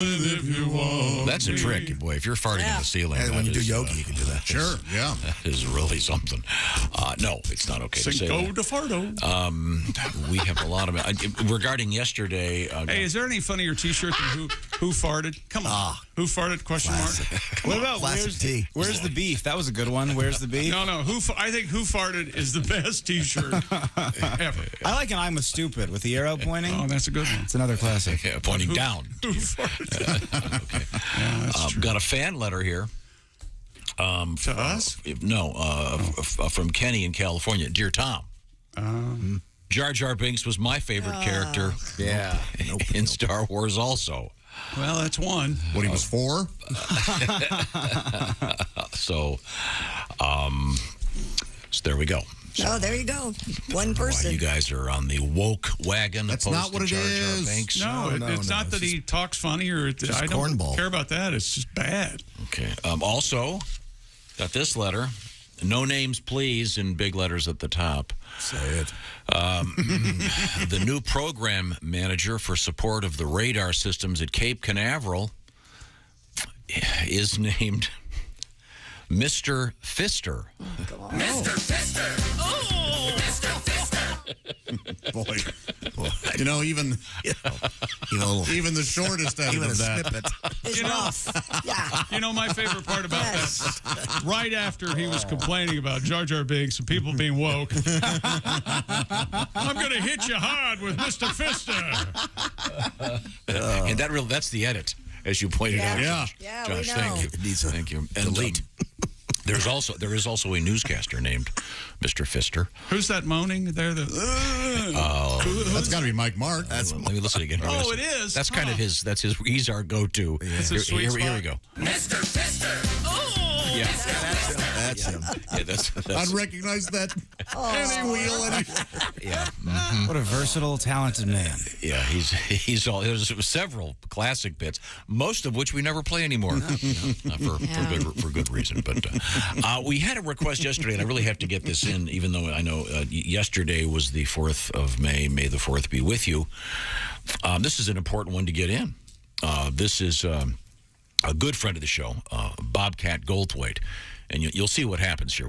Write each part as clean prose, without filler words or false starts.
If you want That's a trick, boy. If you're farting in the ceiling, And when you do yoga, you can do that. Sure, yeah. That is really something. No, it's not okay to say Cinco that. de Fardo. We have a lot of regarding yesterday. Hey, is there any funnier T-shirt than who farted? Come on, who farted? Question mark. What about where's the beef? That was a good one. Where's the beef? No. I think who farted is the best T-shirt ever. I like an I'm a stupid with the arrow pointing. Oh, that's a good one. It's another classic. Yeah, pointing down. Who farted? Okay. Yeah, that's true. Got a fan letter here. To us? No, from Kenny in California. Dear Tom, Jar Jar Binks was my favorite character. Yeah. In Star Wars also. Well, that's one. What he was for? So there we go. Oh, there you go. One person. You guys are on the woke wagon. That's opposed not what to it Jar Jar is. Binks. No, it's not that he talks funny or I don't cornball. care about that. It's just bad. Okay. Also, got this letter. No names, please, in big letters at the top. Say it. The new program manager for support of the radar systems at Cape Canaveral is named Mr. Fister. Mr. Fister. Oh, Mr. Fister. Boy. You know, even the shortest end Even of a that. snippet. It's rough. Yeah. You know, my favorite part about that, right after he was complaining about Jar Jar Binks and people being woke, I'm going to hit you hard with Mr. Fister. And that's the edit, as you pointed out. Yeah. Yeah, Josh, we know. thank you. Thank you. And delete. there is also a newscaster named Mr. Fister. Who's that moaning there? That's got to be Mike Mark. Let me listen again. Oh, it is? That's kind of his. He's our go-to. It's a sweet Here spot. we go. Mr. Fister. Oh, Yeah. That's him. Yeah, that's I'd recognize that. Any wheel. yeah. What a versatile, talented man. Yeah, he's all. There's several classic bits, most of which we never play anymore, for good reason. But we had a request yesterday, and I really have to get this in, even though I know yesterday was the 4th of May. May the 4th be with you. This is an important one to get in. This is a good friend of the show, Bobcat Goldthwait. And you'll see what happens here.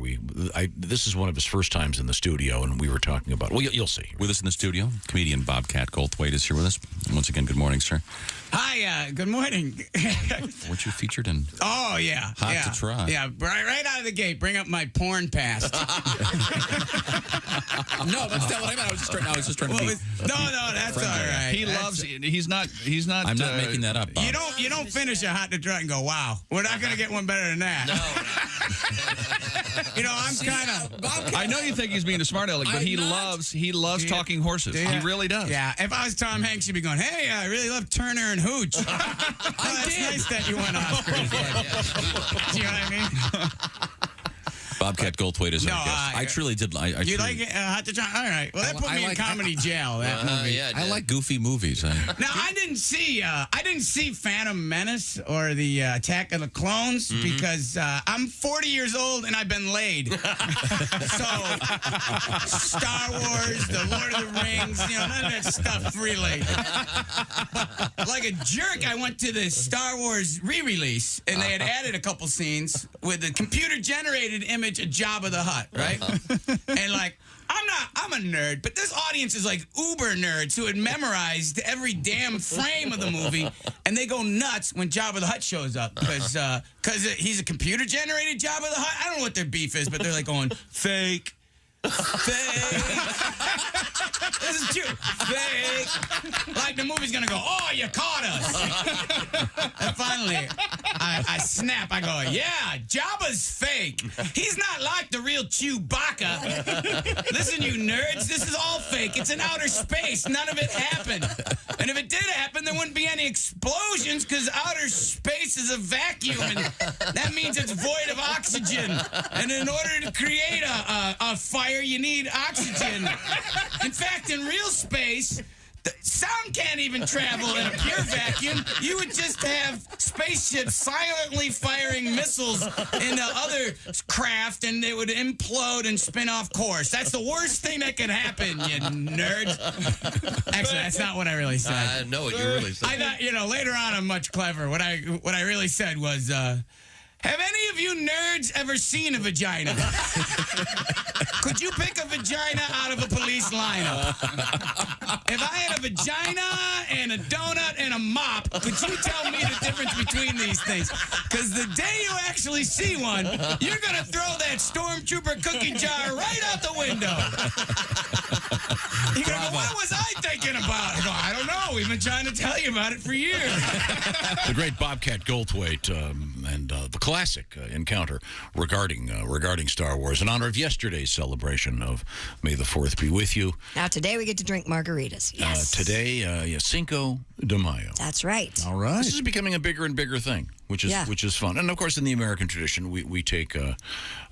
This is one of his first times in the studio, and we were talking about. Well, you'll see. With us in the studio, comedian Bobcat Goldthwait is here with us. Once again, good morning, sir. Hi, good morning. Weren't you featured in? Oh, yeah. Hot to try. Yeah, right out of the gate, bring up my porn past. No, that's not what I meant. I was just trying to be. No, that's all right. He loves. He's not. I'm not making that up, Bob. You don't finish a hot to try and go, wow, we're not going to get one better than that. You know, I'm kind of. I know you think he's being a smart aleck, but he loves talking horses. He really does. Yeah, if I was Tom Hanks, you'd be going, hey, I really love Turner and Hooch. That's nice that you went Oscars. Do you know what I mean? Bobcat Goldthwait is our No, guest. I truly did. I You truly, like it? Hot to try? All right. Well, that put me in comedy jail. That movie. yeah, I like goofy movies. Now I didn't see Phantom Menace or the Attack of the Clones because I'm 40 years old and I've been laid. So Star Wars, the Lord of the Rings, none of that stuff really. But like a jerk, I went to the Star Wars re-release and they had added a couple scenes with a computer-generated image of Jabba the Hutt, right? And like, I'm a nerd, but this audience is like uber nerds who had memorized every damn frame of the movie, and they go nuts when Jabba the Hutt shows up because he's a computer-generated Jabba the Hutt. I don't know what their beef is, but they're like going, fake. Fake. This is true. Fake. Like the movie's gonna go, oh, you caught us. And finally, I snap. I go, yeah, Jabba's fake. He's not like the real Chewbacca. Listen, you nerds, this is all fake. It's in outer space. None of it happened. And if it did happen, there wouldn't be any explosions because outer space is a vacuum, and that means it's void of oxygen. And in order to create a fire, you need oxygen. In fact, in real space, the sound can't even travel in a pure vacuum. You would just have spaceship silently firing missiles into other craft, and they would implode and spin off course. That's the worst thing that could happen, you nerds. Actually, that's not what I really said. I know what you really said. I thought, later on I'm much clever. What I really said was, have any of you nerds ever seen a vagina? Could you pick a vagina out of a police lineup? If I had a vagina and a donut and a mop, could you tell me the difference between these things? Because the day you actually see one, you're going to throw that stormtrooper cookie jar right out the window. You're going to go, what was I thinking about? I go, I don't know. We've been trying to tell you about it for years. The great Bobcat Goldthwait and the classic encounter regarding Star Wars in honor of yesterday's celebration of May the 4th be with you. Now, today we get to drink margaritas. Yes. Today, Cinco de Mayo. That's right. All right. This is becoming a bigger and bigger thing, which is fun. And of course, in the American tradition, we take a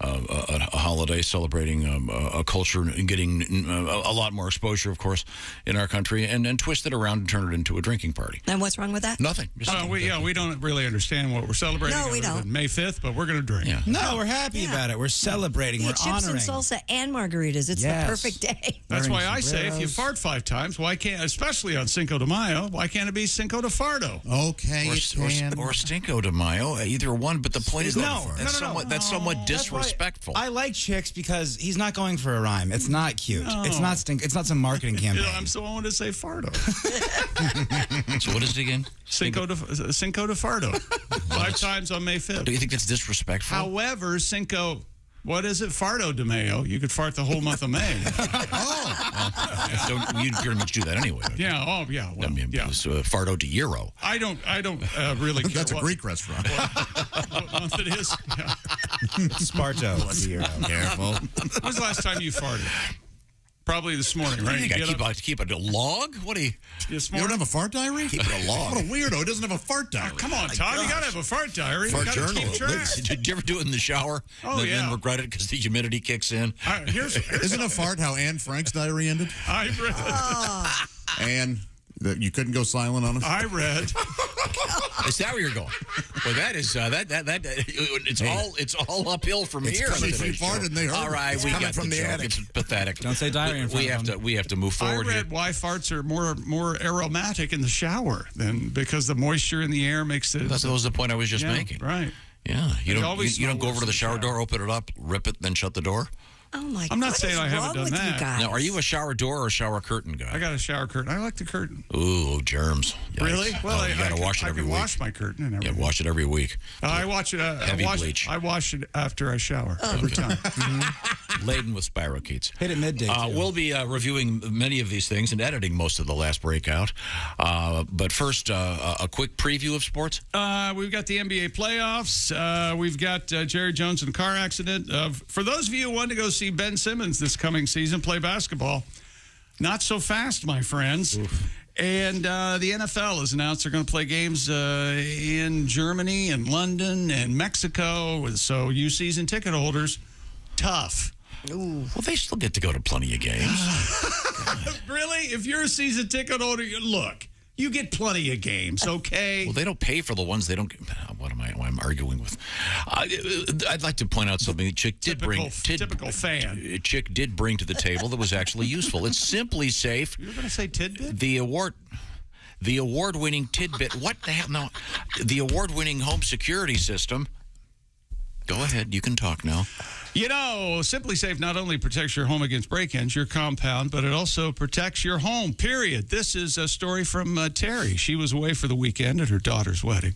holiday celebrating a culture and getting a lot more exposure, of course, in our country, and twist it around and turn it into a drinking party. And what's wrong with that? Nothing. We don't really understand what we're celebrating. No, we don't. May 5th, but we're going to drink. Yeah. No, we're happy about it. We're celebrating. We're chips honoring. and salsa and margaritas. It's the perfect day. That's why I Wearing say if you sombreros. fart 5 times, why can't, especially on Cinco de Mayo, why can't it be Cinco de Fardo? Okay, Or Cinco de Mayo, either one. But the point is that's No. that's somewhat disrespectful. I like chicks because he's not going for a rhyme. It's not cute. It's not It's not some marketing campaign. I'm so I want to say Fardo. So what is it again? Cinco de Fardo. 5 times on May 5th. Do you think that's disrespectful? However, Cinco, what is it? Fardo de Mayo. You could fart the whole month of May. So you pretty much do that anyway. Yeah. Oh, yeah. Well, I mean, yeah. it's Fardo de Euro. I don't really care. That's a Greek restaurant. What month it is. Yeah. Sparto. Careful. When was the last time you farted? Probably this morning, right? You got Get up to keep a log? What do you... this You don't morning? have a fart diary? Keep it a log. What a weirdo. He doesn't have a fart diary. Come on, Tom. You got to have a fart diary. Fart You gotta journal, keep at track. least. Did you ever do it in the shower? Oh, and yeah. then regret it because the humidity kicks in? Isn't a fart how Anne Frank's diary ended? I read. And that you couldn't go silent on it? I read. Is that where you're going? Well, that is it's all uphill from here. coming on from today's fart show. and they heard All it. right, It's we coming got from the the joke. attic. It's pathetic. Don't say diary in front we of have them. we have to move I forward here. read why farts are more aromatic in the shower than because the moisture in the air makes it. That was the point I was just making. Right. Yeah, you They don't always you don't smell go over to the worse in the shower shower. door, open it up, rip it, then shut the door. Oh, my God. I'm not saying I haven't done with that. You guys? Now, are you a shower door or a shower curtain guy? I got a shower curtain. I like the curtain. Ooh, germs. Yikes. Really? Well, you got to wash it every I can week. wash my curtain and Yeah, everything. wash it every week. I watch it. Heavy bleach. I wash it after I shower every time. Laden with spirochetes. Hit it midday. too. We'll be reviewing many of these things and editing most of the last breakout. But first, a quick preview of sports. We've got the NBA playoffs. We've got Jerry Jones in a car accident. For those of you who want to go see Ben Simmons this coming season play basketball, not so fast, my friends. Oof. And the NFL has announced they're going to play games in Germany and London and Mexico. So you season ticket holders, tough. Well, they still get to go to plenty of games. Really? If you're a season ticket holder, look. You get plenty of games, okay? Well, they don't pay for the ones they don't. What am I'm arguing with? I'd like to point out something. Chick did typical fan. Chick did bring to the table that was actually useful. It's SimpliSafe. You were going to say tidbit? The award-winning tidbit. What the hell? No, the award-winning home security system. Go ahead. You can talk now. You know, SimpliSafe not only protects your home against break-ins, your compound, but it also protects your home, period. This is a story from Terry. She was away for the weekend at her daughter's wedding.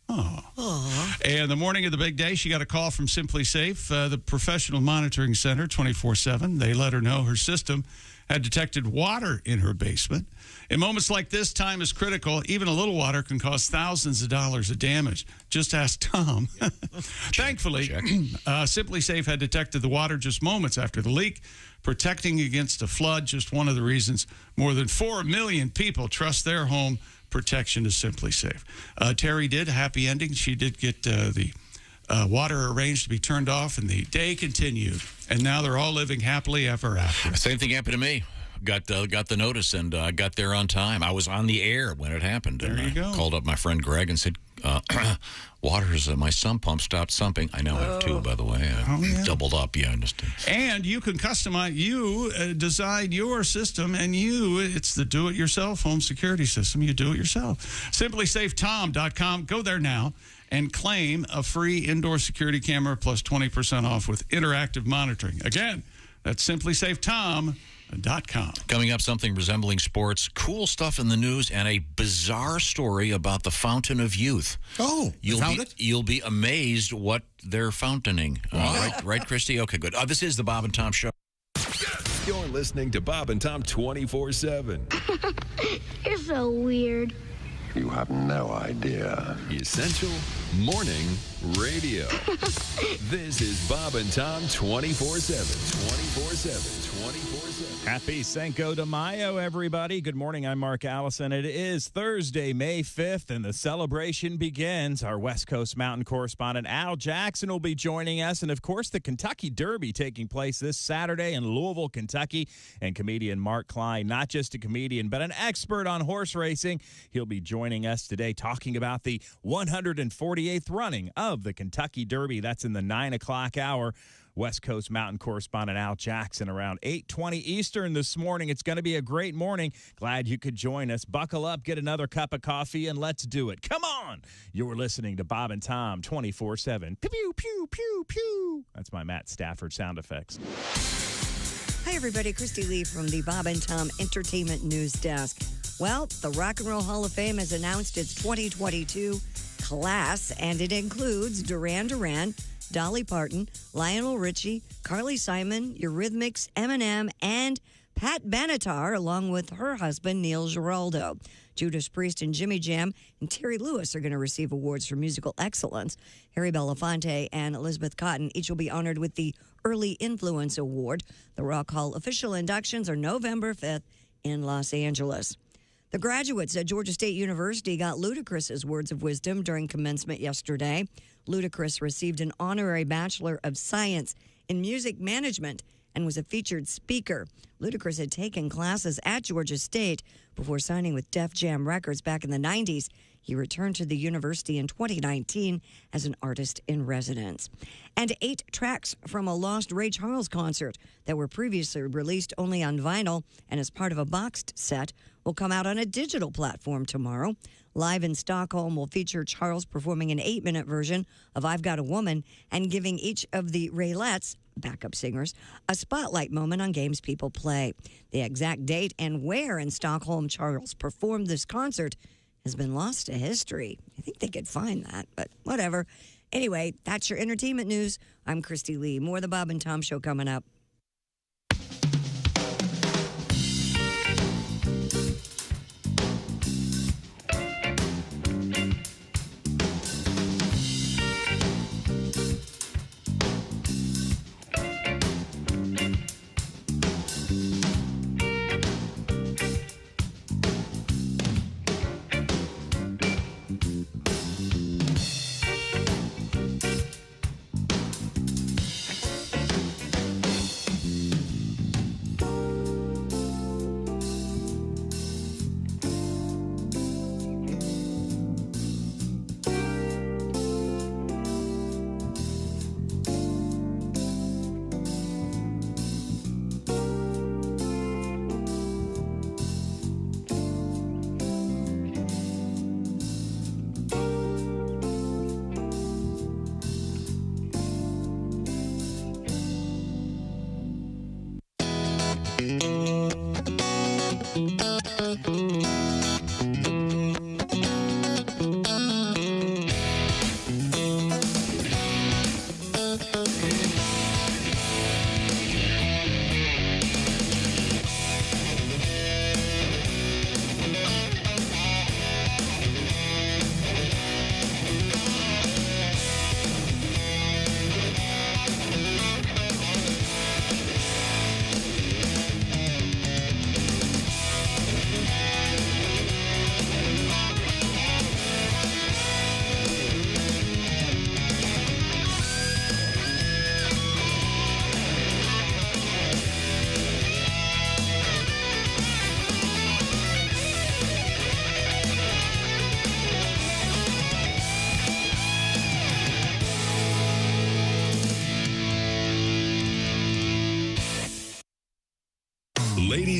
Oh. And the morning of the big day, she got a call from SimpliSafe, the professional monitoring center, 24/7. They let her know her system had detected water in her basement. In moments like this, time is critical. Even a little water can cause thousands of dollars of damage. Just ask Tom. Thankfully, SimpliSafe had detected the water just moments after the leak, protecting against a flood. Just one of the reasons more than 4 million people trust their home protection to SimpliSafe. Terry did, happy ending. She did get the water arranged to be turned off, and the day continued. And now they're all living happily ever after. Same thing happened to me. got the notice and got there on time. I was on the air when it happened. There you go. Called up my friend Greg and said, my sump pump stopped sumping. I now have two, by the way. Doubled up, yeah. And you can customize, design your system, and it's the do-it-yourself home security system. You do it yourself. SimpliSafeTom.com. Go there now and claim a free indoor security camera plus 20% off with interactive monitoring. Again, that's SimpliSafeTom.com. Coming up, something resembling sports, cool stuff in the news, and a bizarre story about the Fountain of Youth. Oh, you'll be amazed what they're fountaining. Right, Christy? Okay, good. This is the Bob and Tom Show. You're listening to Bob and Tom 24/7. You're so weird. You have no idea. Essential Morning Radio. This is Bob and Tom 24/7. 24/7. 24/7. Happy Cinco de Mayo, everybody. Good morning. I'm Mark Allison. It is Thursday, May 5th, and the celebration begins. Our West Coast Mountain correspondent Al Jackson will be joining us. And, of course, the Kentucky Derby taking place this Saturday in Louisville, Kentucky. And comedian Mark Klein, not just a comedian, but an expert on horse racing. He'll be joining us today talking about the 148th running of the Kentucky Derby. That's in the 9 o'clock hour. West Coast Mountain correspondent Al Jackson around 8:20 Eastern this morning. It's going to be a great morning. Glad you could join us. Buckle up, get another cup of coffee, and let's do it. Come on. You're listening to Bob and Tom 24/7. Pew, pew, pew, pew, pew. That's my Matt Stafford sound effects. Hi, everybody. Christy Lee from the Bob and Tom Entertainment News Desk. Well, the Rock and Roll Hall of Fame has announced its 2022 class, and it includes Duran Duran, Dolly Parton, Lionel Richie, Carly Simon, Eurythmics, Eminem, and Pat Benatar, along with her husband, Neil Giraldo. Judas Priest and Jimmy Jam and Terry Lewis are going to receive awards for musical excellence. Harry Belafonte and Elizabeth Cotton each will be honored with the Early Influence Award. The Rock Hall official inductions are November 5th in Los Angeles. The graduates at Georgia State University got Ludacris's words of wisdom during commencement yesterday. Ludacris received an honorary Bachelor of Science in Music Management and was a featured speaker. Ludacris had taken classes at Georgia State before signing with Def Jam Records back in the 90s. He returned to the university in 2019 as an artist in residence. And 8 tracks from a lost Ray Charles concert that were previously released only on vinyl and as part of a boxed set will come out on a digital platform tomorrow. Live in Stockholm will feature Charles performing an 8-minute version of I've Got a Woman and giving each of the Raylettes, backup singers, a spotlight moment on games people play. The exact date and where in Stockholm Charles performed this concert has been lost to history. I think they could find that, but whatever. Anyway, that's your entertainment news. I'm Christy Lee. More of the Bob and Tom Show coming up.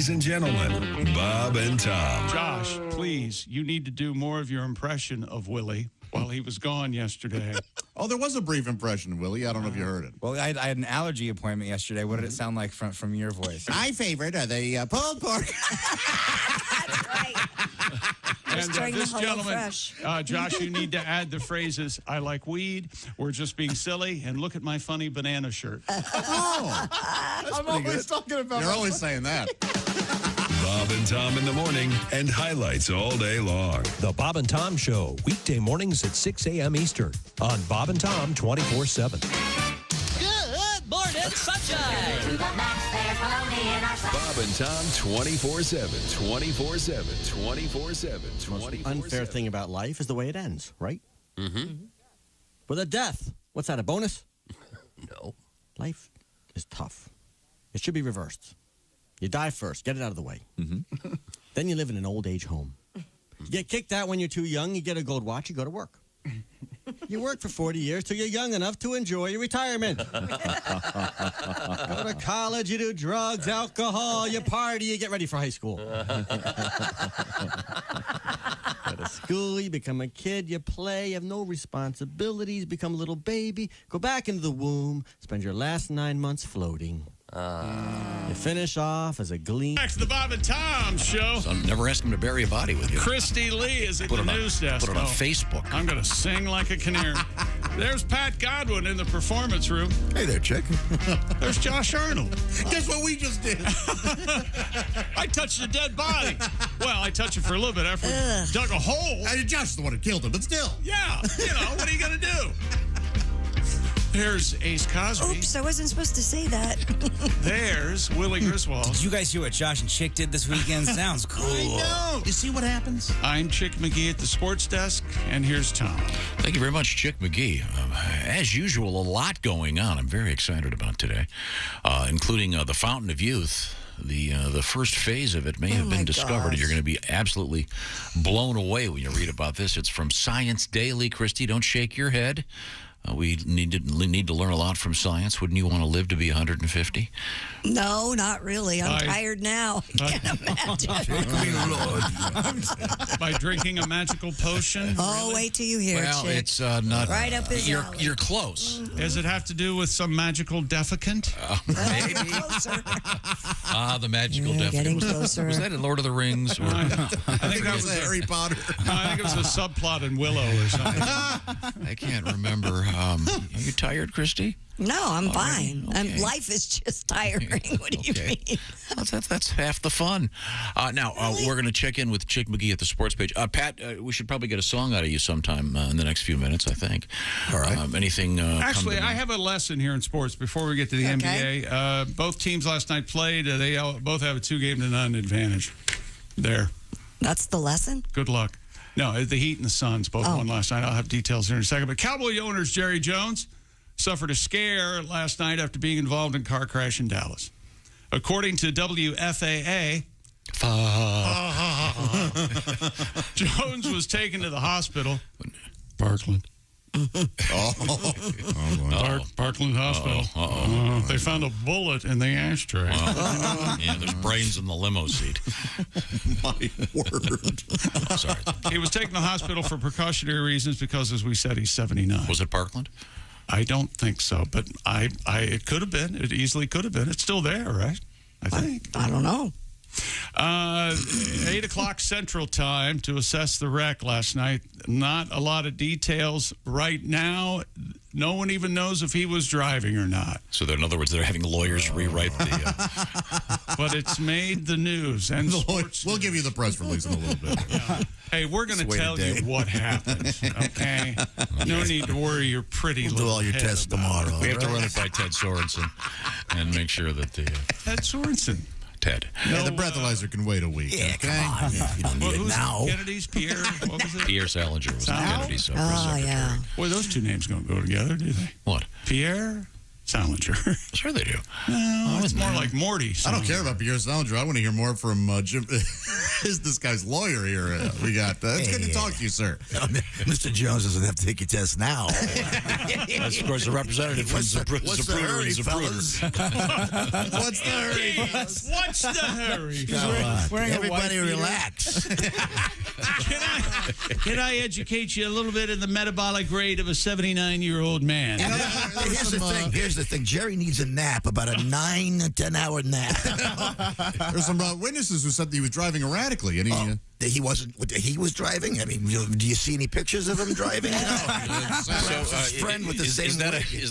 Ladies and gentlemen, Bob and Tom. Josh, please, you need to do more of your impression of Willie while he was gone yesterday. Oh, there was a brief impression, Willie. I don't know if you heard it. Well, I had an allergy appointment yesterday. What did it sound like from your voice? My favorite are the pulled pork. That's right. And during the this Hello gentleman, Fresh. Josh, you need to add the phrases, I like weed, we're just being silly, and look at my funny banana shirt. Oh, I'm always talking about. You're always saying that. Bob and Tom in the morning and highlights all day long. The Bob and Tom Show, weekday mornings at 6 a.m. Eastern on Bob and Tom 24/7. Good morning, sunshine. Bob and Tom 24/7, 24/7, 24/7, 24/7. Unfair thing about life is the way it ends, right? Mm-hmm. With a death. What's that, a bonus? No. Life is tough. It should be reversed. You die first. Get it out of the way. Mm-hmm. Then you live in an old age home. You get kicked out when you're too young. You get a gold watch. You go to work. You work for 40 years till you're young enough to enjoy your retirement. Go to college. You do drugs, alcohol. You party. You get ready for high school. Go to school. You become a kid. You play. You have no responsibilities. Become a little baby. Go back into the womb. Spend your last 9 months floating. You finish off as a gleam. Back to the Bob and Tom Show. So never ask him to bury a body with you. Christy Lee is at the news desk. Put it on Facebook. I'm going to sing like a canary. There's Pat Godwin in the performance room. Hey there, chick. There's Josh Arnold. Guess what we just did? I touched a dead body. Well, I touched it for a little bit after we dug a hole. Josh is the one who killed him, but still. Yeah, what are you going to do? There's Ace Cosby. Oops, I wasn't supposed to say that. There's Willie Griswold. Did you guys hear what Josh and Chick did this weekend? Sounds cool. I know. You see what happens? I'm Chick McGee at the sports desk, and here's Tom. Thank you very much, Chick McGee. As usual, a lot going on. I'm very excited about today, including the Fountain of Youth. The first phase of it may have been discovered. gosh. You're going to be absolutely blown away when you read about this. It's from Science Daily. Christy, don't shake your head. We need to learn a lot from science. Wouldn't you want to live to be 150? No, not really. I'm tired now. I can't imagine. By drinking a magical potion? Oh, Really? wait till you hear Well, it, Chick. it's not. Right up his alley. You're close. Does it have to do with some magical defecant? Maybe. Closer. The magical Yeah, getting definition. closer. Was that in Lord of the Rings? Or? I think that was Harry Potter. I think it was a subplot in Willow or something. I can't remember. Are you tired, Christy? No, I'm fine. Okay. Life is just tiring. What do you mean? Well, that's half the fun. Now, we're going to check in with Chick McGee at the sports page. Pat, we should probably get a song out of you sometime in the next few minutes, I think. All right. Anything? Actually, I have a lesson here in sports before we get to the NBA. Both teams last night played. They both have a 2-game-to-none advantage. There. That's the lesson? Good luck. No, the Heat and the Suns both won last night. I'll have details here in a second. But Cowboy owners Jerry Jones suffered a scare last night after being involved in a car crash in Dallas. According to WFAA, Jones was taken to the hospital. Parkland. Parkland Hospital. They found a bullet in the ashtray. Yeah, there's brains in the limo seat. My word. Sorry. He was taken to the hospital for precautionary reasons because, as we said, he's 79. Was it Parkland? I don't think so, but it could have been. It easily could have been. It's still there, right? I think. I don't know. 8 o'clock Central Time to assess the wreck last night. Not a lot of details right now. No one even knows if he was driving or not. So, in other words, they're having lawyers rewrite the... But it's made the news. And we'll give you the press release in a little bit. Hey, we're going to tell you what happened, okay? No need to worry your pretty little do all your head tests about tomorrow. We have to run it by Ted Sorensen and make sure that the... Ted Sorensen. Ted. Yeah, the breathalyzer can wait a week. Yeah, okay? come on. You don't need it Who's now. Kennedy's? Pierre? What was it? Pierre Salinger was the Kennedy Oh, yeah. Boy, those two names don't go together, do they? What? Pierre Salinger. Sure they do. No, it's more like Morty. I don't care about Pierre Salinger. I want to hear more from Jim. Is this guy's lawyer here? We got. It's good to talk to you, sir. Mr. Jones doesn't have to take your test now. That's, of course, the representative from Zapruder and Zapruder. What's the hurry? What's the hurry? Everybody relax. Can I educate you a little bit in the metabolic rate of a 79-year-old man? Here's the thing. Jerry needs a nap, about a 9 to 10 hour nap. There's some witnesses who said that he was driving erratically, and he wasn't. He was driving. I mean, do you see any pictures of him driving? No. His friend with the same.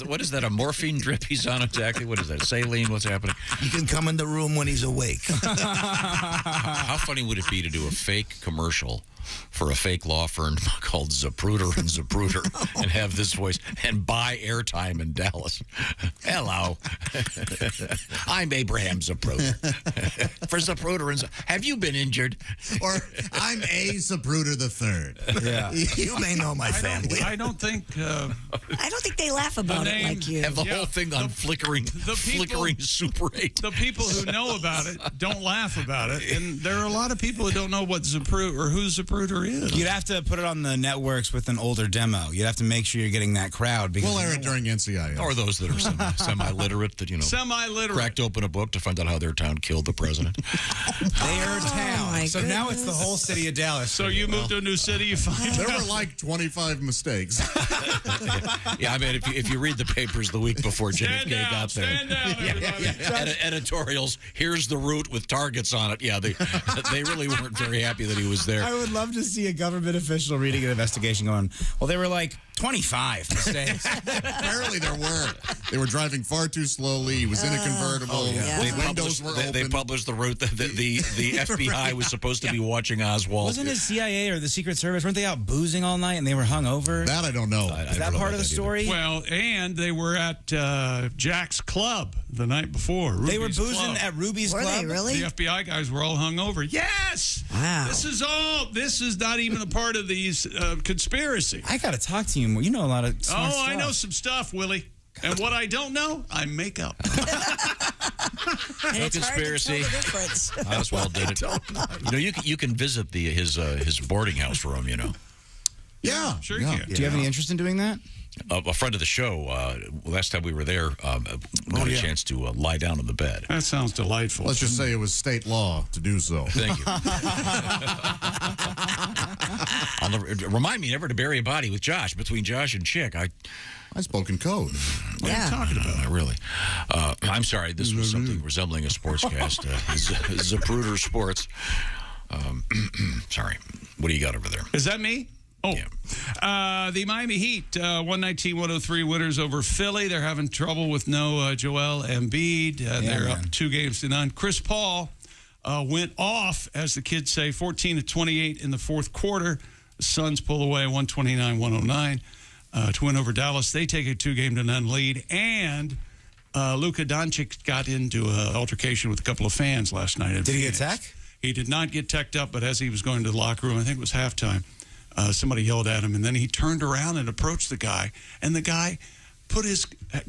What is that? A morphine drip he's on exactly? What is that? Saline? What's happening? He can come in the room when he's awake. How funny would it be to do a fake commercial for a fake law firm called Zapruder and Zapruder and have this voice and buy airtime in Dallas? Hello. I'm Abraham Zapruder. For Zapruder and have you been injured? Or I'm A. Zapruder the Third. Yeah. You may know my family. I don't think they laugh about it like you. Have the whole thing on flickering Super 8. The people who know about it don't laugh about it, and there are a lot of people who don't know what Zapruder or who Zapruder is. You'd have to put it on the networks with an older demo. You'd have to make sure you're getting that crowd. We'll air it during NCIS. Or those that are semi-literate that, cracked open a book to find out how their town killed the president. Their town. So now it's the whole city of Dallas. So you move to a new city, you find there were like 25 mistakes. Yeah, I mean, if you read the papers the week before JFK got there. Editorials, here's the route with targets on it. Yeah, they really weren't very happy that he was there. I would love to see a government official reading an investigation going, well, there were like 25 mistakes. Apparently there were. They were driving far too slowly. He was in a convertible. Windows were open. They published the route that the FBI was supposed to be watching Oswald. Wasn't it CIA or the Secret Service? Weren't they out boozing all night and they were hungover? That I don't know. Is that part of the story? Well, and they were at Jack's club the night before. They were boozing at Ruby's club? Were they really? The FBI guys were all hungover. Yes! Wow. This is not even a part of these conspiracy. I got to talk to you more. You know a lot of smart stuff. I know some stuff, Willie. And what I don't know, I make up. No conspiracy. Oswald did it. You can visit his boarding house for him. Yeah, sure you can. Do you have any interest in doing that? A friend of the show, last time we were there, got a chance to lie down on the bed. That sounds delightful. Let's just say it was state law to do so. Thank you. Remind me never to bury a body with Josh. Between Josh and Chick, I spoke in code. What are you talking about? Really? I'm sorry. This was something resembling a sportscast. Zapruder Sports. Sorry. What do you got over there? Is that me? Oh, yeah. The Miami Heat, 119-103 winners over Philly. They're having trouble with no Joel Embiid. They're up 2-0. Chris Paul went off, as the kids say, 14-28 in the fourth quarter. The Suns pull away 129-109 to win over Dallas. They take a 2-0 lead. And Luka Doncic got into an altercation with a couple of fans last night. Did he get tech? He did not get teched up, but as he was going to the locker room, I think it was halftime, somebody yelled at him, and then he turned around and approached the guy, and the guy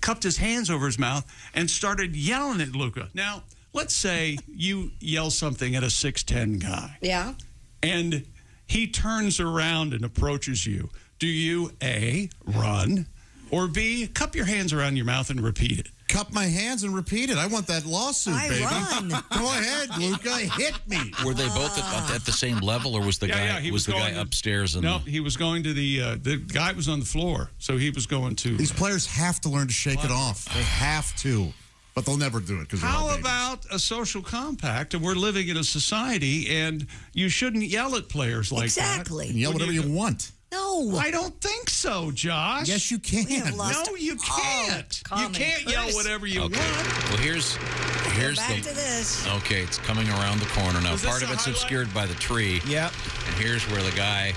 cupped his hands over his mouth and started yelling at Luka. Now, let's say you yell something at a 6'10" guy. Yeah. And he turns around and approaches you. Do you, A, run, or B, cup your hands around your mouth and repeat it? Cup my hands and repeat it. I want that lawsuit, baby. Run. Go ahead, Luka. Hit me. Were they both at the same level, or was the guy upstairs? No, he was going to the guy was on the floor, so he was going to. These players have to learn to shake it off. They have to. But they'll never do it. How about a social compact? And we're living in a society, and you shouldn't yell at players like that. Exactly. Yell whatever you want. No. I don't think so, Josh. Yes, you can. No, you can't. You can't yell whatever you want. Well, here's back to this. Okay, it's coming around the corner now. Part of it's obscured by the tree. Yep. And here's where the guy,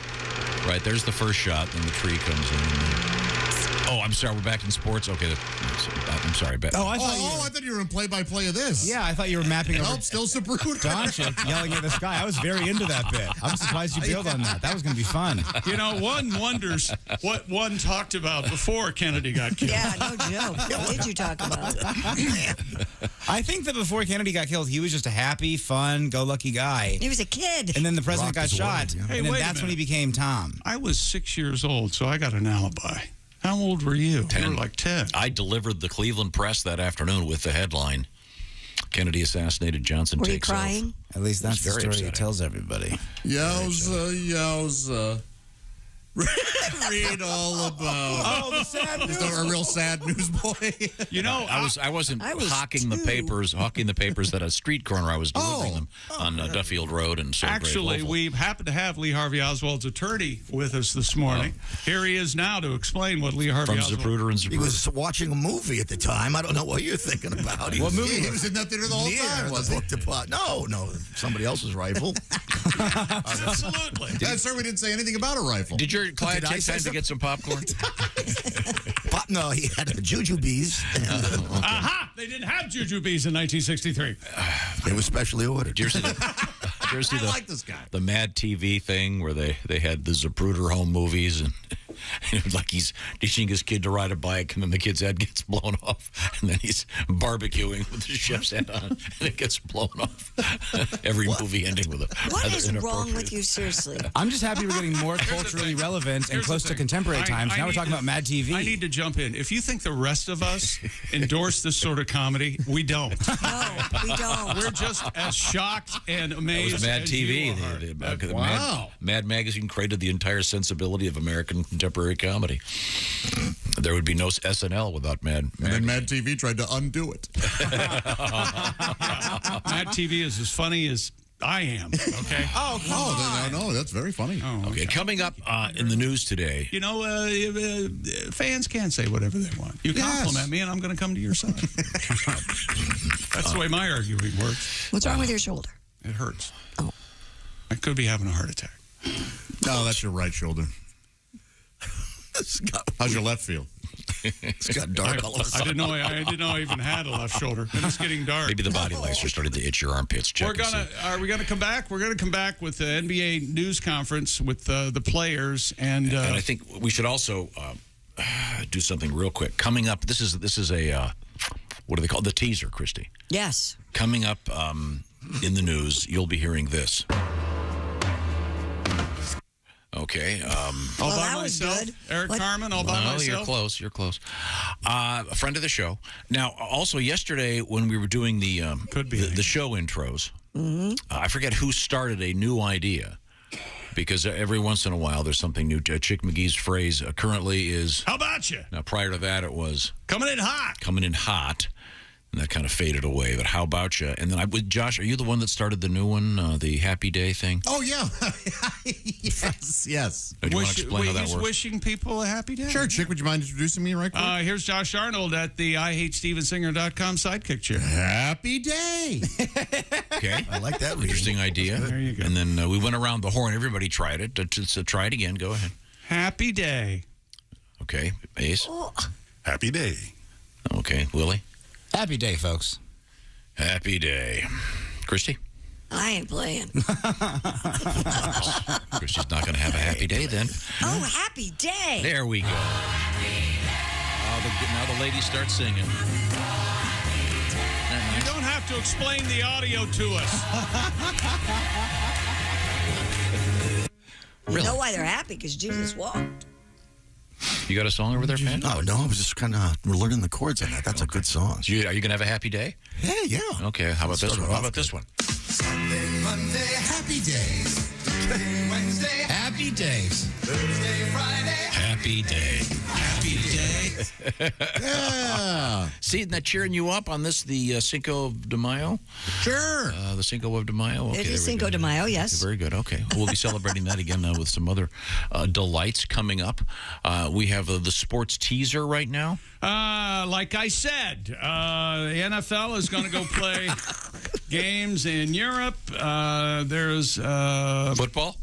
right there's the first shot, then the tree comes in. Oh, I'm sorry. We're back in sports. Okay. I'm sorry. I thought you were in play-by-play of this. Yeah, I thought you were mapping over. Nope, still Zapruder. Doncic yelling at the sky. I was very into that bit. I'm surprised you bailed on that. That was going to be fun. You know, one wonders what one talked about before Kennedy got killed. Yeah, no joke. What did you talk about? I think that before Kennedy got killed, he was just a happy, fun, go-lucky guy. He was a kid. And then the president got shot. Hey, and then wait a that's when he minute. became Tom. I was 6 years old, so I got an alibi. How old were you? 10. You were like 10. I delivered the Cleveland Press that afternoon with the headline, Kennedy assassinated, Johnson Were you takes off. crying? At least that's the very story upsetting. he tells everybody. Yowza. Read all about. The sad Is there a real sad newsboy? You know, I wasn't hawking the papers at a street corner. I was delivering them on Duffield Road and so actually, we happen to have Lee Harvey Oswald's attorney with us this morning. Here he is now to explain what Lee Harvey from Oswald... Zapruder and He Zapruder. was watching a movie at the time. I don't know what you're thinking about. What movie? He was in that theater the whole time, was he? No, somebody else's rifle. Absolutely. Sir, we didn't say anything about a rifle. Did your client Did I take say time to get some popcorn? No, he had jujubes. Aha! They didn't have jujubes in 1963. They were specially ordered. Did you ever see I like this guy. the Mad TV thing where they had the Zapruder home movies and like he's teaching his kid to ride a bike and then the kid's head gets blown off and then he's barbecuing with the chef's head on and it gets blown off. Every movie ending with a What is wrong with you, seriously? I'm just happy we're getting more culturally relevant and Here's close the to thing. contemporary times. I Now we're need talking to- about Mad TV. I need to jump in. If you think the rest of us endorse this sort of comedy, we don't. No, we don't. We're just as shocked and It amazed was Mad as TV. you are. Wow. Mad Magazine created the entire sensibility of American contemporary comedy. There would be no SNL without Mad. And then Mad TV tried to undo it. Mad TV is as funny as I am, okay? No, that's very funny. Okay, coming up in the news today. You know, fans can say whatever they want. You compliment me, and I'm going to come to your side. That's the way my arguing works. What's wrong with your shoulder? It hurts. Oh. I could be having a heart attack. No, that's your right shoulder. How's your left feel? It's got dark all of a I sudden. didn't know I even had a left shoulder. And it's getting dark. Maybe the body lights are starting to itch your armpits. Check and see. Are we gonna come back? We're gonna come back with the NBA news conference with the players and I think we should also do something real quick. Coming up, this is a what do they call it? The teaser, Christy. Yes. Coming up in the news, you'll be hearing this. Okay. all Well, by that was myself, good. Eric What? Carmen, all by myself. You're close. You're close. A friend of the show. Now, also yesterday when we were doing the show intros, I forget who started a new idea. Because every once in a while there's something new. Chick McGee's phrase currently is, "How about you?" Now, prior to that, it was coming in hot. Coming in hot. And that kind of faded away. But how about you? And then Josh, are you the one that started the new one, the Happy Day thing? Oh, yeah. Yes. Do you want to explain how that he's works? wishing people a happy day. Sure, Chick, would you mind introducing me right quick? Here's Josh Arnold at the IHateStevensinger.com sidekick chair. Happy day. Okay. I like that. Interesting idea. There you go. And then we went around the horn. Everybody tried it. So try it again. Go ahead. Happy day. Okay. Ace. Happy day. Okay. Willie. Happy day, folks. Happy day. Christy? I ain't playing. Christy's not going to have a happy day then. Oh, happy day. There we go. Now the ladies start singing. You don't have to explain the audio to us. You know why they're happy? Because Jesus walked. You got a song over there, Pat? Oh, no, I was just kind of, we're learning the chords on that. That's a good song. Are you going to have a happy day? Yeah, yeah. Okay, how about this Start one? it How off about this one? Sunday, Monday, happy days. Tuesday, Wednesday, happy days. Thursday, Friday, happy day. Happy day. Yeah. See, isn't that cheering you up on this, the Cinco de Mayo? Sure. The Cinco de Mayo? Okay, It is Cinco de Mayo, yes. Very good. Okay. We'll be celebrating that again with some other delights coming up. We have the sports teaser right now. Like I said, the NFL is going to go play games in Europe. There's football.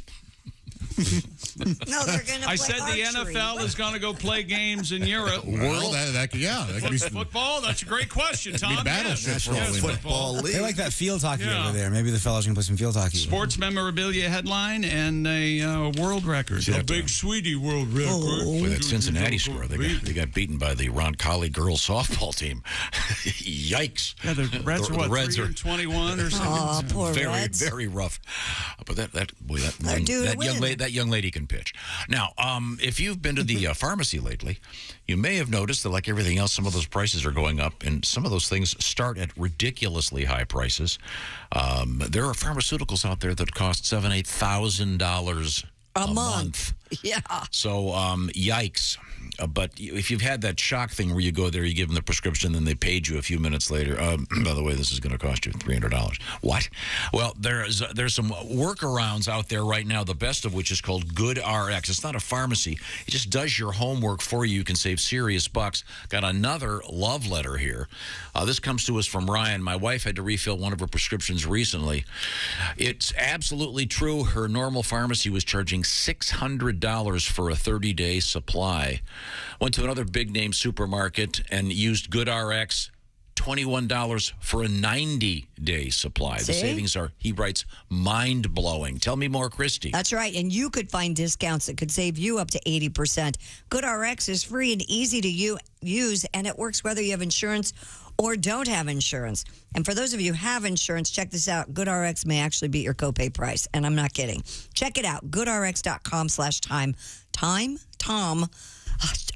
No, they're going to play I said archery. the NFL is going to go play games in Europe. Well, that could be football. That's a great question, Tom. battleship football league. They like that field hockey over there. Maybe the fellas can play some field hockey. Sports memorabilia headline and a world record. A big sweetie world record. With that Cincinnati score, they got beaten by the Ron Colley girls softball team. Yikes! Yeah, the Reds are what? 3-21 or something. Oh, poor very, Reds. very rough. But that young lady can pitch. Now, if you've been to the pharmacy lately, you may have noticed that, like everything else, some of those prices are going up, and some of those things start at ridiculously high prices. There are pharmaceuticals out there that cost $7,000-$8,000 a month. Yeah. So, yikes. But if you've had that shock thing where you go there, you give them the prescription, then they paid you a few minutes later. By the way, this is going to cost you $300. What? Well, there's some workarounds out there right now, the best of which is called GoodRx. It's not a pharmacy. It just does your homework for you. You can save serious bucks. Got another love letter here. This comes to us from Ryan. My wife had to refill one of her prescriptions recently. It's absolutely true. Her normal pharmacy was charging $600 for a 30-day supply. Went to another big-name supermarket and used GoodRx, $21 for a 90-day supply. See? The savings are, he writes, mind-blowing. Tell me more, Christy. That's right, and you could find discounts that could save you up to 80%. GoodRx is free and easy to use, and it works whether you have insurance or don't have insurance. And for those of you who have insurance, check this out. GoodRx may actually beat your copay price, and I'm not kidding. Check it out, goodrx.com/Tom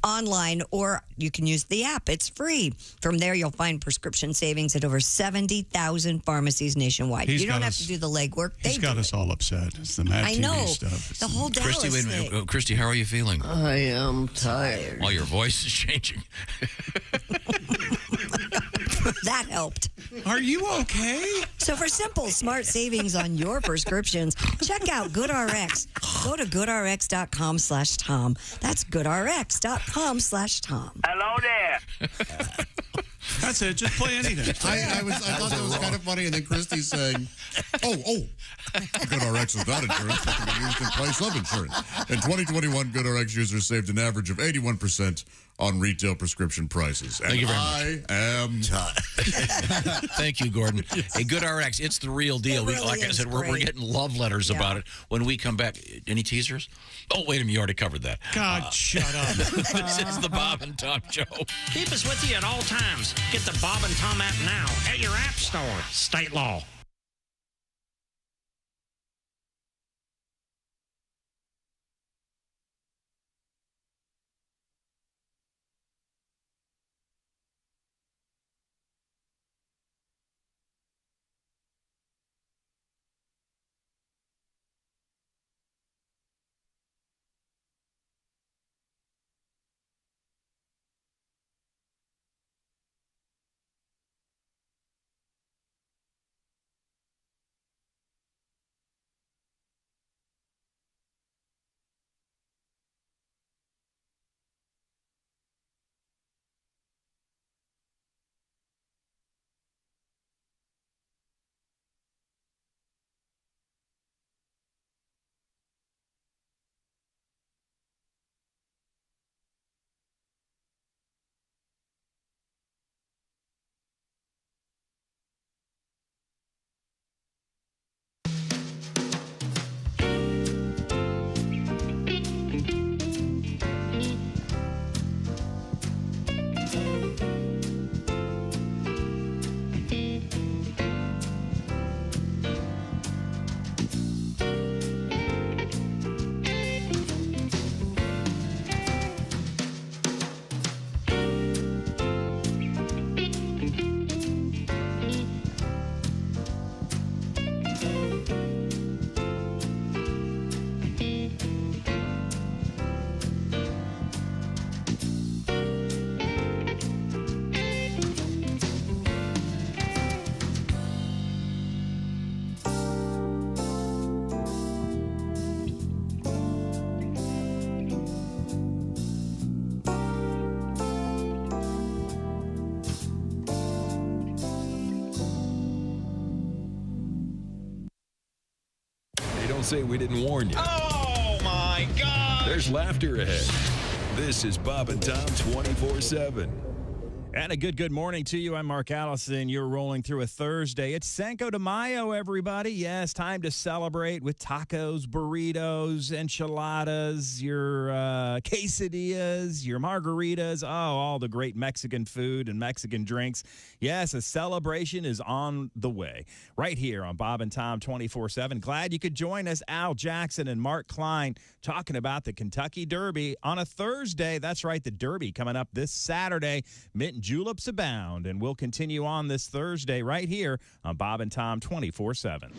online, or you can use the app. It's free. From there, you'll find prescription savings at over 70,000 pharmacies nationwide. You don't have to do the legwork. He's got us all upset. It's the Mad TV know. stuff. The whole Dallas Christy, wait a thing. minute. Christy, how are you feeling? I am tired. Oh, your voice is changing. That helped. Are you okay? So for simple, smart savings on your prescriptions, check out GoodRx. Go to goodrx.com/Tom. That's goodrx.com/Tom. Hello there. That's it. Just play anything. I thought that was kind of funny, and then Christy's saying, GoodRx is not insurance that can be used in place of insurance. In 2021, GoodRx users saved an average of 81% on retail prescription prices. And Thank you very much. I am tired. Thank you, Gordon. Hey, GoodRx, it's the real deal. Like I said, we're getting love letters about it. When we come back, any teasers? Oh, wait a minute, you already covered that. God, shut up. This is the Bob and Tom Show. Keep us with you at all times. Get the Bob and Tom app now at your app store. State law. Say we didn't warn you. Oh, my God. There's laughter ahead. This is Bob and Tom 24/7. And a good morning to you. I'm Mark Allison. You're rolling through a Thursday. It's Cinco de Mayo, everybody. Yes, time to celebrate with tacos, burritos, enchiladas, your quesadillas, your margaritas, all the great Mexican food and Mexican drinks. Yes, a celebration is on the way right here on Bob and Tom 24/7. Glad you could join us, Al Jackson and Mark Klein, talking about the Kentucky Derby on a Thursday. That's right, the Derby coming up this Saturday. Mint and juleps abound, and we'll continue on this Thursday right here on Bob and Tom 24/7.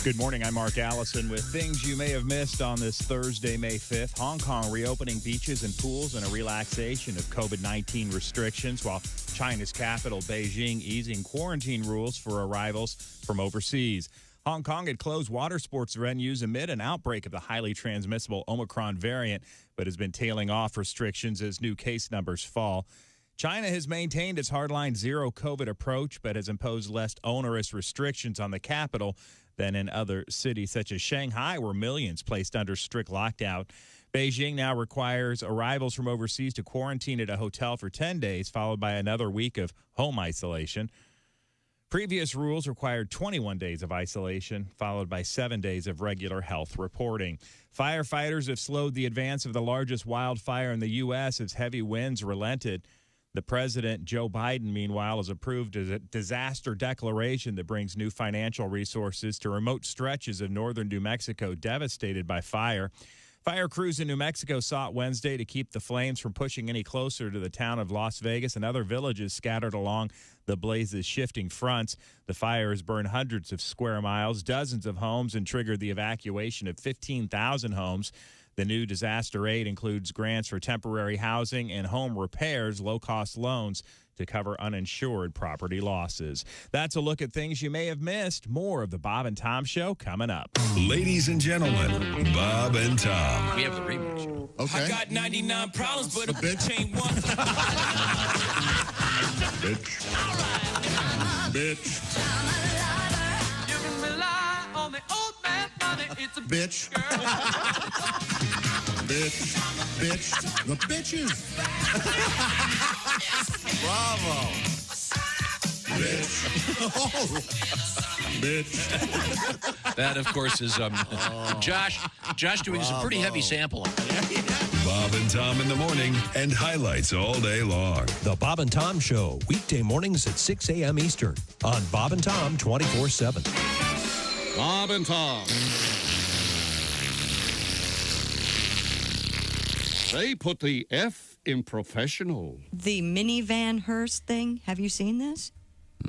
Good morning, I'm Mark Allison with things you may have missed on this Thursday, May 5th. Hong Kong reopening beaches and pools and a relaxation of COVID-19 restrictions, while China's capital, Beijing, easing quarantine rules for arrivals from overseas. Hong Kong had closed water sports venues amid an outbreak of the highly transmissible Omicron variant, but has been tailing off restrictions as new case numbers fall. China has maintained its hardline zero COVID approach, but has imposed less onerous restrictions on the capital than in other cities such as Shanghai, where millions placed under strict lockdown. Beijing now requires arrivals from overseas to quarantine at a hotel for 10 days, followed by another week of home isolation. Previous rules required 21 days of isolation, followed by 7 days of regular health reporting. Firefighters have slowed the advance of the largest wildfire in the U.S. as heavy winds relented. The president, Joe Biden, meanwhile, has approved a disaster declaration that brings new financial resources to remote stretches of northern New Mexico devastated by fire. Fire crews in New Mexico sought Wednesday to keep the flames from pushing any closer to the town of Las Vegas and other villages scattered along the blaze's shifting fronts. The fire has burned hundreds of square miles, dozens of homes, and triggered the evacuation of 15,000 homes. The new disaster aid includes grants for temporary housing and home repairs, low-cost loans to cover uninsured property losses. That's a look at things you may have missed. More of the Bob and Tom Show coming up. Ladies and gentlemen, Bob and Tom. We have the remix. Okay. I got 99 problems, but a bitch ain't one. Bitch. Bitch. You can rely on the old man money. It's a Bitch. Bitch. Bitch. The bitches. Bravo. Bitch. Oh. Bitch. That, of course, is Josh doing some pretty heavy sampling. Bob and Tom in the morning and highlights all day long. The Bob and Tom Show, weekday mornings at 6 a.m. Eastern on Bob and Tom 24/7. Bob and Tom. They put the F in professional. The minivan hearse thing. Have you seen this?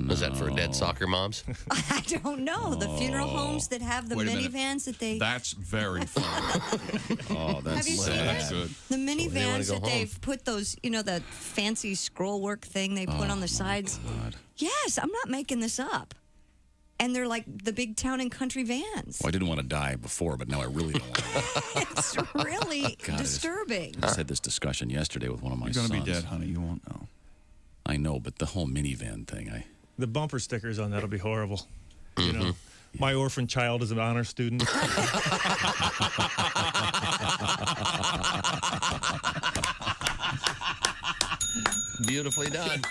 Was that for dead soccer moms? I don't know. The funeral homes that have the Wait a minute. minivans that they... That's very funny. Have you seen that's it? good. The minivans go that home. they've put those, the fancy scroll work thing they put on the sides. God. Yes, I'm not making this up. And they're like the big town and country vans. Well, I didn't want to die before, but now I really don't want to. It's really disturbing. I just had this discussion yesterday with one of my You're sons. going to be dead, honey. You won't know. I know, but the whole minivan thing, The bumper stickers on that'll be horrible. You know, my orphan child is an honor student. Beautifully done.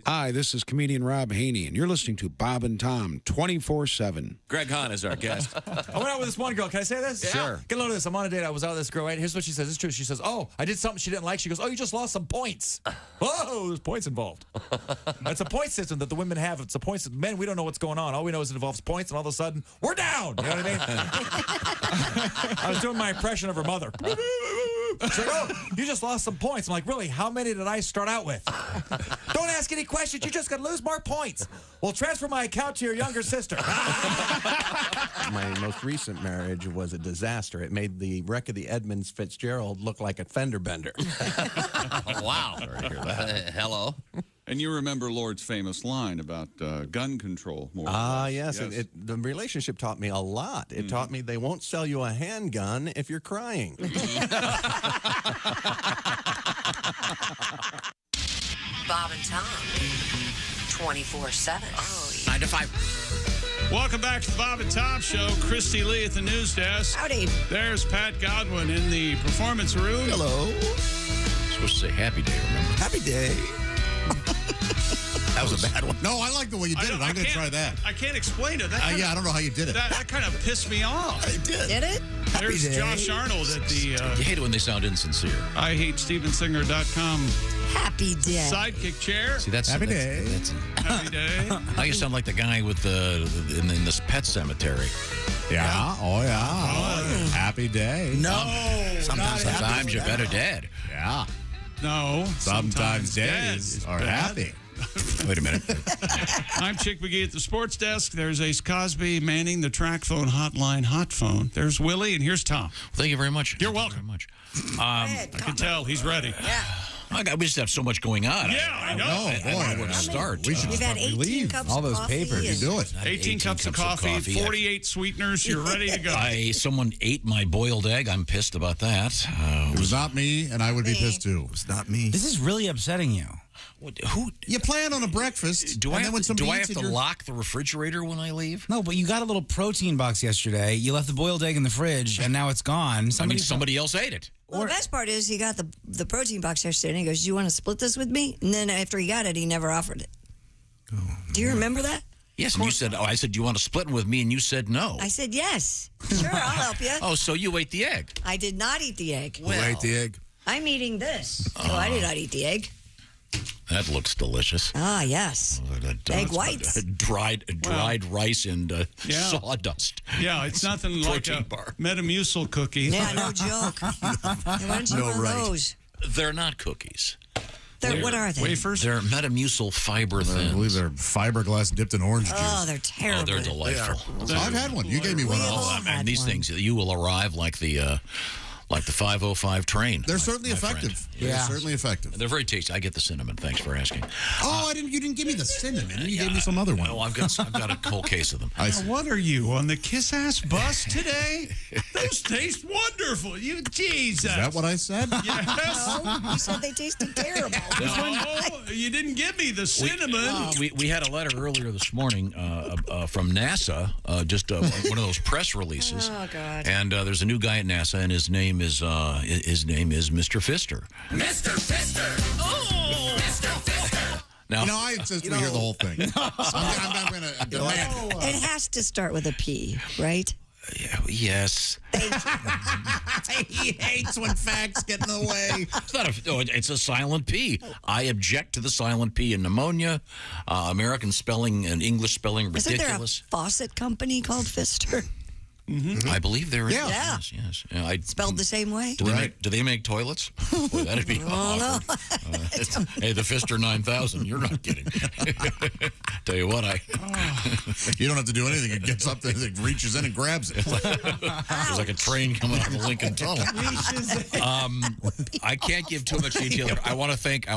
Hi, this is comedian Rob Haney, and you're listening to Bob and Tom 24/7. Greg Hahn is our guest. I went out with this one girl. Can I say this? Sure. Get a load of this. I'm on a date. I was out with this girl, right? Here's what she says. It's true. She says, oh, I did something she didn't like. She goes, oh, you just lost some points. Whoa, there's points involved. It's a point system that the women have. It's a point system. Men, we don't know what's going on. All we know is it involves points, and all of a sudden, we're down. You know what I mean? I was doing my impression of her mother. She's like, oh, you just lost some points. I'm like, really? How many did I start out with? Don't ask any questions. You're just going to lose more points. Well, transfer my account to your younger sister. My most recent marriage was a disaster. It made the wreck of the Edmunds Fitzgerald look like a fender bender. Wow. Hello. And you remember Lord's famous line about gun control. Yes. The relationship taught me a lot. It taught me they won't sell you a handgun if you're crying. Bob and Tom, 24/7. 9 to 5. Welcome back to the Bob and Tom Show. Christy Lee at the news desk. Howdy. There's Pat Godwin in the performance room. Hello. Supposed to say happy day, remember? Happy day. That was a bad one. No, I like the way you did it. I'm going to try that. I can't explain it. Yeah, I don't know how you did it. That kind of pissed me off. I did. Did it? There's Josh Arnold at the You hate it when they sound insincere. IHateStevensinger.com Happy day. sidekick chair. See, that's Happy that's- day. that's- Happy day. now you sound like the guy with in this pet cemetery. Yeah. Oh, yeah. Happy day. No. Sometimes you're better dead. Yeah. No. Sometimes dead days is are bad. happy. Wait a minute. I'm Chick McGee at the sports desk. There's Ace Cosby manning the track phone hotline hot phone. There's Willie, and here's Tom. Thank you very much. You're welcome. Very much. I can tell he's ready. Yeah. We just have so much going on. Yeah, I know. I don't know where to start. We should You've had probably 18 leave. cups All of those coffee papers. You and- do it. 18 cups of coffee, 48 sweeteners. You're ready to go. Someone ate my boiled egg. I'm pissed about that. It was not me, and I would be pissed too. It's not me. This is really upsetting you. Who You plan on a breakfast. do? and I then have, when to, somebody do I eats have it, to you're- lock the refrigerator when I leave? No, but you got a little protein box yesterday. You left the boiled egg in the fridge, and now it's gone. Somebody else ate it. Well, the best part is he got the protein box yesterday, and he goes, "Do you want to split this with me?" And then after he got it, he never offered it. Do you remember that? Yes, and you said, I said, do you want to split with me? And you said no. I said, yes. Sure, I'll help you. Oh, so you ate the egg. I did not eat the egg. Who ate the egg? I'm eating this. No, I did not eat the egg. That looks delicious. Ah, yes. Egg whites. Dried rice and sawdust. Yeah, it's nothing like Protein a bar. Metamucil cookie. Yeah, no joke. Why don't you want those? They're not cookies. What are they? Wafers? They're Metamucil fiber I thins. believe they're fiberglass dipped in orange juice. Oh, they're terrible. Oh, they're delightful. I've had one. You gave me one. And these things, you will arrive like the 505 train. They're certainly effective. They're certainly effective. They're very tasty. I get the cinnamon. Thanks for asking. Oh, you didn't give me the cinnamon. You gave me some other one. No, I've got a whole case of them. What are you on the Kiss Ass bus today? Those taste wonderful. You Jesus. Is that what I said? Yes. No, you said they tasted terrible. No, you didn't give me the cinnamon. We had a letter earlier this morning from NASA, just one of those press releases. Oh God! And there's a new guy at NASA, and his name is Mr. Fister. Mr. Fister! Oh! Mr. Fister! Now, I insist we hear the whole thing. I'm going to demand It has to start with a P, right? yes. He hates when facts get in the way. It's a silent P. I object to the silent P in pneumonia. American spelling and English spelling ridiculous. Isn't there a faucet company called Fister? Mm-hmm. I believe there is. Yeah. Yes. Yeah, Spelled the same way? Do they make toilets? Boy, that'd be awkward. Hey, the Fister 9000. You're not kidding. Tell you what, You don't have to do anything. It gets up there, it reaches in and grabs it. It's like a train coming out of the Lincoln Tunnel. I can't give too much detail. I want to thank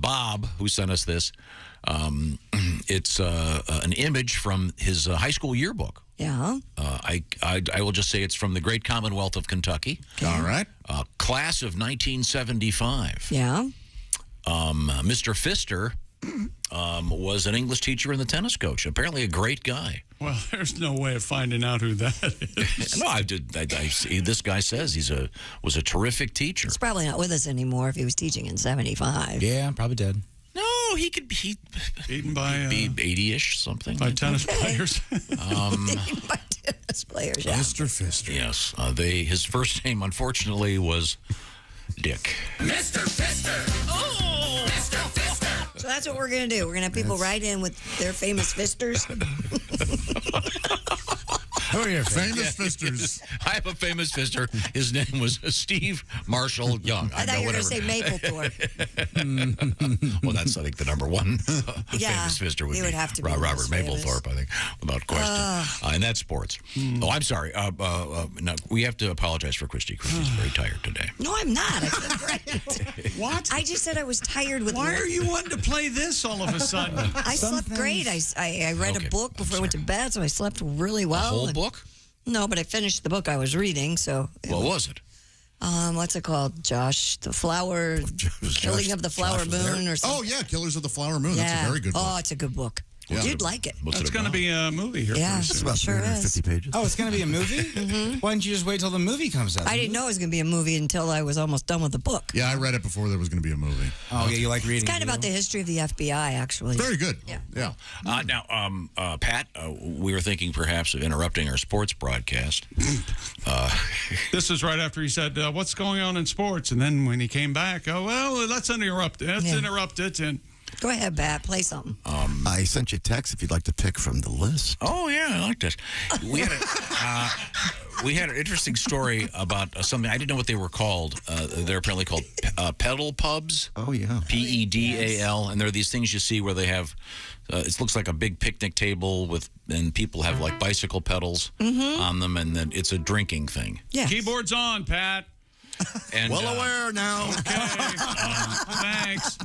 Bob, who sent us this. It's an image from his high school yearbook. Yeah. I will just say it's from the great Commonwealth of Kentucky. Okay. All right. Class of 1975. Yeah. Mr. Fister was an English teacher and the tennis coach. Apparently a great guy. Well, there's no way of finding out who that is. No, this guy says was a terrific teacher. He's probably not with us anymore if he was teaching in 75. Yeah, probably dead. No, he could be Eaten by be 80-ish something. by tennis players. By tennis players, yeah. Mr. Fister. Yes, his first name unfortunately was Dick. Mr. Fister! Oh! Mr. Fister! So that's what we're going to do. We're going to have people write in with their famous fisters. Who are your famous fisters? I have a famous fister. His name was Steve Marshall Young. I thought you were going to say Maplethorpe. Well, that's, I think, the number one Yeah, famous fister would he be would have to be Robert most famous. Maplethorpe, I think, without question. And that's sports. Oh, I'm sorry. No, we have to apologize for Christy. Christy's very tired today. No, I'm not. I feel great. What? I just said I was tired with Why are you wanting to play this all of a sudden? I slept great. I read a book before I went to bed, so I slept really A well. whole book? No, but I finished the book I was reading, so... What was it? What's it called, Josh? The Flower... Killing of the Flower Moon or something. Oh, yeah, Killers of the Flower Moon. Yeah. That's a very good book. Oh, it's a good book. You'd like it. It's going to be a movie here. Yeah, pretty soon. sure is. pages. Oh, it's going to be a movie? Why didn't you just wait till the movie comes out? I didn't know it was going to be a movie until I was almost done with the book. Yeah, I read it before there was going to be a movie. Oh, yeah, you like reading. It's kind of about the history of the FBI, actually. Very good. Yeah. Now, Pat, we were thinking perhaps of interrupting our sports broadcast. This is right after he said, what's going on in sports? And then when he came back, let's interrupt it. Let's interrupt it. And go ahead, Pat. Play something. I sent you a text if you'd like to pick from the list. Oh, yeah, I like this. We had an interesting story about something. I didn't know what they were called. They're apparently called pedal pubs. Oh, yeah. Pedal. And there are these things you see where they have, it looks like a big picnic table and people have like bicycle pedals on them, and then it's a drinking thing. Yeah. Keyboard's on, Pat. And, aware now. Okay. Thanks.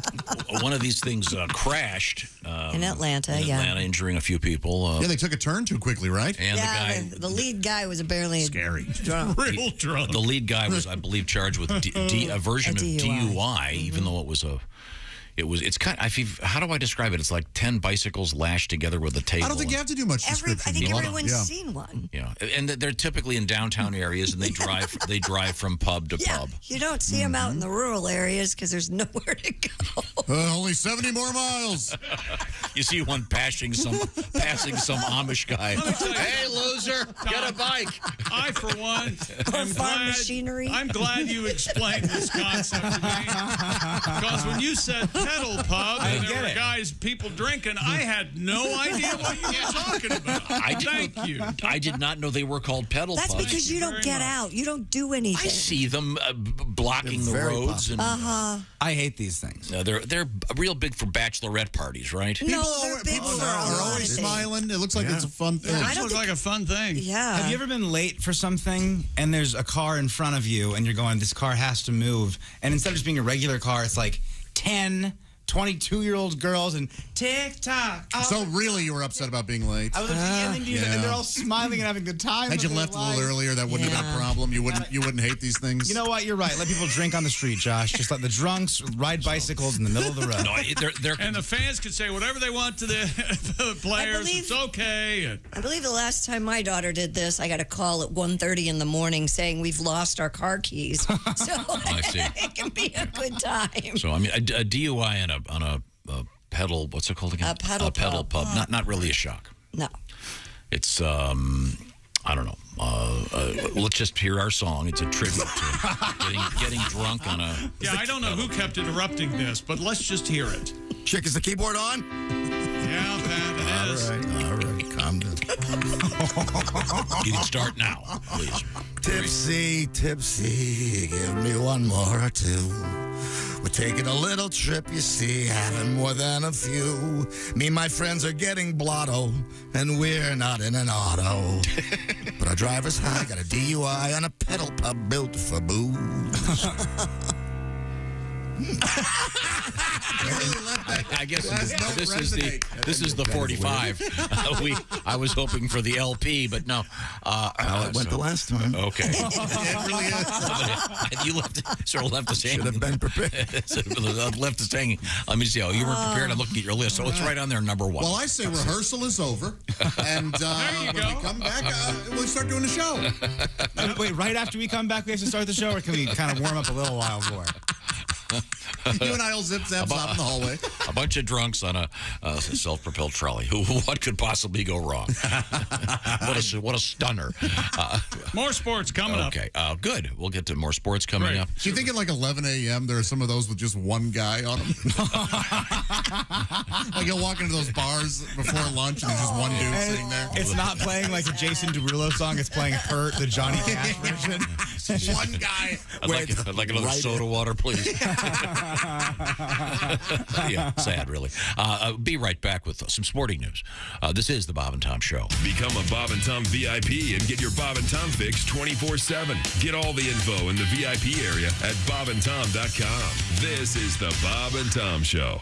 One of these things crashed In Atlanta, injuring a few people. Yeah, they took a turn too quickly, right? And the lead guy was apparently scary, drunk. Real drunk. The lead guy was, I believe, charged with a version of DUI, even though it was it's kind of, how do I describe it? It's like 10 bicycles lashed together with a table. I don't think you have to do much description. I think everyone's seen one. Yeah, and they're typically in downtown areas, and they drive from pub to pub. You don't see them out in the rural areas because there's nowhere to go. Only 70 more miles. You see one passing some Amish guy. Hey, loser, get a bike. I, for one, machinery. I'm glad you explained this concept to me. Because when you said pedal pub and there were people drinking, I had no idea what you were talking about. Thank you. I did not know they were called pedal pubs. That's because you don't get out. You don't do anything. I see them blocking the roads. I hate these things. They're real big for bachelorette parties, right? No, they're big for They're always smiling. It looks like it's a fun thing. It looks like a fun thing. Yeah. Have you ever been late for something and there's a car in front of you and you're going, this car has to move, and instead of just being a regular car, it's like 10 22-year-old girls and TikTok. So really, you were upset about being late? I was and they're all smiling and having the time. Had you left a little earlier, that wouldn't have been a problem. You wouldn't hate these things. You know what? You're right. Let people drink on the street, Josh. Just let the drunks ride bicycles in the middle of the road. No, and the fans can say whatever they want to the players. It's okay. I believe the last time my daughter did this, I got a call at 1:30 in the morning saying we've lost our car keys. So I see. It can be a good time. So I mean, a DUI on a pedal. What's it called again? A pedal pub. Not really a shock. No. It's I don't know. Let's just hear our song. It's a tribute to getting drunk on a. Yeah, I don't know who kept interrupting this, but let's just hear it. Chick, is the keyboard on? Yeah, Pat, it is. All right, calm down. You can start now, please. Tipsy, give me one more or two. We're taking a little trip, you see, having more than a few. Me and my friends are getting blotto, and we're not in an auto. But our driver's high, got a DUI on a pedal pub built for booze. I guess this is the 45. I was hoping for the LP, but no. How it went the last time. Okay. It really is. You sort of left us hanging. Should have been prepared. Left us hanging. Let me see. Oh, you weren't prepared. I'm looking at your list. So it's right on there, number one. Well, I say rehearsal is over, and when we come back, we'll start doing the show. Wait, right after we come back, we have to start the show, or can we kind of warm up a little while more? You and I will zip zap stop in the hallway. A bunch of drunks on a self-propelled trolley. What could possibly go wrong? What a stunner! More sports coming up. Okay, good. We'll get to more sports coming up. Do you think at like 11 a.m. there are some of those with just one guy on them? Like you'll walk into those bars before lunch and there's just one dude sitting there. It's not playing like a Jason Derulo song. It's playing Hurt, the Johnny Cash version. One guy. I'd like another soda water, please. Yeah, sad, really. Be right back with some sporting news. This is the Bob and Tom Show. Become a Bob and Tom VIP and get your Bob and Tom fix 24/7. Get all the info in the VIP area at bobandtom.com. This is the Bob and Tom Show.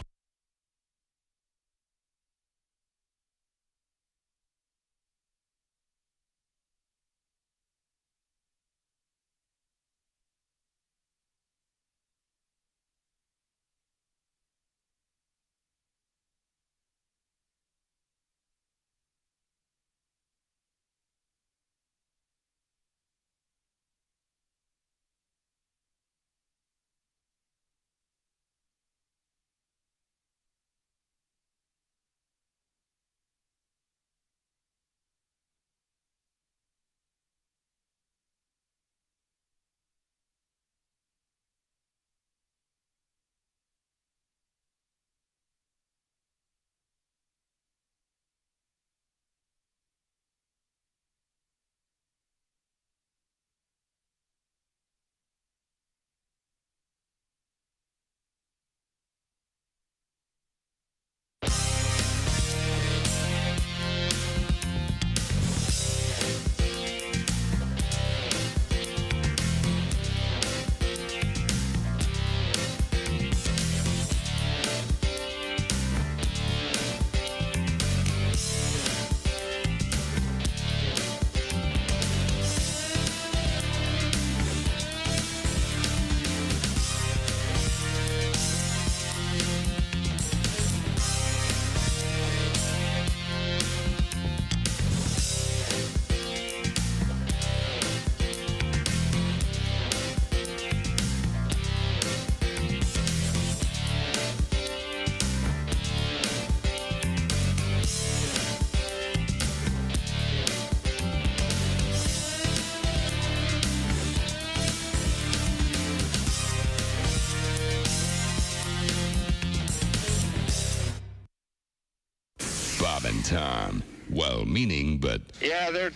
Tom. Well-meaning, but Yeah, they're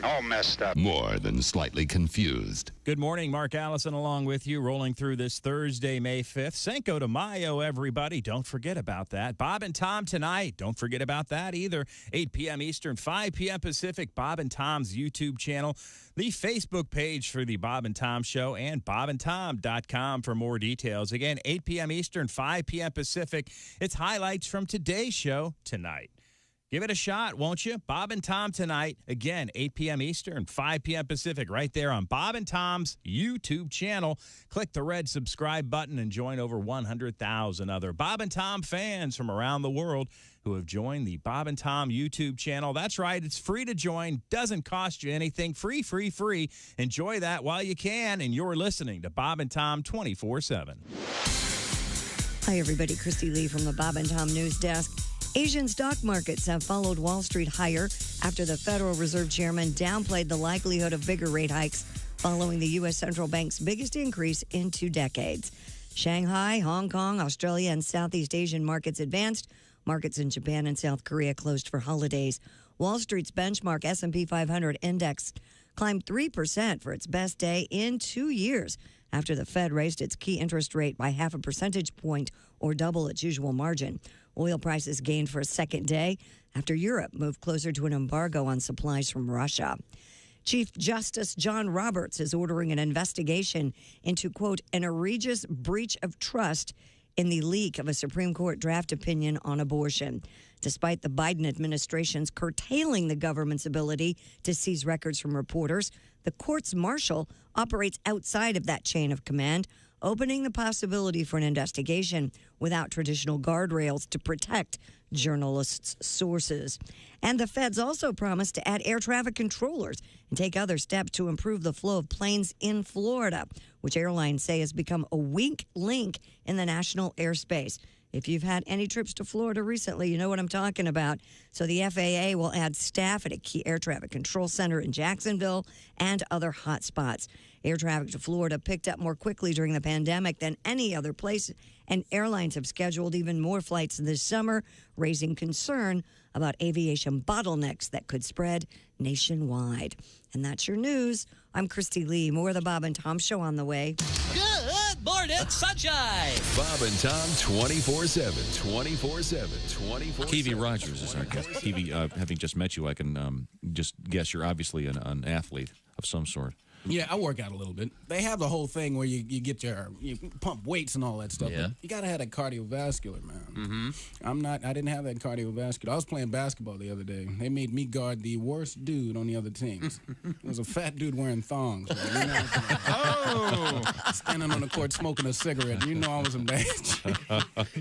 all messed up. more than slightly confused. Good morning, Mark Allison along with you, rolling through this Thursday, May 5th. Cinco de Mayo, everybody. Don't forget about that. Bob and Tom tonight. Don't forget about that either. 8 p.m. Eastern, 5 p.m. Pacific. Bob and Tom's YouTube channel, the Facebook page for the Bob and Tom Show, and bobandtom.com for more details. Again, 8 p.m. Eastern, 5 p.m. Pacific. It's highlights from today's show tonight. Give it a shot, won't you? Bob and Tom tonight. Again, 8 p.m. Eastern, 5 p.m. Pacific, right there on Bob and Tom's YouTube channel. Click the red subscribe button and join over 100,000 other Bob and Tom fans from around the world who have joined the Bob and Tom YouTube channel. That's right. It's free to join. Doesn't cost you anything. Free, free, free. Enjoy that while you can. And you're listening to Bob and Tom 24/7. Hi, everybody. Christy Lee from the Bob and Tom News Desk. Asian stock markets have followed Wall Street higher after the Federal Reserve Chairman downplayed the likelihood of bigger rate hikes following the U.S. Central Bank's biggest increase in 2 decades. Shanghai, Hong Kong, Australia, and Southeast Asian markets advanced. Markets in Japan and South Korea closed for holidays. Wall Street's benchmark S&P 500 index climbed 3% for its best day in 2 years after the Fed raised its key interest rate by 0.5 percentage point or double its usual margin. Oil prices gained for a second day after Europe moved closer to an embargo on supplies from Russia. Chief Justice John Roberts is ordering an investigation into, quote, an egregious breach of trust in the leak of a Supreme Court draft opinion on abortion. Despite the Biden administration's curtailing the government's ability to seize records from reporters, the court's marshal operates outside of that chain of command, opening the possibility for an investigation without traditional guardrails to protect journalists' sources. And the feds also promised to add air traffic controllers and take other steps to improve the flow of planes in Florida, which airlines say has become a weak link in the national airspace. If you've had any trips to Florida recently, you know what I'm talking about. So the FAA will add staff at a key air traffic control center in Jacksonville and other hot spots. Air traffic to Florida picked up more quickly during the pandemic than any other place, and airlines have scheduled even more flights this summer, raising concern about aviation bottlenecks that could spread nationwide. And that's your news. I'm Christy Lee. More of the Bob and Tom Show on the way. Good morning, sunshine. Bob and Tom 24/7. 24/7. 24/7. Kiwi Rogers is our guest. Kiwi, having just met you, I can just guess you're obviously an athlete of some sort. Yeah, I work out a little bit. They have the whole thing where you pump weights and all that stuff. Yeah. But you got to have that cardiovascular, man. Mm-hmm. I didn't have that cardiovascular. I was playing basketball the other day. They made me guard the worst dude on the other teams. It was a fat dude wearing thongs. Standing on the court smoking a cigarette. You know I was in bad shape.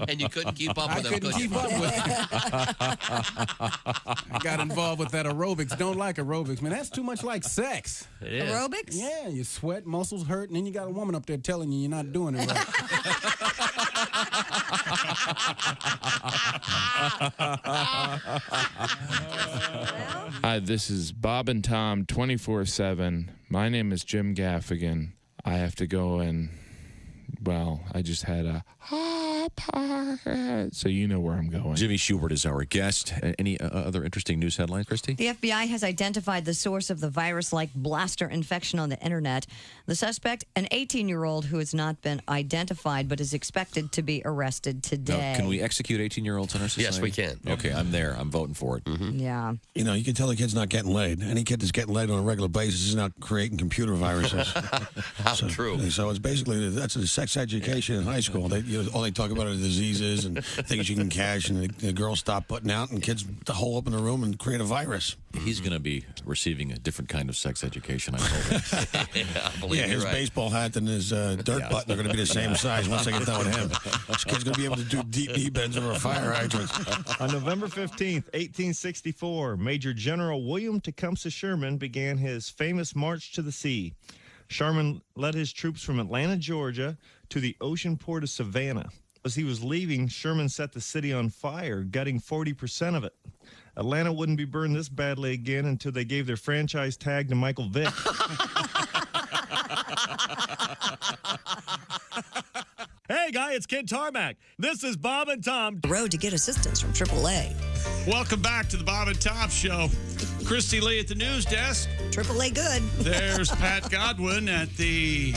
And you couldn't keep up with him. I couldn't keep up with him. I got involved with that aerobics. Don't like aerobics, man. That's too much like sex. It is. Aerobics? Yeah, you sweat, muscles hurt, and then you got a woman up there telling you you're not doing it right. Hi, this is Bob and Tom 24/7. My name is Jim Gaffigan. I have to go and, well, I just had a so you know where I'm going. Jimmy Schubert is our guest. Any other interesting news headlines, Christy? The FBI has identified the source of the virus-like blaster infection on the internet. The suspect, an 18-year-old who has not been identified but is expected to be arrested today. Now, can we execute 18-year-olds in our society? Yes, we can. Okay, I'm there. I'm voting for it. Mm-hmm. Yeah. You know, you can tell the kid's not getting laid. Any kid that's getting laid on a regular basis is not creating computer viruses. How true. So it's basically, that's a sex education in high school. All they talk about are diseases and things you can catch, and the girls stop putting out, and kids hole up in the room and create a virus. He's going to be receiving a different kind of sex education, I'm hoping. I believe his right. baseball hat and his dirt button are going to be the same size once I get done with him. This kid's going to be able to do deep knee bends over a fire hydrant. On November 15th, 1864, Major General William Tecumseh Sherman began his famous March to the Sea. Sherman led his troops from Atlanta, Georgia, to the ocean port of Savannah. As he was leaving, Sherman set the city on fire, gutting 40% of it. Atlanta wouldn't be burned this badly again until they gave their franchise tag to Michael Vick. Hey, guy, it's Kid Tarmac. This is Bob and Tom. The road to get assistance from AAA. Welcome back to the Bob and Tom Show. Christy Lee at the news desk. AAA good. There's Pat Godwin at the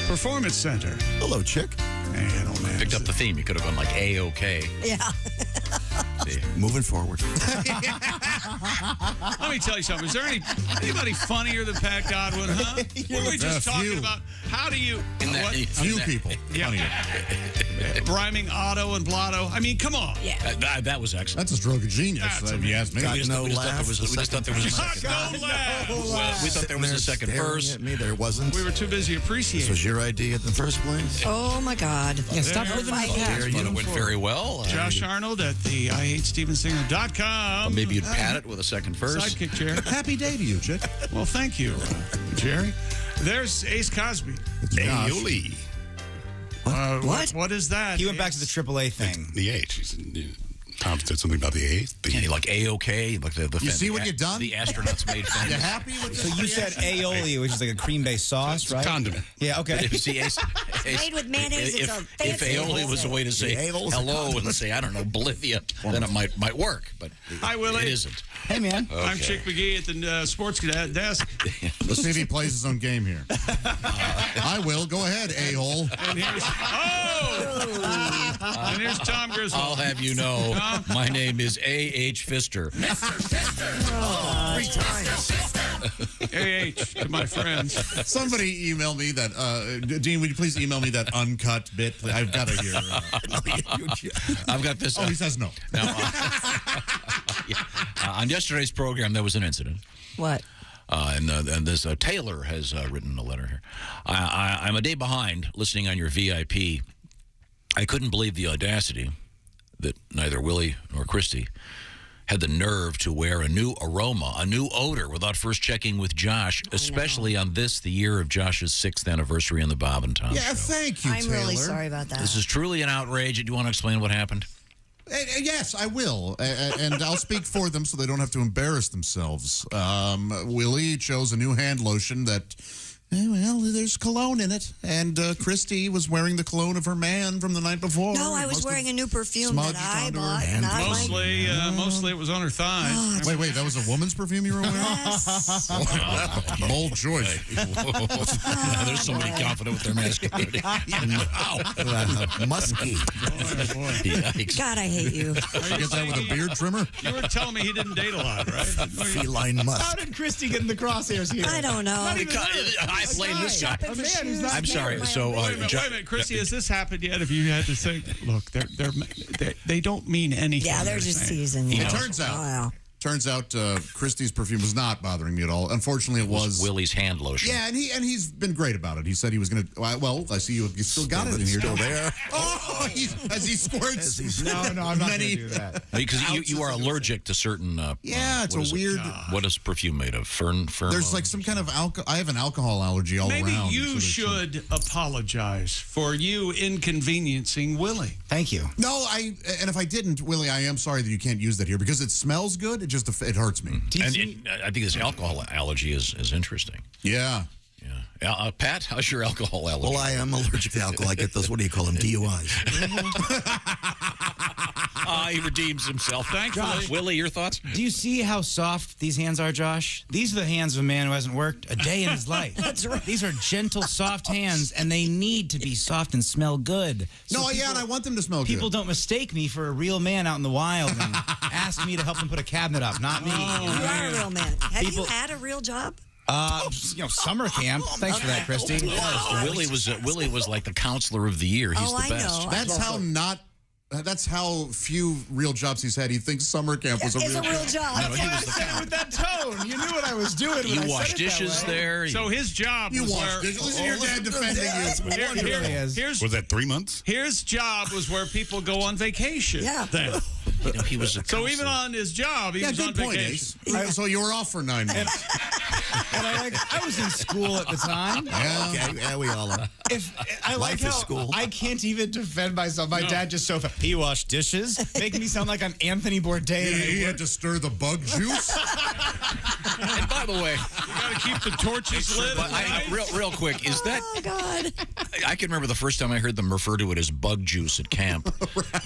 Performance Center. Hello, chick. Man, oh man. Picked up the theme. You could have gone like A-OK. Yeah. Moving forward. Let me tell you something. Is there anybody funnier than Pat Godwin, huh? What were we just talking about? How do you... Few people. Yeah. Rhyming auto and blotto. I mean, come on. Yeah. That was excellent. That's a stroke of genius, if you ask me. We just thought there was a second. We thought there was a second verse. At me, there wasn't. We were too busy appreciating. This was your idea in the first place. Oh, my God. Yeah, stop There living we my go. past. But it went very well. Josh Arnold at the IHateStevensinger.com. Maybe you'd pat it with a second verse. Sidekick chair. Happy day to you, chick. Well, thank you, Jerry. There's Ace Cosby. Aioli. What? What is that? He went back to the AAA thing. The H. Tom said something about the A. Yeah, like A-OK. Like the You see what you've done? The astronauts made famous. You happy with So you said aioli, which is like a cream-based sauce, right? Condiment. Yeah, okay. But if, see, Made with mayonnaise. It's a if fancy aioli was a way to say hello and say, I don't know, Bolivia, then it might work. But Hi, Willie. it isn't. Hey, man. I'm Chick McGee at the sports desk. Let's see if he plays his own game here. I will. Go ahead, a-hole. And here's Tom Griswold. I'll have you know, my name is A.H. Pfister. 3 times. A.H. to my friends. Somebody email me that, Dean, would you please email me that uncut bit? I've got to hear. I've got this. He says no. Now, on yesterday's program, there was an incident. What? And this Taylor has written a letter here. I'm a day behind listening on your VIP. I couldn't believe the audacity that neither Willie nor Christy had the nerve to wear a new aroma, a new odor, without first checking with Josh, especially on the year of Josh's 6th anniversary on the Bob and Tom Show. Thank you, I'm Taylor. really sorry about that. This is truly an outrage. Do you want to explain what happened? Yes, I will. And I'll speak for them so they don't have to embarrass themselves. Willie chose a new hand lotion that, well, there's cologne in it. And Christy was wearing the cologne of her man from the night before. No, I was wearing a new perfume that I bought. Mostly it was on her thigh. Oh, Wait, that was a woman's perfume you were wearing? Yes. Bold choice. There's somebody confident with their masculinity. Musky. Yikes. God, I hate you. You get that with a beard trimmer? You were telling me he didn't date a lot, right? Feline musk. How did Christy get in the crosshairs here? I don't know. I blame this guy. I'm sorry. So, wait a minute, Christy, has this happened yet? If you had to say, look, they don't mean anything. Yeah, they're just teasing. It turns out Christy's perfume was not bothering me at all. Unfortunately, it was Willie's hand lotion. Yeah, and he's been great about it. He said he was going to. Well, I see you still got it in here. Still there. Oh, as he squirts. No, I'm not going to do that. Because you are allergic to certain. It's a weird. What is perfume made of? Fern. There's like some kind of alcohol. I have an alcohol allergy all Maybe around. Maybe you should apologize for you inconveniencing Willie. Thank you. No, and if I didn't, Willie, I am sorry that you can't use that here because it smells good. It hurts me. And I think this alcohol allergy is interesting. Yeah. Pat, how's your alcohol allergy? Well, I am allergic to alcohol. I get those, what do you call them, DUIs. He redeems himself. Thankfully. Willie, your thoughts? Do you see how soft these hands are, Josh? These are the hands of a man who hasn't worked a day in his life. That's right. These are gentle, soft hands, and they need to be soft and smell good. So and I want them to smell good. People don't mistake me for a real man out in the wild and ask me to help them put a cabinet up, not me. You are a real man. Have you had a real job? Summer camp. Thanks for that, Christy. Willie was like the counselor of the year. He's the best. Know. That's how few real jobs he's had. He thinks summer camp was a real job. That's why I said it with that tone. You knew what I was doing. You wash dishes there. So his job was wash dishes. Listen to your dad defending you. Was that 3 months? His job was where people go on vacation. Yeah. Then. He was so even on his job, he was on vacation. So you were off for 9 months. And I was in school at the time. Yeah, okay. Yeah, we all are. I like Life how is school. I can't even defend myself. My dad just so he washed dishes, making me sound like I'm Anthony Bourdain. He had to stir the bug juice. And by the way, You got to keep the torches lit. real quick, is that? Oh, God. I can remember the first time I heard them refer to it as bug juice at camp.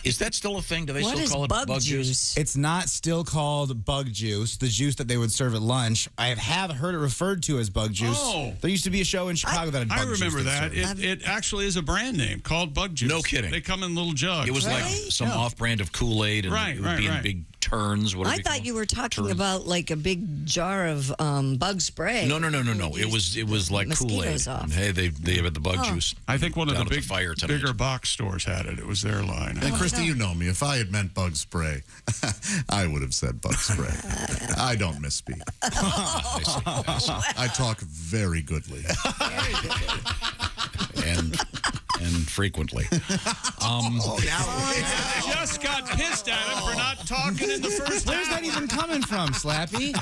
Is that still a thing? Do they What still is call it bug bug juice? juice? It's not still called bug juice, the juice that they would serve at lunch. I have heard it referred to as bug juice. Oh. There used to be a show in Chicago that had bug I juice. remember they that. served. It actually is a brand name called Bug Juice. No kidding. They come in little jugs. It was like some off-brand of Kool-Aid, and Right, it would be in right. big turns. What do I they thought call you were talking Turns. about like a big jar of bug spray. No. It was like Kool-Aid. Mosquitoes off. And, hey, they had the bug juice. I think one of Down the at the fire tonight. bigger box stores had it. It was their line. And Christy, you know me. If I had meant bug spray, I would have said bug spray. I don't misspeak. I see. I talk very goodly. and frequently. Just got pissed at him for not talking in the first Where's half. that even coming from, Slappy?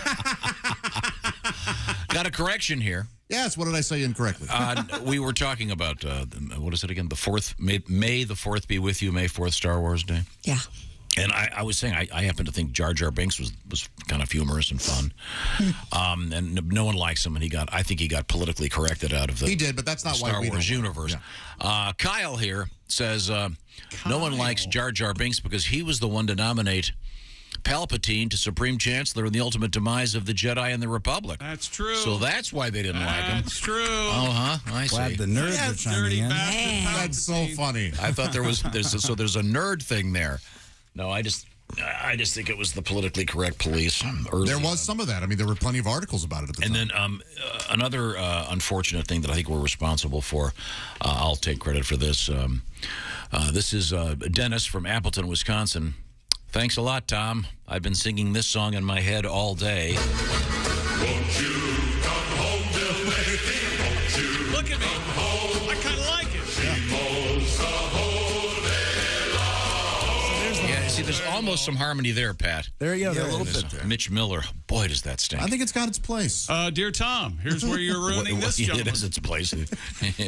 Got a correction here. Yes, what did I say incorrectly? We were talking about, what is it again? The 4th, May the 4th be with you, May 4th, Star Wars Day. Yeah. And I was saying, I happen to think Jar Jar Binks was kind of humorous and fun. And no one likes him, and I think he got politically corrected out of the He did, but that's not why Star we Wars don't like him. universe. Yeah. Kyle here says, no one likes Jar Jar Binks because he was the one to nominate Palpatine to Supreme Chancellor in the ultimate demise of the Jedi and the Republic. That's true. So that's why they didn't like him. That's true. Oh, I see. Glad the nerds are chiming in. That's so funny. I thought there's a nerd thing there. No, I just think it was the politically correct police. There was some of that. I mean, there were plenty of articles about it at the time. And then another unfortunate thing that I think we're responsible for, I'll take credit for this. This is Dennis from Appleton, Wisconsin. Thanks a lot, Tom. I've been singing this song in my head all day. Won't you come home to me? Won't you Look at me. I kind of like it. Yeah, see, there's almost some harmony there, Pat. There you go. Yeah, There a little it is. bit there. Mitch Miller. Boy, does that stink. I think it's got its place. Dear Tom, here's where you're ruining this It gentleman. is its place in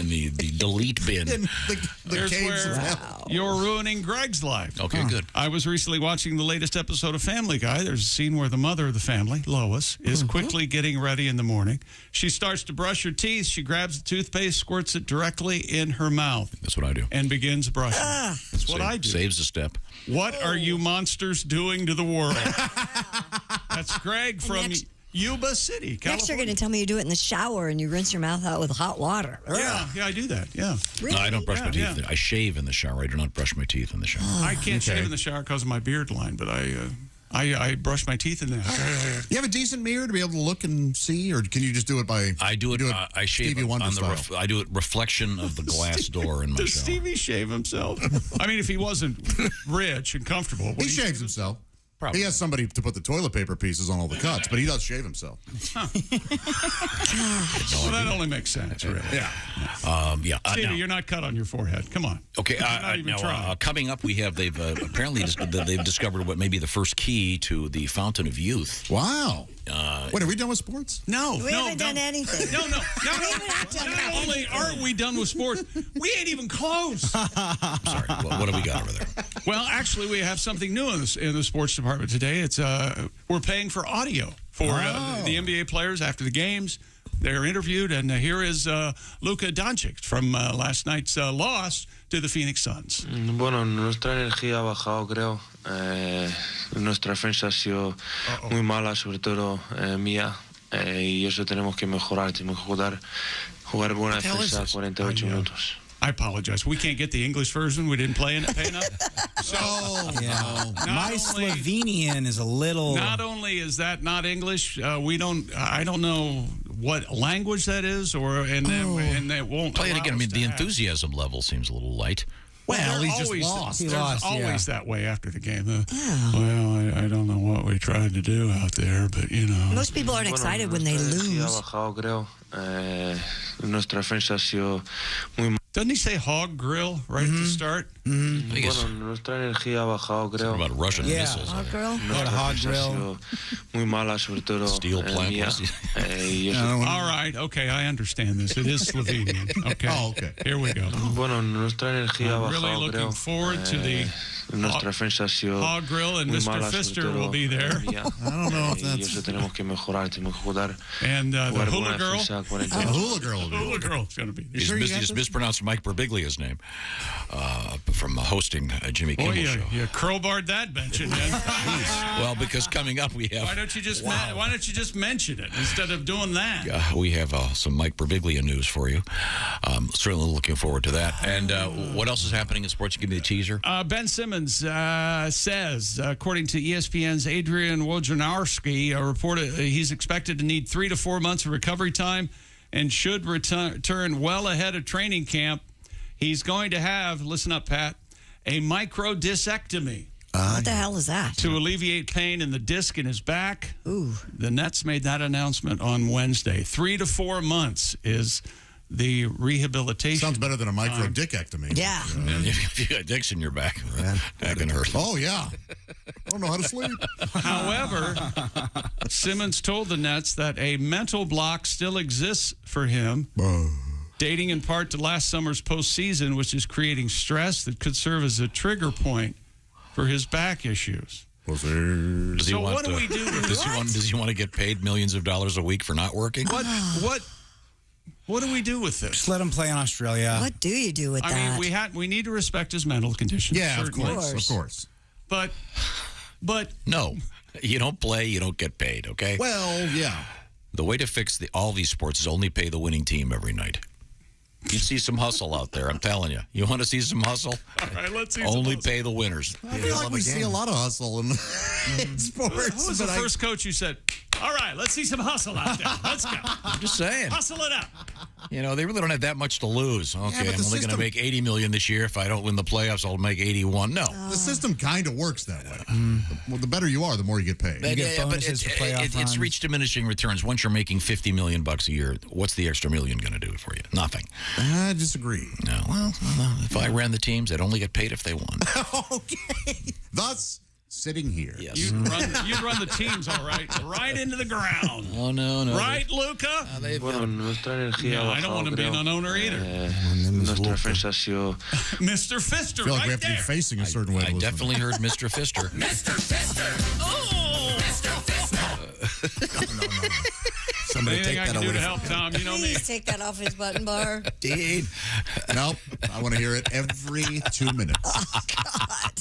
the delete bin. In the Here's caves of where hell. you're ruining Greg's life. Okay, good. I was recently watching the latest episode of Family Guy. There's a scene where the mother of the family, Lois, is quickly getting ready in the morning. She starts to brush her teeth. She grabs the toothpaste, squirts it directly in her mouth, That's what I do. and begins brushing. That's what I do. Saves a step. What are you monsters doing to the world? That's Greg from Yuba City, California. Next, you're going to tell me you do it in the shower and you rinse your mouth out with hot water. Yeah, I do that. Yeah. Really? No, I don't brush my teeth. Yeah. I shave in the shower. I do not brush my teeth in the shower. I can't shave in the shower because of my beard line, but I brush my teeth in there. You have a decent mirror to be able to look and see, or can you just do it by? I do it. I shave Stevie Wonder on the. style? I do it reflection of the glass door in my Does shower. Stevie shave himself? I mean, if he wasn't rich and comfortable, would He shaves himself. Probably. He has somebody to put the toilet paper pieces on all the cuts, but he does shave himself. Well, that only makes sense, really. Yeah. Stevie, now- you're not cut on your forehead. Come on. Okay, not even trying. now coming up, we have they've apparently they've discovered what may be the first key to the fountain of youth. Wow. Wait, are we done with sports? No, We haven't done anything. No. Not only aren't we done with sports, we ain't even close. Sorry, what do we got over there? Well, actually, we have something new in the sports department today. It's we're paying for audio for the NBA players after the games. They're interviewed, and here is Luka Doncic from last night's loss to the Phoenix Suns. Bueno, nuestra energía ha bajado, creo. Nuestra defensa ha sido muy mala, sobre todo mía, y eso tenemos que mejorar. Tenemos que jugar buena defensa 48 minutos. I apologize. We can't get the English version. We didn't pay enough. So, My Slovenian is a little. Not only is that not English, I don't know what language that is, and they won't Play it allow again. I us mean, to the have- enthusiason level seems a little light. Well, he just always, lost. There's always that way after the game. Well, I don't know what we tried to do out there, but you know. Most people aren't excited when they lose. Nuestra energía ha bajado, creo. Nuestra defensa ha sido muy Doesn't he say hog grill right at the start? Bueno, nuestra energía ha bajado, creo. About Russian missiles. Hog grill? Nuestra defensa ha sido muy mala, sobre todo Steel plant. mía. Y eso- All right. Okay, I understand this. It is Slovenian. Okay. Okay. Here we go. Bueno, nuestra energía ha I'm really bajado, looking creo. forward to the Nuestra defensa ha sido hog grill, and muy Mr. mala, sobre Fister todo will be there. mía. I don't know if Y that's... eso tenemos que mejorar, tenemos que jugar. And the jugar hula buena girl. defensa, 42. Hula girl. Hula girl's going to be there. He's just mispronounced Mike Birbiglia's name from hosting Jimmy Boy, Kimmel Show. you crowbarred that mention, man. Well, because coming up we have Why don't you just mention it instead of doing that? we have some Mike Birbiglia news for you. Certainly looking forward to that. And what else is happening in sports? Give me the teaser. Ben Simmons says, according to ESPN's Adrian Wojnarowski, reported he's expected to need 3 to 4 months of recovery time and should return well ahead of training camp. He's going to have, listen up, Pat, a microdiscectomy. What the hell is that? To alleviate pain in the disc in his back. Ooh. The Nets made that announcement on Wednesday. 3 to 4 months is the rehabilitation. Sounds better than a micro-dickectomy. Yeah. If you got dicks in your back, that can hurt. Oh, yeah. I don't know how to sleep. However, Simmons told the Nets that a mental block still exists for him, dating in part to last summer's postseason, which is creating stress that could serve as a trigger point for his back issues. Does he So want what do we do with does he want to get paid millions of dollars a week for not working? What do we do with this? Just let him play in Australia. What do you do with I that? mean, we need to respect his mental condition. Yeah, of certainly. course. But No, you don't play, you don't get paid, okay? Well, yeah. The way to fix all these sports is only pay the winning team every night. You see some hustle out there, I'm telling you. You want to see some hustle? All right, let's see Only some hustle. pay the winners. I feel like we see a lot of hustle in sports. Who was the first coach who said, all right, let's see some hustle out there. Let's go. I'm just saying. Hustle it up. You know, they really don't have that much to lose. Okay, but I'm the only going to system- make $80 million this year. If I don't win the playoffs, I'll make 81. No. The system kind of works that way. Well, the better you are, the more you get paid. You get but bonuses for playoff it's runs. reached diminishing returns. Once you're making $50 million a year, what's the extra million going to do for you? Nothing. I disagree. No. Well, if I ran the teams, I'd only get paid if they won. Okay. Thus, sitting here. Yes. You'd run the teams, all right into the ground. Oh, no. Right, Luca? Bueno, nuestra energía No, ha I don't bajado, want to be an creo. owner either. Nuestra defensa ha sido Mr. Fister, I feel like right we have to be there. facing a certain way. I definitely heard Mr. Fister. Mr. Fister. Oh, Mr. Fister. Somebody Anything take I that can do away to from help, me. Tom, you know me. Please take that off his button bar. Dean. Nope. I want to hear it every 2 minutes. Oh, God.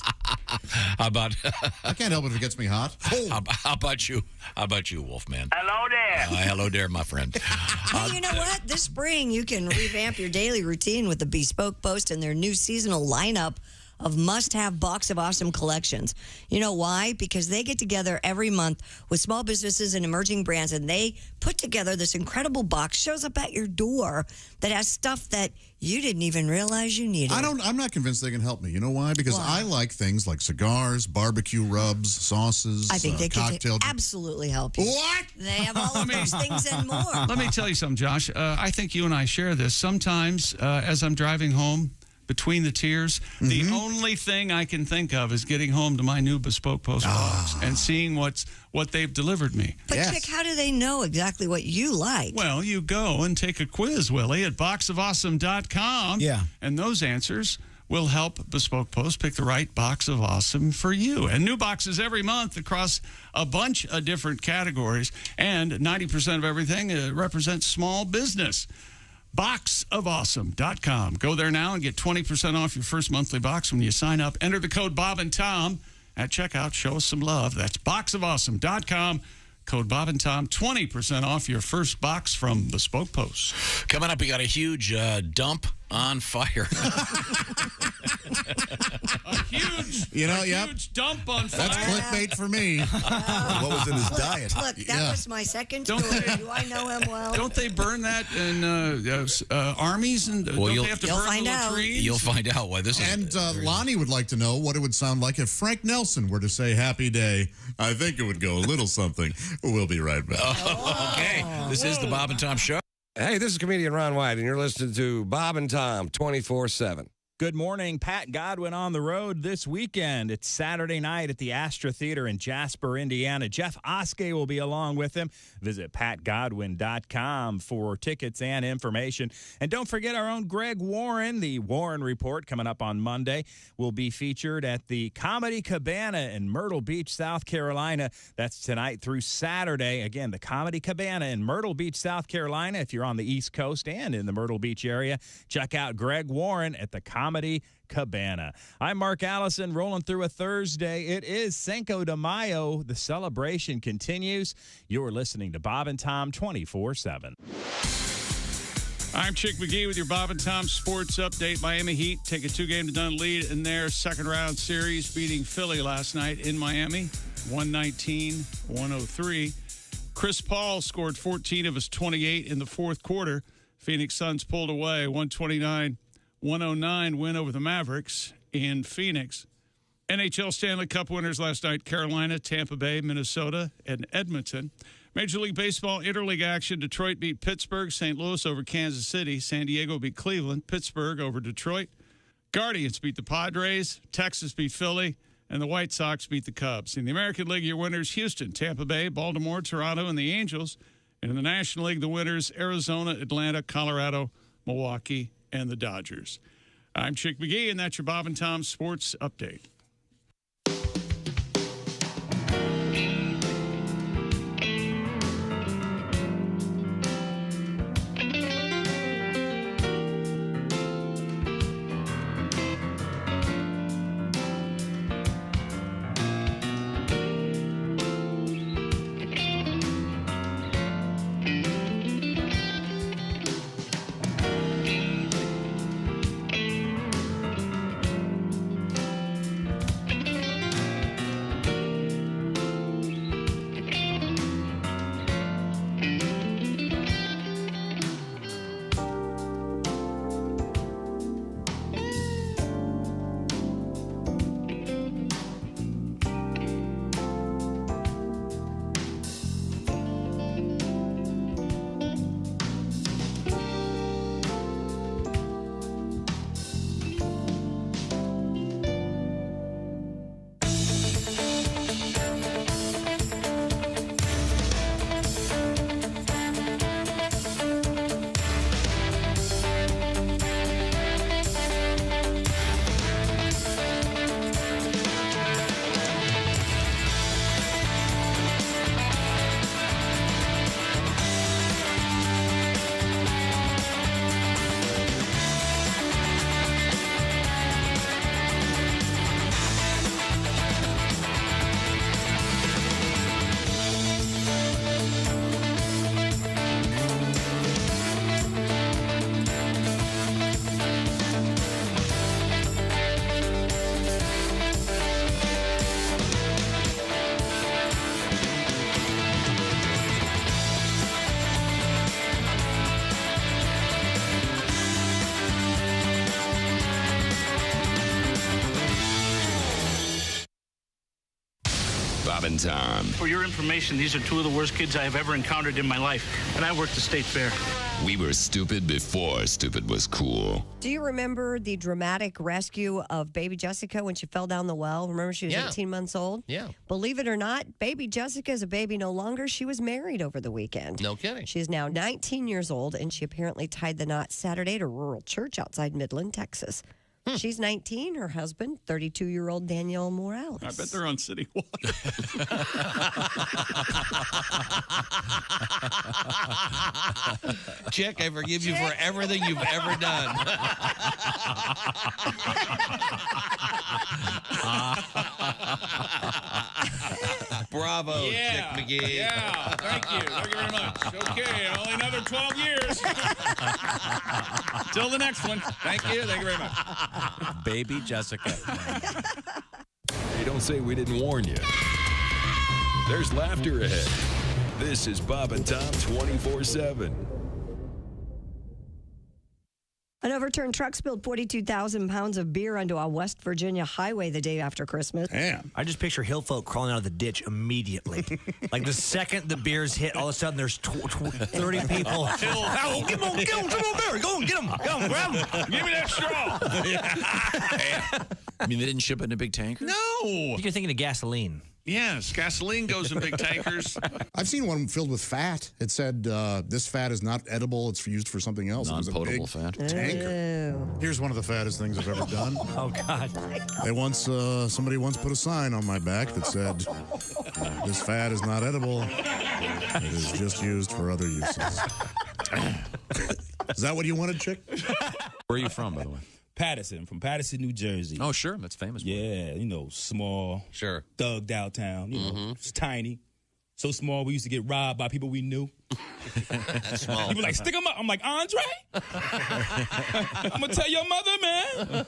How about I can't help it if it gets me hot. how about you? How about you, Wolfman? Hello there. Hello there, my friend. Hey, you know what? This spring, you can revamp your daily routine with the Bespoke Post and their new seasonal lineup of must-have Box of Awesome collections. You know why? Because they get together every month with small businesses and emerging brands, and they put together this incredible box, shows up at your door, that has stuff that you didn't even realize you needed. I'm not convinced they can help me. You know why? Because I like things like cigars, barbecue rubs, sauces, I think they cocktail. can absolutely help you. What? They have all of those things and more. Let me tell you something, Josh. I think you and I share this. Sometimes, as I'm driving home, between the tiers, the only thing I can think of is getting home to my new Bespoke Post box and seeing what they've delivered me. But, Chick, how do they know exactly what you like? Well, you go and take a quiz, Willie, at boxofawesome.com. Yeah. And those answers will help Bespoke Post pick the right box of awesome for you. And new boxes every month across a bunch of different categories. And 90% of everything represents small business. Boxofawesome.com. Go there now and get 20% off your first monthly box when you sign up. Enter the code Bob and Tom at checkout. Show us some love. That's boxofawesome.com. Code Bob and Tom, 20% off your first box from Bespoke Post. Coming up, we got a huge dump on fire. A huge, huge dump on fire. That's clickbait for me. What was in his diet? Look, that was my second story. Do I know him well? Don't they burn that in armies? And don't they have to You'll burn find little out. trees? You'll find out why this is. And Lonnie would like to know what it would sound like if Frank Nelson were to say happy day. I think it would go a little something. We'll be right back. Okay, this is the Bob and Tom Show. Hey, this is comedian Ron White, and you're listening to Bob and Tom 24/7. Good morning. Pat Godwin on the road this weekend. It's Saturday night at the Astra Theater in Jasper, Indiana. Jeff Oskey will be along with him. Visit patgodwin.com for tickets and information. And don't forget our own Greg Warren. The Warren Report coming up on Monday will be featured at the Comedy Cabana in Myrtle Beach, South Carolina. That's tonight through Saturday. Again, the Comedy Cabana in Myrtle Beach, South Carolina. If you're on the East Coast and in the Myrtle Beach area, check out Greg Warren at the Comedy Cabana. I'm Mark Allison, rolling through a Thursday. It is Cinco de Mayo. The celebration continues. You're listening to Bob and Tom 24/7. I'm Chick McGee with your Bob and Tom Sports Update. Miami Heat take a 2-game-to-none lead in their second-round series, beating Philly last night in Miami, 119-103. Chris Paul scored 14 of his 28 in the fourth quarter. Phoenix Suns pulled away, 129-109 win over the Mavericks in Phoenix. NHL Stanley Cup winners last night, Carolina, Tampa Bay, Minnesota, and Edmonton. Major League Baseball interleague action, Detroit beat Pittsburgh, St. Louis over Kansas City, San Diego beat Cleveland, Pittsburgh over Detroit. Guardians beat the Padres, Texas beat Philly, and the White Sox beat the Cubs. In the American League, your winners, Houston, Tampa Bay, Baltimore, Toronto, and the Angels. And in the National League, the winners, Arizona, Atlanta, Colorado, Milwaukee, and the Dodgers. I'm Chick McGee, and that's your Bob and Tom Sports Update. Bob and Tom. For your information, these are two of the worst kids I have ever encountered in my life, and I worked the state fair. We were stupid before stupid was cool. Do you remember the dramatic rescue of baby Jessica when she fell down the well? Remember she was 18 months old? Yeah. Believe it or not, baby Jessica is a baby no longer. She was married over the weekend. No kidding. She is now 19 years old, and she apparently tied the knot Saturday at a rural church outside Midland, Texas. She's 19. Her husband, 32-year-old Daniel Morales. I bet they're on City Walk. Chick, I forgive you for everything you've ever done. Bravo, Chick McGee. Yeah, thank you. Thank you very much. Okay, only another 12 years. Till the next one. Thank you. Thank you very much. Baby Jessica. Hey, don't say we didn't warn you. There's laughter ahead. This is Bob and Tom 24/7. An overturned truck spilled 42,000 pounds of beer onto a West Virginia highway the day after Christmas. Damn. I just picture hill folk crawling out of the ditch immediately. Like the second the beers hit, all of a sudden there's 30 people. Oh, get him, Barry. Go on, get him, grab him. Give me that straw. I mean, they didn't ship it in a big tanker? No. You're thinking of gasoline. Yes, gasoline goes in big tankers. I've seen one filled with fat. It said, this fat is not edible. It's used for something else. Non-potable fat. Tanker. Here's one of the fattest things I've ever done. Oh, God. Somebody once put a sign on my back that said, this fat is not edible. It is just used for other uses. Is that what you wanted, Chick? Where are you from, by the way? Patterson, from Patterson, New Jersey. Oh, sure. That's famous. Yeah, small. Sure. Thug downtown. It's tiny. So small, we used to get robbed by people we knew. That's small. People like, stick them up. I'm like, Andre? I'm going to tell your mother, man.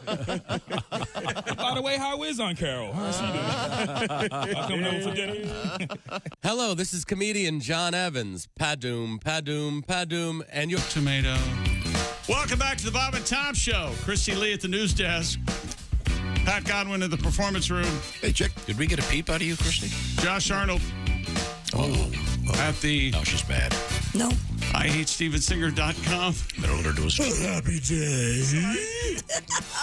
By the way, how is Aunt Carol? How's she doing? I'll come over for dinner. Hello, this is comedian John Evans. Padoom, padoom, padoom, and your tomato. Welcome back to the Bob and Tom Show. Christy Lee at the news desk. Pat Godwin in the performance room. Hey, Chick. Did we get a peep out of you, Christy? Josh Arnold. At the... No, she's bad. No. IHateStevenSinger.com. Better let her do a story. Happy day.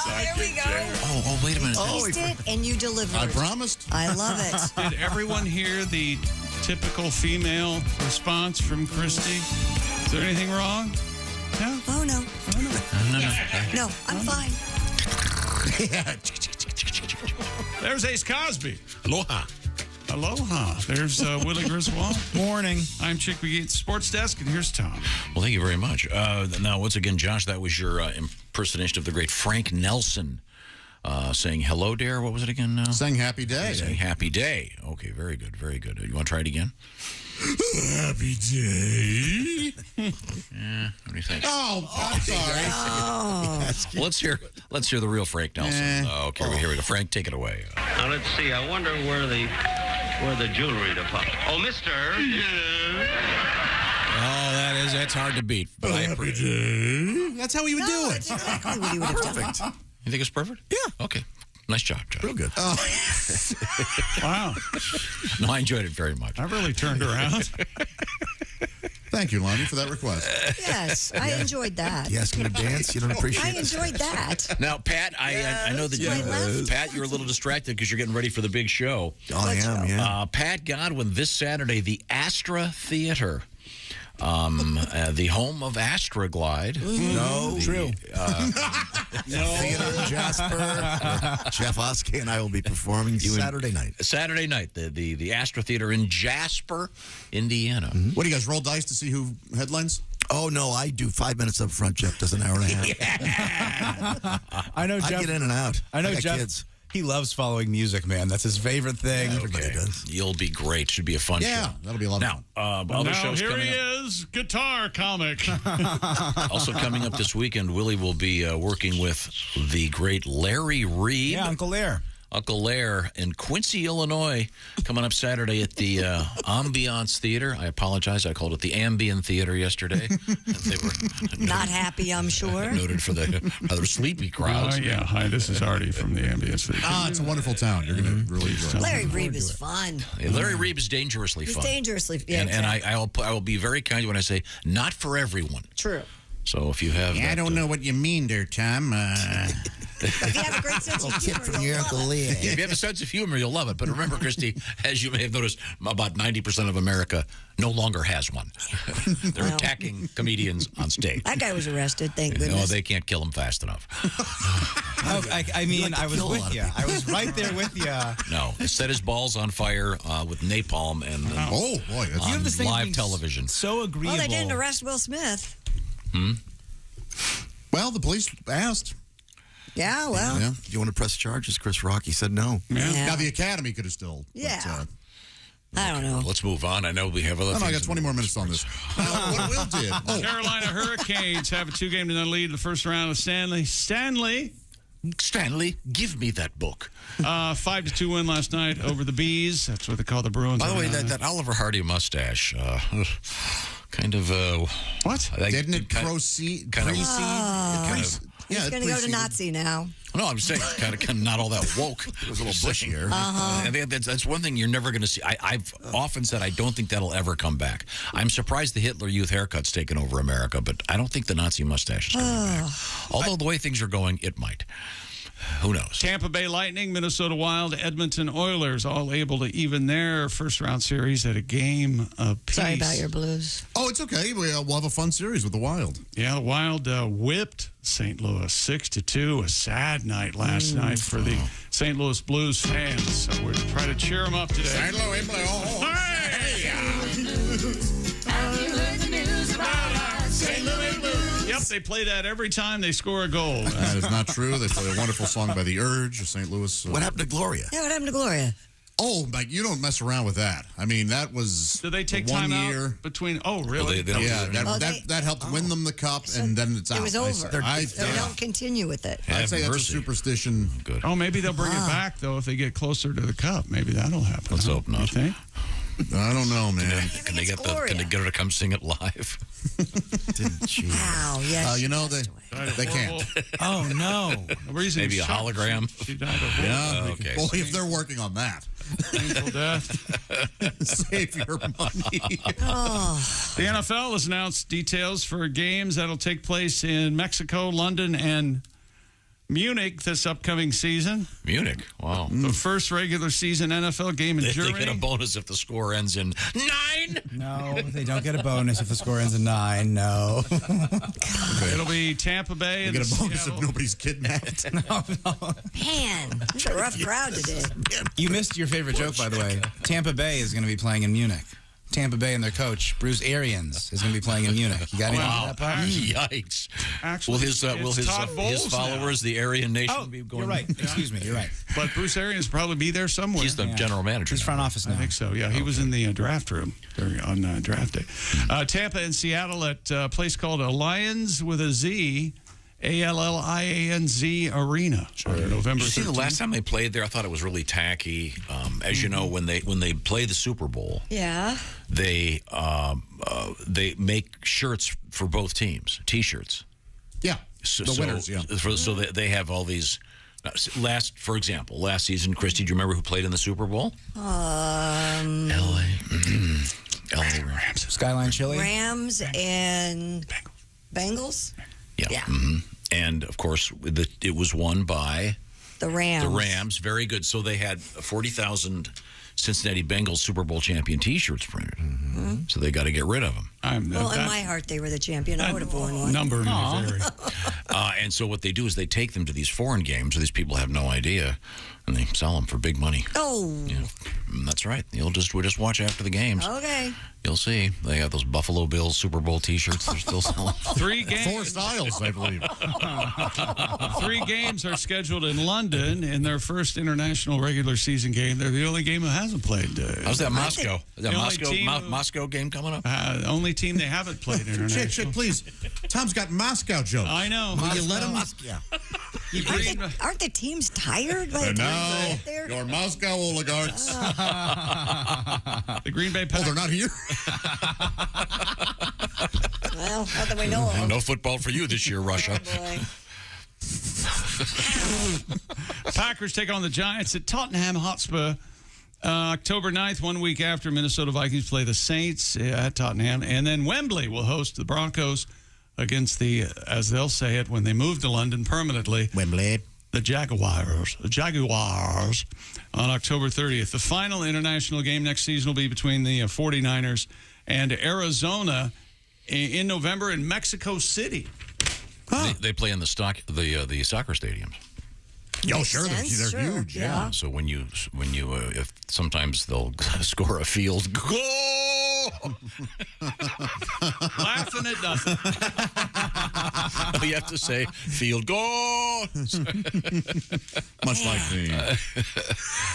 There we go. Oh, wait a minute. Taste it and you deliver. I promised. I love it. Did everyone hear the typical female response from Christy? Is there anything wrong? No? Oh, no. No. No, I'm fine. There's Ace Cosby. Aloha. Aloha. There's Willie Griswold. Morning. I'm Chick McGee at the Sports Desk, and here's Tom. Well, thank you very much. Now, once again, Josh, that was your impersonation of the great Frank Nelson saying hello, dare. What was it again now? Saying happy day. Saying happy day. Okay, very good, very good. You want to try it again? Happy day. Yeah, what do you think? Oh, I'm sorry. Oh. Let's hear the real Frank Nelson. Okay, here we go. Frank, take it away. Now, let's see. I wonder where the jewelry department. Oh, mister. Oh, that's hard to beat. But I appreciate it. That's how he would do it. That's exactly what he would have done. Perfect. You think it's perfect? Yeah. Okay. Nice job, Josh. Real good. Wow. No, I enjoyed it very much. I really turned around. Thank you, Lonnie, for that request. Yes, I enjoyed that. You asked me to dance. You don't appreciate I enjoyed that. Now, Pat, I know that Pat, you're a little distracted because you're getting ready for the big show. Oh, I am, yeah. Pat Godwin, this Saturday, the Astra Theater. The home of Astroglide. No, true. No. Theater in Jasper. Jeff Oskey and I will be performing Saturday night. Saturday night, the Astra Theater in Jasper, Indiana. What do you guys roll dice to see who headlines? Oh, no, I do 5 minutes up front. Jeff does an hour and a half. Yeah. I know Jeff. I get in and out. I know got Jeff. Kids. He loves following music, man. That's his favorite thing. Okay. You'll be great. Should be a fun show. Yeah, that'll be a lot of fun. Other shows here coming he up. is, guitar comic. Also coming up this weekend, Willie will be working with the great Larry Reeb. Yeah, Uncle Lair. Uncle Lair in Quincy, Illinois, coming up Saturday at the Ambiance Theater. I apologize. I called it the Ambient Theater yesterday. They were Not happy, I'm sure. noted for the rather sleepy crowds. Yeah. Hi, this is Artie from the Ambience Theater. It's a wonderful town. You're going to really enjoy it. Larry Reeb is fun. Larry Reeb is dangerously He's fun. dangerously, yeah, And I will be very kind when I say not for everyone. True. So if you have I don't know what you mean there, Tom. If you have a great sense of humor, from your Uncle Lee. If you have a sense of humor, you'll love it. But remember, Christy, as you may have noticed, about 90% of America no longer has one. They're attacking comedians on stage. That guy was arrested, thank goodness. No, they can't kill him fast enough. I mean, I was with you. I was right there with you. No, he set his balls on fire with napalm and oh boy, that's on You have this thing live being television. So agreeable. Well, they didn't arrest Will Smith. Well, the police asked. Yeah, well. Yeah. You want to press charges? Chris Rock, he said no. Yeah. Now, the Academy could have still. Yeah. I don't know. Let's move on. I know we have other things. I got 20 more minutes on this. What Will did. Carolina Hurricanes have a 2-game lead in the first round of Stanley. Stanley, give me that book. 5-2 win last night over the Bees. That's what they call the Bruins. By the way, that Oliver Hardy mustache, kind of. What? Didn't it precede? He's going to go to Nazi now. No, I'm saying kind of not all that woke. It was a little bushier. I think that's one thing you're never going to see. I've often said I don't think that'll ever come back. I'm surprised the Hitler Youth haircut's taken over America, but I don't think the Nazi mustache is coming back. Although the way things are going, it might. Who knows? Tampa Bay Lightning, Minnesota Wild, Edmonton Oilers, all able to even their first-round series at a game apiece. Sorry about your Blues. Oh, it's okay. We'll have a fun series with the Wild. Yeah, the Wild whipped St. Louis 6-2. A sad night last night for the St. Louis Blues fans. So we're trying to cheer them up today. St. Louis Blues. Hey! Have you heard the news about our St. Louis Blues? Yep, they play that every time they score a goal. That is not true. They play a wonderful song by The Urge of St. Louis. What happened to Gloria? Yeah, what happened to Gloria? Oh, Mike, you don't mess around with that. I mean, that was Do they take 1 time year. out between? Oh, really? They don't Yeah, do that that helped win them the cup, and then it's out. It was over. They don't continue with it. I'd say that's a superstition. Good. Oh, maybe they'll bring it back, though, if they get closer to the cup. Maybe that'll happen. Let's hope not. You think? I don't know, man. Can they get her to come sing it live? Didn't she? Wow, yes. You know, they can't. Oh, no. Maybe a hologram. She died of Yeah, okay. Boy, if they're working on that. painful death. Save your money. The NFL has announced details for games that'll take place in Mexico, London, and Munich this upcoming season. Munich, wow. The first regular season NFL game in Germany. They get a bonus if the score ends in 9. No, they don't get a bonus if the score ends in 9. No. It'll be Tampa Bay. You and get a bonus Seattle. if nobody's kidnapped. Man, it's a rough crowd today. You missed your favorite joke, by the way. Tampa Bay is going to be playing in Munich. Tampa Bay and their coach, Bruce Arians, is going to be playing in Munich. You got anything Wow. on that part? Yikes. Actually, Will his Todd Bowles followers, the Aryan Nation, be going? You're right. Excuse me. You're right. But Bruce Arians will probably be there somewhere. He's the general manager. He's front office now. I think so, yeah. He was in the draft room on draft day. Tampa and Seattle at a place called Allianz with a Z, ALLIANZ Arena. November Did you see the 13th. last time they played there? I thought it was really tacky. As you know, when they play the Super Bowl, Yeah. they make shirts for both teams, T-shirts. Yeah, the winners, yeah. So they have all these. For example, last season, Christy, do you remember who played in the Super Bowl? LA Rams. Skyline Chili. Rams and Bengals. Yeah. And of course, it was won by The Rams. the Rams. Very good. So they had 40,000 Cincinnati Bengals Super Bowl champion T-shirts printed. So they got to get rid of them. Well, in my heart, they were the champion. I would have worn one. Number may vary. And so what they do is they take them to these foreign games where these people have no idea, and they sell them for big money. Oh. Yeah, that's right. We'll just watch after the games. Okay. You'll see. They have those Buffalo Bills Super Bowl T-shirts. They're still selling. 3 games. 4 styles, I believe. 3 games are scheduled in London in their first international regular season game. They're the only game that hasn't played. How's that Moscow? Is that the only Moscow game coming up? The only team they haven't played international. Chick, please. Tom's got Moscow jokes. I know. Will you let him? Aren't the teams tired by the And time now, they get there? your Moscow oligarchs. The Green Bay Packers. Oh, they're not here? Well, not that we know of. No football for you this year, Russia. Boy. Packers take on the Giants at Tottenham Hotspur October 9th, 1 week after Minnesota Vikings play the Saints at Tottenham. And then Wembley will host the Broncos against the, as they'll say it when they move to London permanently, Wembley. the Jaguars on October 30th. The final international game next season will be between the 49ers and Arizona in November in Mexico City. They play in the soccer stadiums. Oh, sure, they're huge. Yeah. So when you if sometimes they'll score a field goal, laughing at nothing. You have to say field goal. Much like me.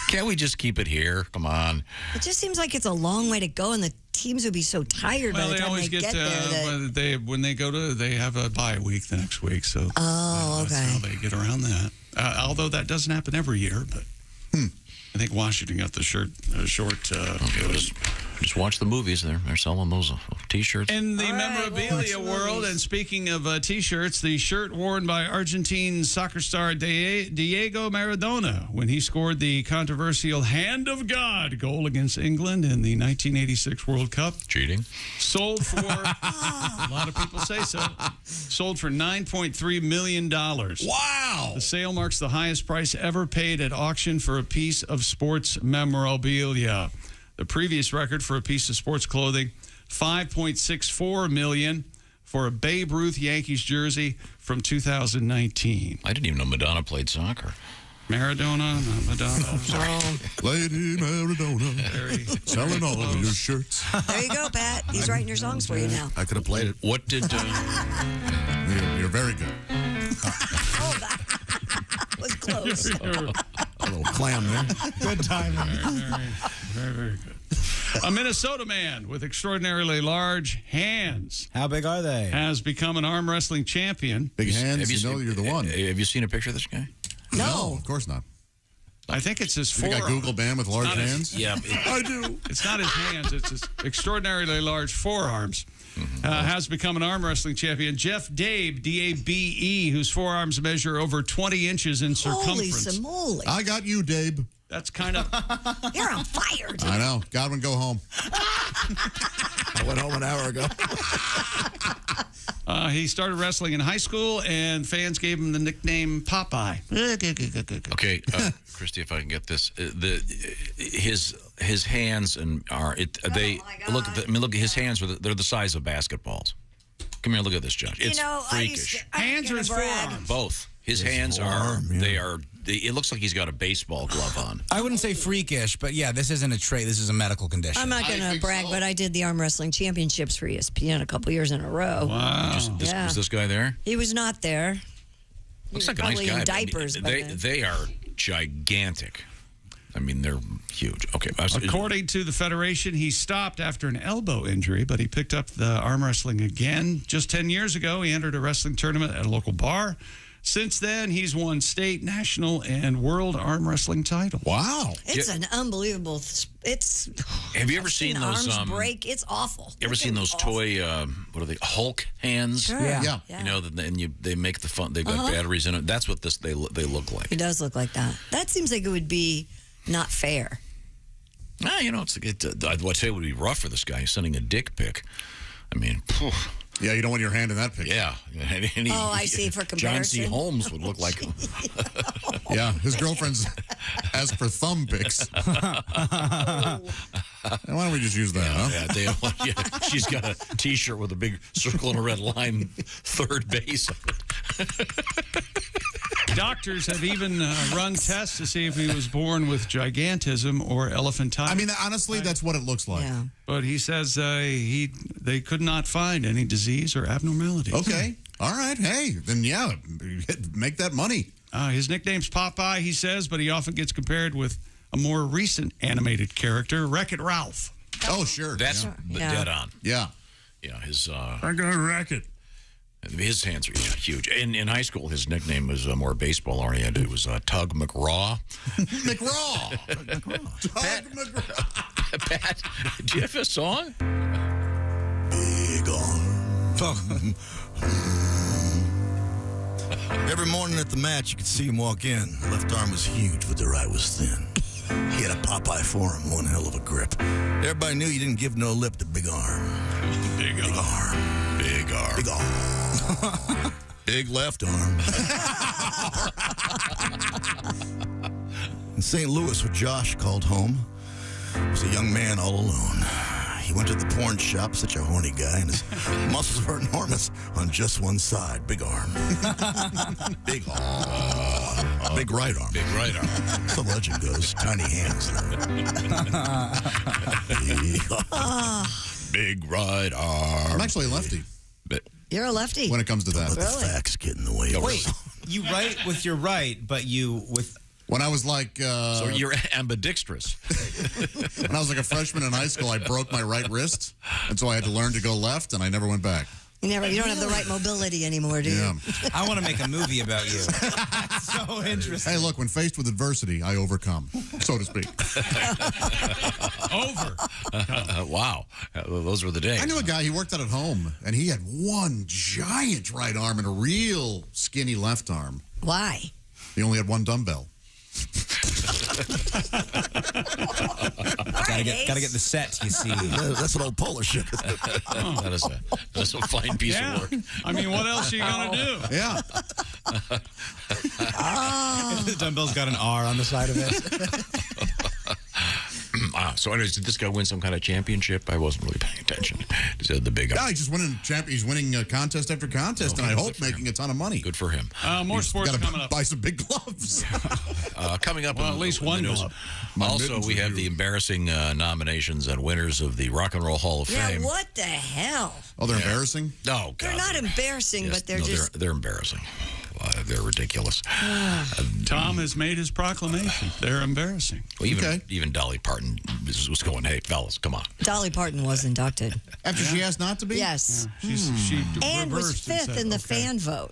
Can't we just keep it here? Come on. It just seems like it's a long way to go, and the teams would be so tired by the time they get there. When they go to, they have a bye week the next week, so okay. That's how they get around that. Although that doesn't happen every year, but I think Washington got the short. Just watch the movies. They're selling those T-shirts. In the memorabilia world, and speaking of T-shirts, the shirt worn by Argentine soccer star Diego Maradona when he scored the controversial Hand of God goal against England in the 1986 World Cup. Cheating. Sold for, a lot of people say so, sold for $9.3 million. Wow. The sale marks the highest price ever paid at auction for a piece of sports memorabilia. The previous record for a piece of sports clothing, $5.64 million for a Babe Ruth Yankees jersey from 2019. I didn't even know Madonna played soccer. Maradona, not Madonna. Lady Maradona, selling all of your shirts. There you go, Pat. He's writing your songs for you now. I could have played it. What did... You're very good. Oh, that was close. A little clam there. Good timing. Very good. A Minnesota man with extraordinarily large hands. How big are they? Has become an arm wrestling champion. Big hands, you know you're the one. Have you seen a picture of this guy? No, of course not. I think it's his You got forearm. Google man with large hands? Yeah. I do. It's not his hands. It's his extraordinarily large forearms. Has become an arm wrestling champion. Jeff Dabe, D-A-B-E, whose forearms measure over 2020 inches in circumference. Holy simoly. I got you, Dabe. That's kind of... You're on fire, dude. I know. Godwin, go home. I went home an hour ago. He started wrestling in high school, and fans gave him the nickname Popeye. Okay, Christy, if I can get this, his hands and look at his hands. They're the size of basketballs. Come here, look at this, Josh. It's freakish. Hands or his forearm? Both. His hands it looks like he's got a baseball glove on. I wouldn't say freakish, but yeah, this isn't a trait. This is a medical condition. I'm not going to brag, but I did the arm wrestling championships for ESPN a couple years in a row. Wow. Was this guy there? He was not there. Looks like a probably nice guy. in diapers. They are gigantic. I mean, they're huge. Okay. According to the Federation, he stopped after an elbow injury, but he picked up the arm wrestling again. Just 10 years ago, he entered a wrestling tournament at a local bar. Since then, he's won state, national, and world arm wrestling titles. Wow. It's an unbelievable... Have you ever seen those... arms break? It's awful. You ever seen those toy, what are they, Hulk hands? Sure. Yeah. You know, and they make the fun... They've got batteries in it. That's what they look like. It does look like that. That seems like it would be not fair. You know, I'd say it would be rough for this guy. He's sending a dick pic. I mean, phew. Yeah, you don't want your hand in that picture. Yeah. I see, for comparison. John C. Holmes would look like him. Yeah, his girlfriend's asked for thumb pics. Why don't we just use that, Yeah, she's got a T-shirt with a big circle and a red line, third base. Doctors have even run tests to see if he was born with gigantism or elephantitis. I mean, honestly, that's what it looks like. Yeah. But he says they could not find any disease or abnormalities. Okay. All right. Hey, then, yeah, make that money. His nickname's Popeye, he says, but he often gets compared with a more recent animated character, Wreck-It Ralph. Oh, sure. That's dead on. Yeah. Yeah, his... I got Wreck-It. His hands are huge. In high school, his nickname was more baseball-oriented. It was Tug McGraw. McGraw. Tug McGraw. Pat, do you have a song? Big arm. Every morning at the match, you could see him walk in. The left arm was huge, but the right was thin. He had a Popeye forearm, one hell of a grip. Everybody knew you didn't give no lip to Big Arm. Big arm. Big arm. Big arm. Big left arm. In St. Louis, where Josh called home, was a young man all alone. He went to the porn shop, such a horny guy, and his muscles were enormous on just one side. Big arm. Big arm. Big right arm. Big right arm. The legend goes, tiny hands, though. Big right arm. I'm actually a lefty. You're a lefty. When it comes to that. Let the facts get in the way. Wait, you write with your right, but you with... When I was like... so you're ambidextrous. When I was like a freshman in high school, I broke my right wrist, and so I had to learn to go left, and I never went back. You don't have the right mobility anymore, do you? I want to make a movie about you. That's so interesting. Hey, look, when faced with adversity, I overcome, so to speak. Wow. Those were the days. I knew a guy, he worked out at home, and he had one giant right arm and a real skinny left arm. Why? He only had one dumbbell. Gotta get the set, you see. That's an old Polish shit. That's a fine piece of work. I mean, what else are you going to do? Yeah. The dumbbell's got an R on the side of it. So anyways, did this guy win some kind of championship? I wasn't really paying attention. He said the big Yeah, he's just winning he's winning contest after contest, and I hope making a ton of money. Good for him. More sports coming up. Buy some big gloves. Coming up, at least one glove. Also, we have the embarrassing nominations and winners of the Rock and Roll Hall of Fame. Yeah, what the hell? Oh, they're embarrassing? Oh, God. They're not embarrassing, but they're just... They're embarrassing. They're ridiculous. Tom has made his proclamation. They're embarrassing. Well, even Dolly Parton was going, hey, fellas, come on. Dolly Parton was inducted. After she asked not to be? Yes. She and was reversed fifth said, in the fan vote.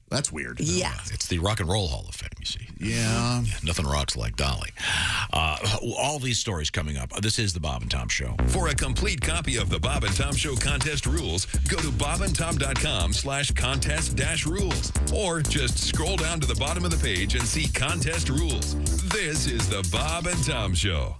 That's weird. Yeah. It's the Rock and Roll Hall of Fame, you see. Yeah. Nothing rocks like Dolly. All these stories coming up. This is the Bob and Tom Show. For a complete copy of the Bob and Tom Show contest rules, go to bobandtom.com/contest-rules. Or just scroll down to the bottom of the page and see contest rules. This is the Bob and Tom Show.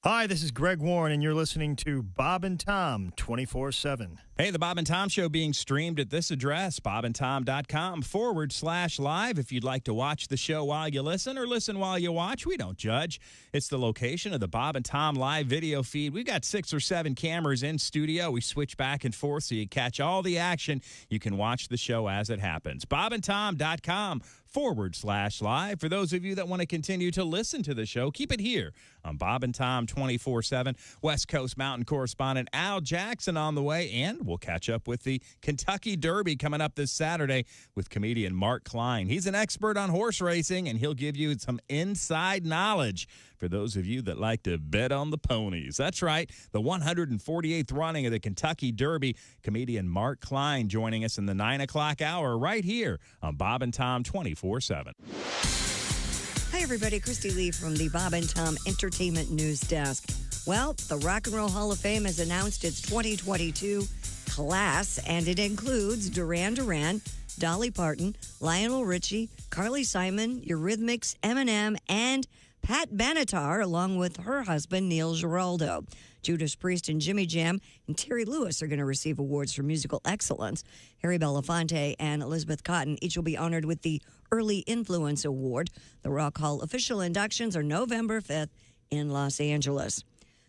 Hi, this is Greg Warren, and you're listening to Bob and Tom 24/7. Hey, the Bob and Tom Show being streamed at this address, bobandtom.com/live. If you'd like to watch the show while you listen or listen while you watch, we don't judge. It's the location of the Bob and Tom live video feed. We've got 6 or 7 cameras in studio. We switch back and forth so you catch all the action. You can watch the show as it happens. bobandtom.com/live. For those of you that want to continue to listen to the show, keep it here on Bob and Tom 24/7. West Coast Mountain correspondent Al Jackson on the way, and we'll catch up with the Kentucky Derby coming up this Saturday with comedian Mark Klein. He's an expert on horse racing, and he'll give you some inside knowledge for those of you that like to bet on the ponies. That's right, the 148th running of the Kentucky Derby. Comedian Mark Klein joining us in the 9 o'clock hour right here on Bob and Tom 24/7. Hi, everybody. Christy Lee from the Bob and Tom Entertainment News Desk. Well, the Rock and Roll Hall of Fame has announced its 2022 class, and it includes Duran Duran, Dolly Parton, Lionel Richie, Carly Simon, Eurythmics, Eminem, and Pat Benatar, along with her husband, Neil Giraldo. Judas Priest and Jimmy Jam and Terry Lewis are going to receive awards for musical excellence. Harry Belafonte and Elizabeth Cotton each will be honored with the Early Influence Award. The Rock Hall official inductions are November 5th in Los Angeles.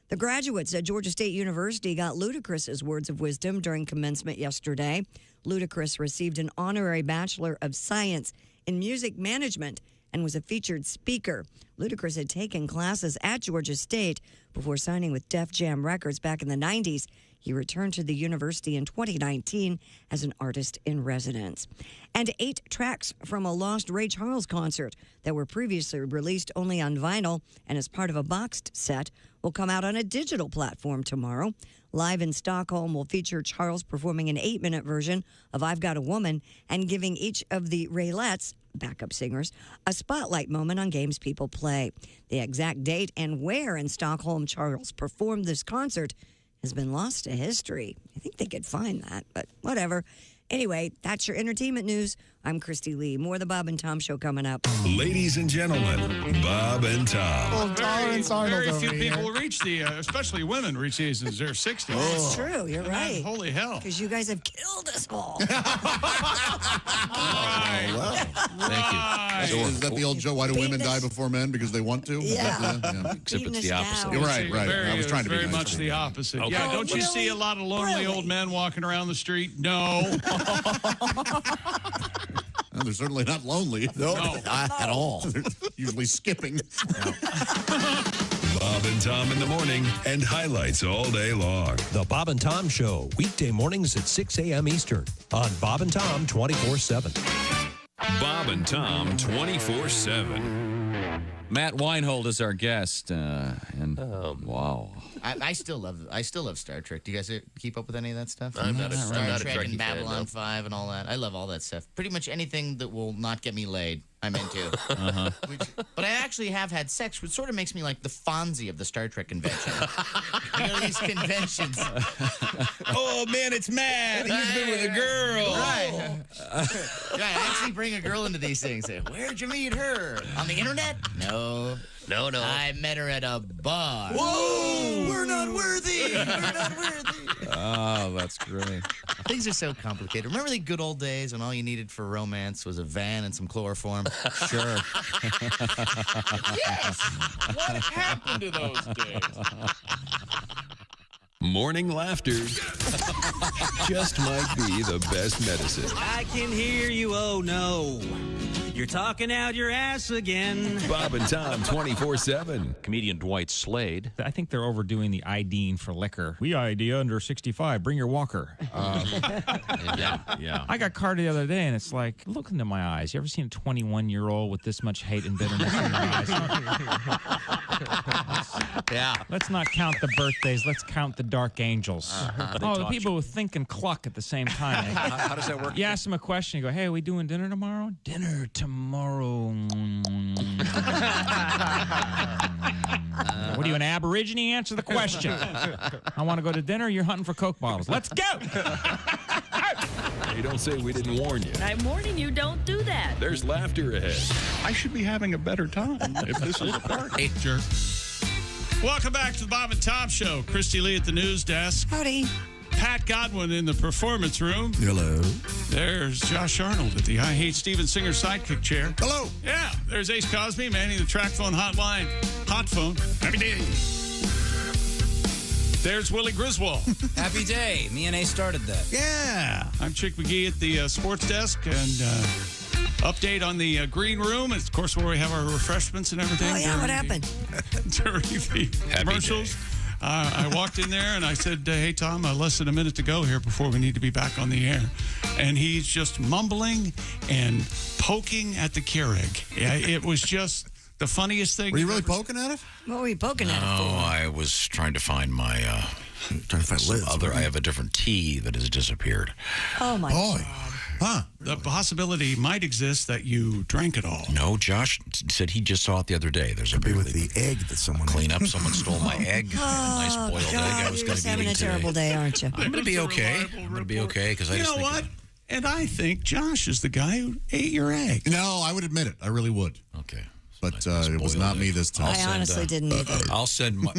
The graduates at Georgia State University got Ludacris's words of wisdom during commencement yesterday. Ludacris received an honorary Bachelor of Science in Music Management and was a featured speaker. Ludacris had taken classes at Georgia State before signing with Def Jam Records back in the 90s. He returned to the university in 2019 as an artist in residence. And 8 tracks from a lost Ray Charles concert that were previously released only on vinyl and as part of a boxed set will come out on a digital platform tomorrow. Live in Stockholm will feature Charles performing an 8-minute version of I've Got a Woman and giving each of the Raylettes, backup singers, a spotlight moment on games people play. The exact date and where in Stockholm Charles performed this concert has been lost to history. I think they could find that, but whatever. Anyway, that's your entertainment news. I'm Christy Lee. More of the Bob and Tom Show coming up. Ladies and gentlemen, Bob and Tom. Well, Torrance Arnold Very over few here. people reach the, especially women, reach these in their 60s. That's true. You're Man, right. holy hell. Because you guys have killed us all. Thank you. Is that the old joke? Why do women die before men? Because they want to? Yeah. Except it's the opposite. You're right. I was trying to be very nice. much the opposite. Okay. Yeah, Oh, don't you really? see a lot of lonely old men walking around the street? No. No, they're certainly not lonely. No. Not at all. They're usually skipping. Bob and Tom in the morning and highlights all day long. The Bob and Tom Show, weekday mornings at 6 a.m. Eastern on Bob and Tom 24/7. Bob and Tom 24/7. Matt Weinhold is our guest, and wow. I still love Star Trek. Do you guys keep up with any of that stuff? I'm not a Star Trek Trekkie and fan, Babylon no. 5 and all that. I love all that stuff. Pretty much anything that will not get me laid, I'm into. But I actually have had sex, which sort of makes me like the Fonzie of the Star Trek convention. You know, these conventions. Oh, man, it's Matt. He's been with a girl. Right. I actually bring a girl into these things. Say, where'd you meet her? On the internet? No. No. I met her at a bar. Whoa! We're not worthy. We're not worthy. Oh, that's great. Things are so complicated. Remember the good old days when all you needed for romance was a van and some chloroform? Sure. Yes. What happened to those days? Morning laughter just might be the best medicine. I can hear you, oh no. You're talking out your ass again. Bob and Tom 24/7. Comedian Dwight Slade. I think they're overdoing the IDing for liquor. We ID under 65. Bring your walker. Yeah. I got carded the other day, and it's like, look into my eyes. You ever seen a 21-year-old with this much hate and bitterness in their eyes? Yeah. Let's not count the birthdays. Let's count the dark angels. The people who think and cluck at the same time. How does that work? You ask them a question. You go, hey, are we doing dinner tomorrow? Dinner tomorrow. What are you, an Aborigine? Answer the question. I want to go to dinner. You're hunting for Coke bottles. Let's go. Hey, don't say we didn't warn you. I'm warning you, don't do that. There's laughter ahead. I should be having a better time if this is a party. Sure. Welcome back to the Bob and Tom Show. Christy Lee at the news desk. Howdy. Pat Godwin in the performance room. Hello. There's Josh Arnold at the I Hate Steven Singer sidekick chair. Hello. Yeah, there's Ace Cosby manning the track phone hotline. Hot phone. Happy day. There's Willie Griswold. Happy day. Me and A started that. Yeah. I'm Chick McGee at the sports desk, and update on the green room. It's, of course, where we have our refreshments and everything. Oh, yeah, what happened? During the commercials. I walked in there and I said, hey, Tom, less than a minute to go here before we need to be back on the air. And he's just mumbling and poking at the Keurig. Yeah, it was just the funniest thing. Were you really poking at it? What were you poking at it No, for? I was trying to find my I have a different tea that has disappeared. Oh, my God. Huh. The possibility might exist that you drank it all. No, Josh said he just saw it the other day. There's a big with the egg that someone clean up. Someone stole my egg. A nice boiled egg. I was You're going just to be having eating a terrible today. day, aren't you? I'm going to be okay. I'm going to be okay because I You just know think what? And I think Josh is the guy who ate your egg. No, I would admit it. I really would. Okay. but it was not me this time. I honestly didn't either. I'll send Mike.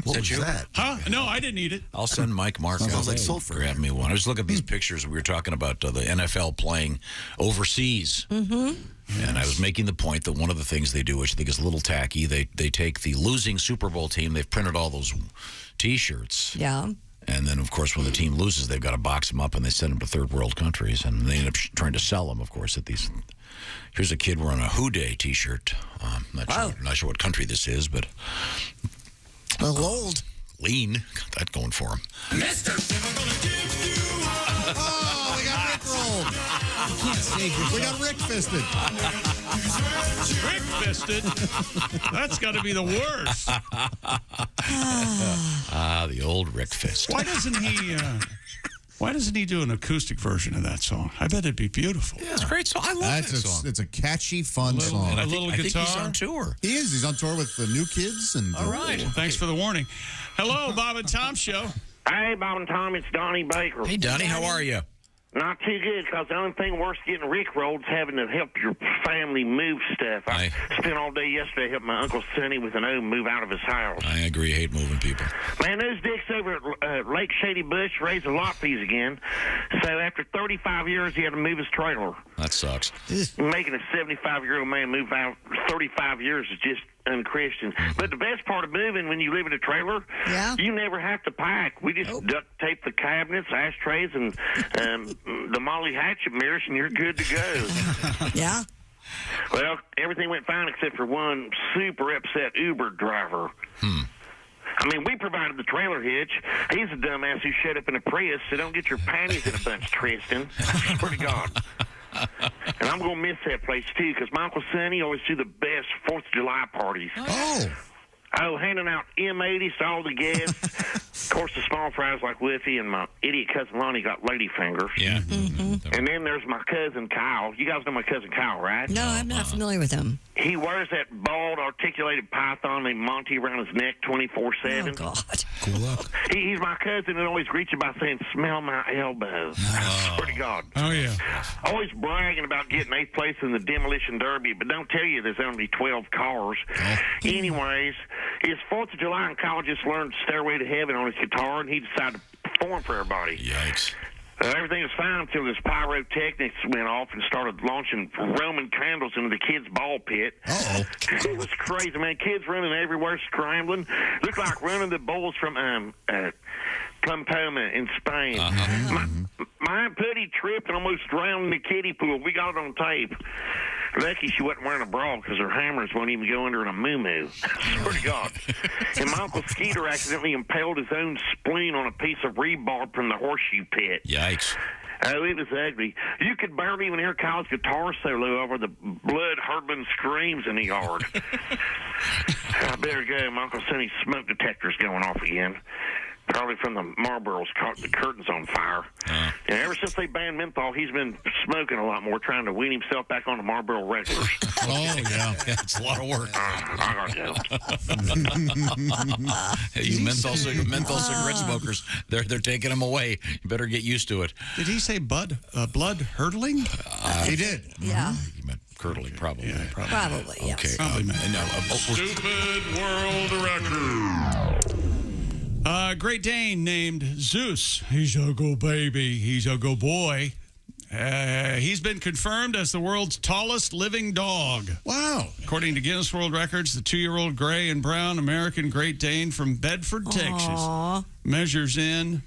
What was that? Huh? No, I didn't eat it. I'll send Mike Mark out Sounds like to sulfur. grab me one. I was looking at these pictures. We were talking about the NFL playing overseas. And I was making the point that one of the things they do, which I think is a little tacky, they take the losing Super Bowl team, they've printed all those T-shirts. Yeah. And then, of course, when the team loses, they've got to box them up and they send them to third world countries. And they end up trying to sell them, of course, at these. Here's a kid wearing a Who Day T-shirt. Not sure what country this is, but. Old. Lean. Got that going for him. Mister, Oh, we got Rick rolled. We got Rick fisted. Rick fisted? That's got to be the worst. The old Rick Fist. Why doesn't he do an acoustic version of that song? I bet it'd be beautiful. Yeah, it's a great song. I love that song. It's a catchy, fun song. And I think guitar. He's on tour. He is. He's on tour with the New Kids. And All right. Thanks for the warning. Hello, Bob and Tom Show. Hey, Bob and Tom, it's Donnie Baker. Hey, Donnie, how are you? Not too good, because the only thing worse than getting rickrolled is having to help your family move stuff. I spent all day yesterday helping my Uncle Sonny with an O move out of his house. I agree. I hate moving people. Man, those dicks over at Lake Shady Bush raised the lot fees again. So after 35 years, he had to move his trailer. That sucks. Making a 75-year-old man move out 35 years is just unchristian. But the best part of moving when you live in a trailer, you never have to pack. We just duct tape the cabinets, ashtrays, and the Molly Hatchet mirrors, and you're good to go. Yeah? Well, everything went fine except for one super upset Uber driver. I mean, we provided the trailer hitch. He's a dumbass who showed up in a Prius, so don't get your panties in a bunch, Tristan. I swear to God. And I'm going to miss that place, too, because my Uncle Sonny always do the best 4th of July parties. Oh, handing out M80s to all the guests. Of course, the small fries like Woofy, and my idiot cousin Lonnie got lady fingers. Yeah. And then there's my cousin Kyle. You guys know my cousin Kyle, right? No, I'm not familiar with him. He wears that bald, articulated python named Monty around his neck 24/7. Oh, God. Cool up. He's my cousin and always greets you by saying, "Smell my elbow." I swear to God. Oh, yeah. Always bragging about getting 8th place in the demolition derby, but don't tell you there's only 12 cars. Anyways, it's 4th of July and Kyle just learned Stairway to Heaven on his guitar, and he decided to perform for everybody. Yikes. Everything was fine until this pyrotechnics went off and started launching Roman candles into the kids' ball pit. It was crazy, man. Kids running everywhere, scrambling. Looked like running the bulls from Pampeluna in Spain. My Aunt Putty tripped and almost drowned in the kiddie pool. We got it on tape. Lucky she wasn't wearing a bra because her hammers won't even go under in a moo-moo. I swear to God. And my Uncle Skeeter accidentally impaled his own spleen on a piece of rebar from the horseshoe pit. Yikes. Oh, it was ugly. You could barely even hear Kyle's guitar solo over the blood-hurdling screams in the yard. I better go. My Uncle Sonny's smoke detector's going off again. Probably from the Marlboros caught the curtains on fire. And ever since they banned menthol, he's been smoking a lot more, trying to wean himself back on the Marlboro regulars. It's a lot of work. I gotta go. Hey, you menthol cigarette smokers, they're taking them away. You better get used to it. Did he say blood hurdling? He did. Yeah. He meant curdling, probably. Yeah, Probably, yes. Okay. Probably meant. Stupid world record. Great Dane named Zeus. He's a good baby. He's a good boy. He's been confirmed as the world's tallest living dog. Wow. According to Guinness World Records, the 2-year-old gray and brown American Great Dane from Bedford, Texas, measures in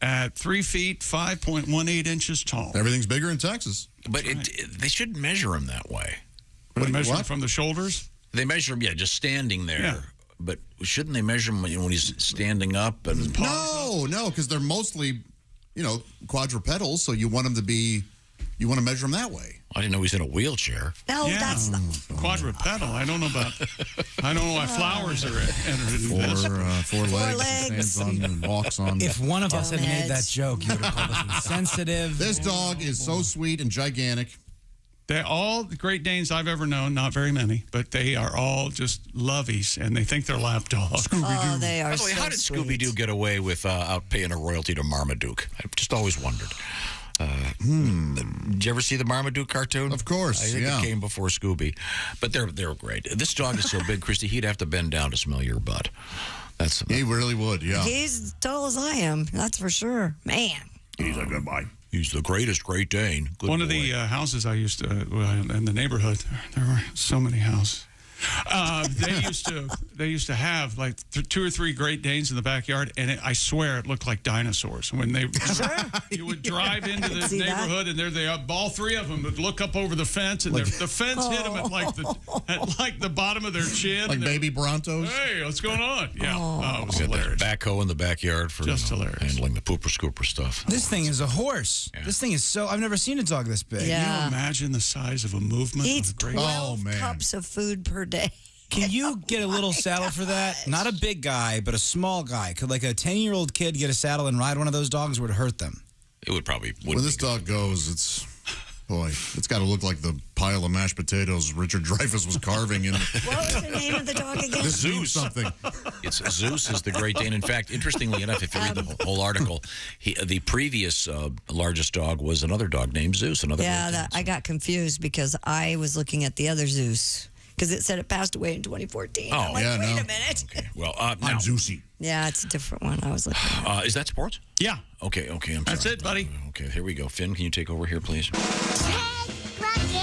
at 3 feet, 5.18 inches tall. Everything's bigger in Texas. But they shouldn't measure him that way. What, measure him from the shoulders? They measure him, just standing there. Yeah. But shouldn't they measure him when he's standing up? And No, because they're mostly, quadrupedals, so you want them to be, you want to measure them that way. I didn't know he's in a wheelchair. No, that's not. Quadrupedal. I don't know why flowers are entered into this. Four legs. Stands on and walks on. If one of us had made that joke, you would have called us insensitive. This dog is so sweet and gigantic. They're all the Great Danes I've ever known, not very many, but they are all just lovies, and they think they're lap dogs. Oh, they are. By the way, so how did sweet. Scooby-Doo get away with out paying a royalty to Marmaduke? I've just always wondered. Did you ever see the Marmaduke cartoon? Of course, I think it came before Scooby. But they're great. This dog is so big, Christy, he'd have to bend down to smell your butt. He really would, yeah. He's as tall as I am, that's for sure. Man. He's a good boy. He's the greatest Great Dane. Good One of boy. the houses I used to, in the neighborhood, there were so many houses. They used to have like 2 or 3 Great Danes in the backyard, and I swear it looked like dinosaurs. When you would drive into the neighborhood, and there they are, all 3 of them would look up over the fence, and the fence hit them at like the bottom of their chin, like baby Brontos. Hey, what's going on? Yeah, it was hilarious. Backhoe in the backyard for Just hilarious. handling the pooper scooper stuff. This thing is a horse. Yeah. This thing is so. I've never seen a dog this big. Yeah. Can you imagine the size of a movement? Eats of a great 12 cups of food per day. Can you get a little saddle for that? Not a big guy, but a small guy. Could like a 10-year-old kid get a saddle and ride one of those dogs, or would it hurt them? It would probably. When this dog goes, it's got to look like the pile of mashed potatoes Richard Dreyfuss was carving in. What was the name of the dog again? Zeus. Something. It's Zeus is the Great Dane. In fact, interestingly enough, if you read the whole article, the previous largest dog was another dog named Zeus. I got confused because I was looking at the other Zeus. Because it said it passed away in 2014. Oh, I'm like, yeah, wait no. a minute. Okay. Well, I'm Zeusy. Yeah, it's a different one I was looking at. Is that sports? Yeah. Okay, I'm sorry. That's it, buddy. Okay, here we go. Finn, can you take over here, please? Rocky,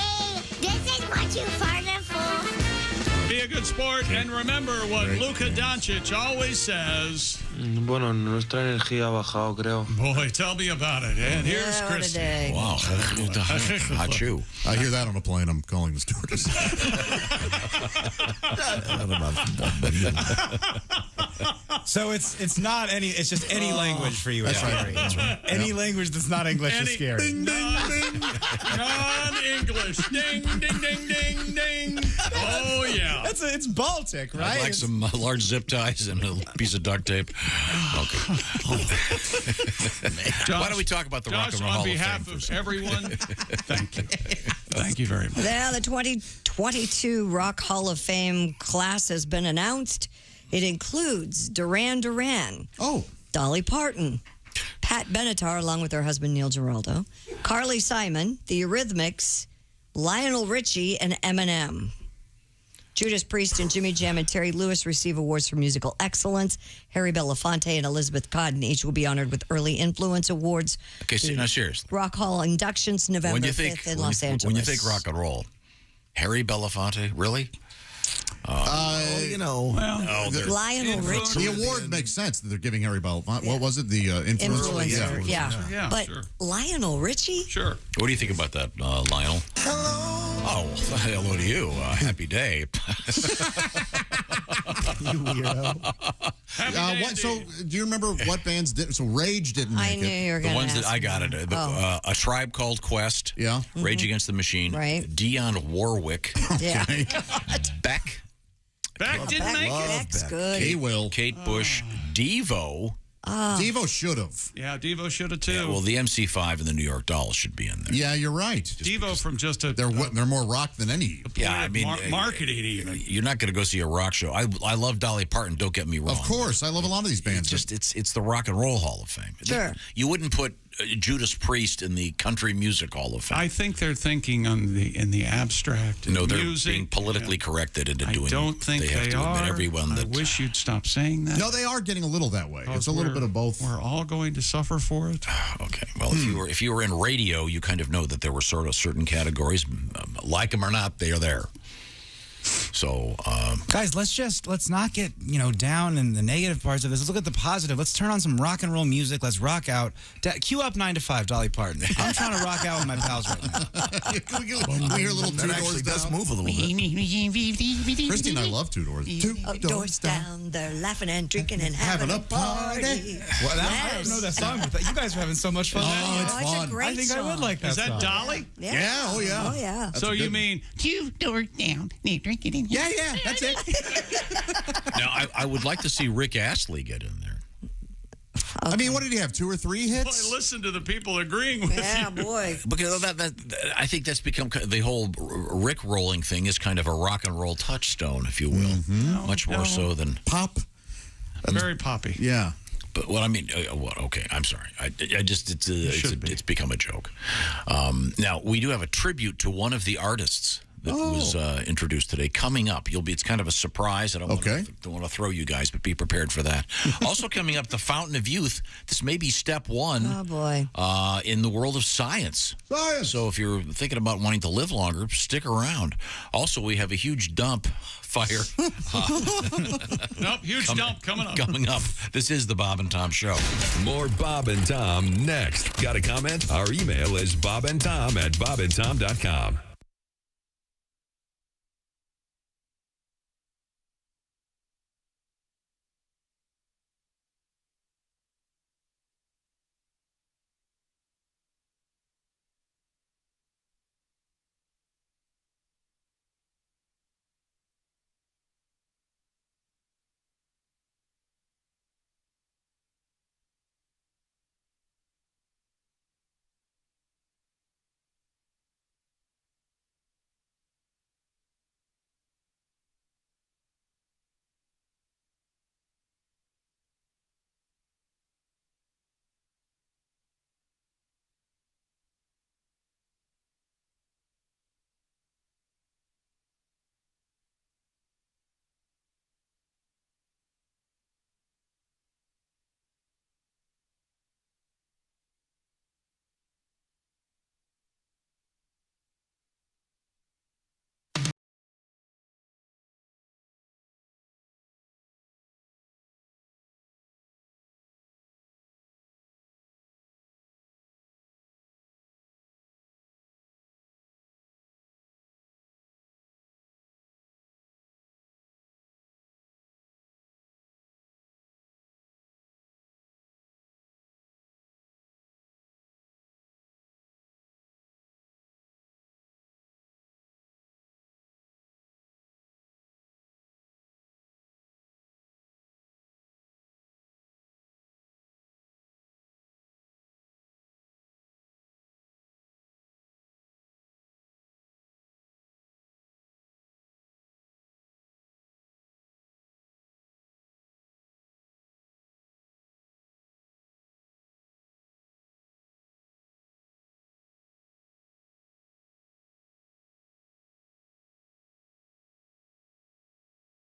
this is what you farted for. Be a good sport, and remember what Luka Doncic always says. Bueno, nuestra energía ha bajado, creo. Boy, tell me about it. And here's Chris. Wow, hot shoe. I hear that on a plane. I'm calling the stewardess. So it's not any. It's just any language for you. That's right. That's right. Any language that's not English is scary. Ding, ding, ding. Non-English. Ding, ding, ding, ding, ding. Oh, yeah. It's Baltic, right? I'd like some large zip ties and a piece of duct tape. Okay. Why don't we talk about the Rock and Roll Hall of Fame? On behalf of everyone, thank you. Thank you very much. Yeah, the 2022 Rock Hall of Fame class has been announced. It includes Duran Duran. Dolly Parton. Pat Benatar, along with her husband Neil Giraldo. Carly Simon, The Eurythmics, Lionel Richie, and Eminem. Judas Priest and Jimmy Jam and Terry Lewis receive awards for musical excellence. Harry Belafonte and Elizabeth Cotton each will be honored with Early Influence Awards. Okay, so now seriously. Rock Hall inductions November 5th in Los Angeles. When you think rock and roll, Harry Belafonte, really? Lionel Richie. The award makes sense that they're giving Harry Belafonte. What was it? The influencer. Yeah. But sure. Lionel Richie? Sure. What do you think about that, Lionel? Hello. Oh, hello to you. Happy day. You weirdo. So, do you remember what bands didn't? So, Rage didn't make it. I knew you were going to The ones that I got it. A Tribe Called Quest. Yeah. Rage Against the Machine. Right. Dionne Warwick. Yeah. Beck. Beck didn't make it. Beck's good. Kate Bush. Devo. Devo should have. Yeah, Devo should have too. Yeah, well, the MC5 and the New York Dolls should be in there. Yeah, you're right. Devo from just a... They're more rock than any. Yeah, I mean... marketing even. You're not going to go see a rock show. I love Dolly Parton, don't get me wrong. Of course, I love a lot of these bands. It's the Rock and Roll Hall of Fame. Sure. You wouldn't put Judas Priest in the Country Music Hall of Fame. I think they're thinking in the abstract. No, they're music. being politically corrected into doing. I don't think they have to are. admit everyone that. I wish you'd stop saying that. No, they are getting a little that way. It's a little bit of both. We're all going to suffer for it. Okay. Well, if you were in radio, you kind of know that there were sort of certain categories, like them or not, they are there. So, guys, let's not get down in the negative parts of this. Let's look at the positive. Let's turn on some rock and roll music. Let's rock out. Cue up 9 to 5, Dolly Parton. I'm trying to rock out with my pals right now. Can we hear a little Two Doors Down? Does move a little bit. Christy and I love Two Doors. Two Doors Down. They're laughing and drinking and having a party. Well, I don't know that song, but you guys are having so much fun. Oh, it's fun. A great I think song. I would like that. Is that song. Dolly? Yeah. Oh, yeah. Oh, yeah. That's So a you good mean 2 doors down, they drink it in here. Yeah, that's it. now I would like to see Rick Astley get in there. I mean, what did he have? 2 or 3 hits? Boy, listen to the people agreeing with you. Yeah, boy. Because I think that's become the whole Rick rolling thing is kind of a rock and roll touchstone, if you will. Much more so than pop. Very poppy. Yeah. But what I mean, okay, I'm sorry. I just it's become a joke. Now we do have a tribute to one of the artists that was introduced today coming up. It's kind of a surprise. I don't want to throw you guys, but be prepared for that. Also coming up, the Fountain of Youth. This may be step one. Oh boy! In the world of science. So if you're thinking about wanting to live longer, stick around. Also, we have a huge dump fire. Huge dump coming up. Coming up. This is the Bob and Tom Show. More Bob and Tom next. Got a comment? Our email is bobandtom@bobandtom.com.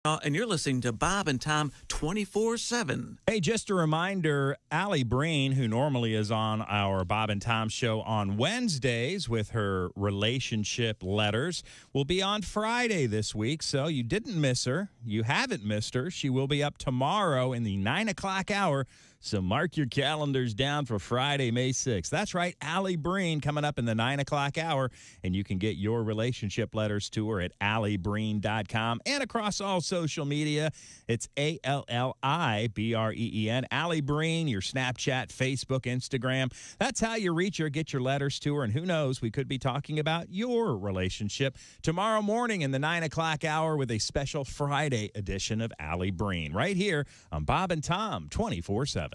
And you're listening to Bob and Tom 24/7. Hey, just a reminder, Allie Breen, who normally is on our Bob and Tom show on Wednesdays with her relationship letters, will be on Friday this week. So you didn't miss her. You haven't missed her. She will be up tomorrow in the 9 o'clock hour. So mark your calendars down for Friday, May 6th. That's right, Allie Breen coming up in the 9 o'clock hour. And you can get your relationship letters to her at alliebreen.com and across all social media. It's ALLIBREEN. Allie Breen, your Snapchat, Facebook, Instagram. That's how you reach her, get your letters to her. And who knows, we could be talking about your relationship tomorrow morning in the 9 o'clock hour with a special Friday edition of Allie Breen right here on Bob and Tom 24/7.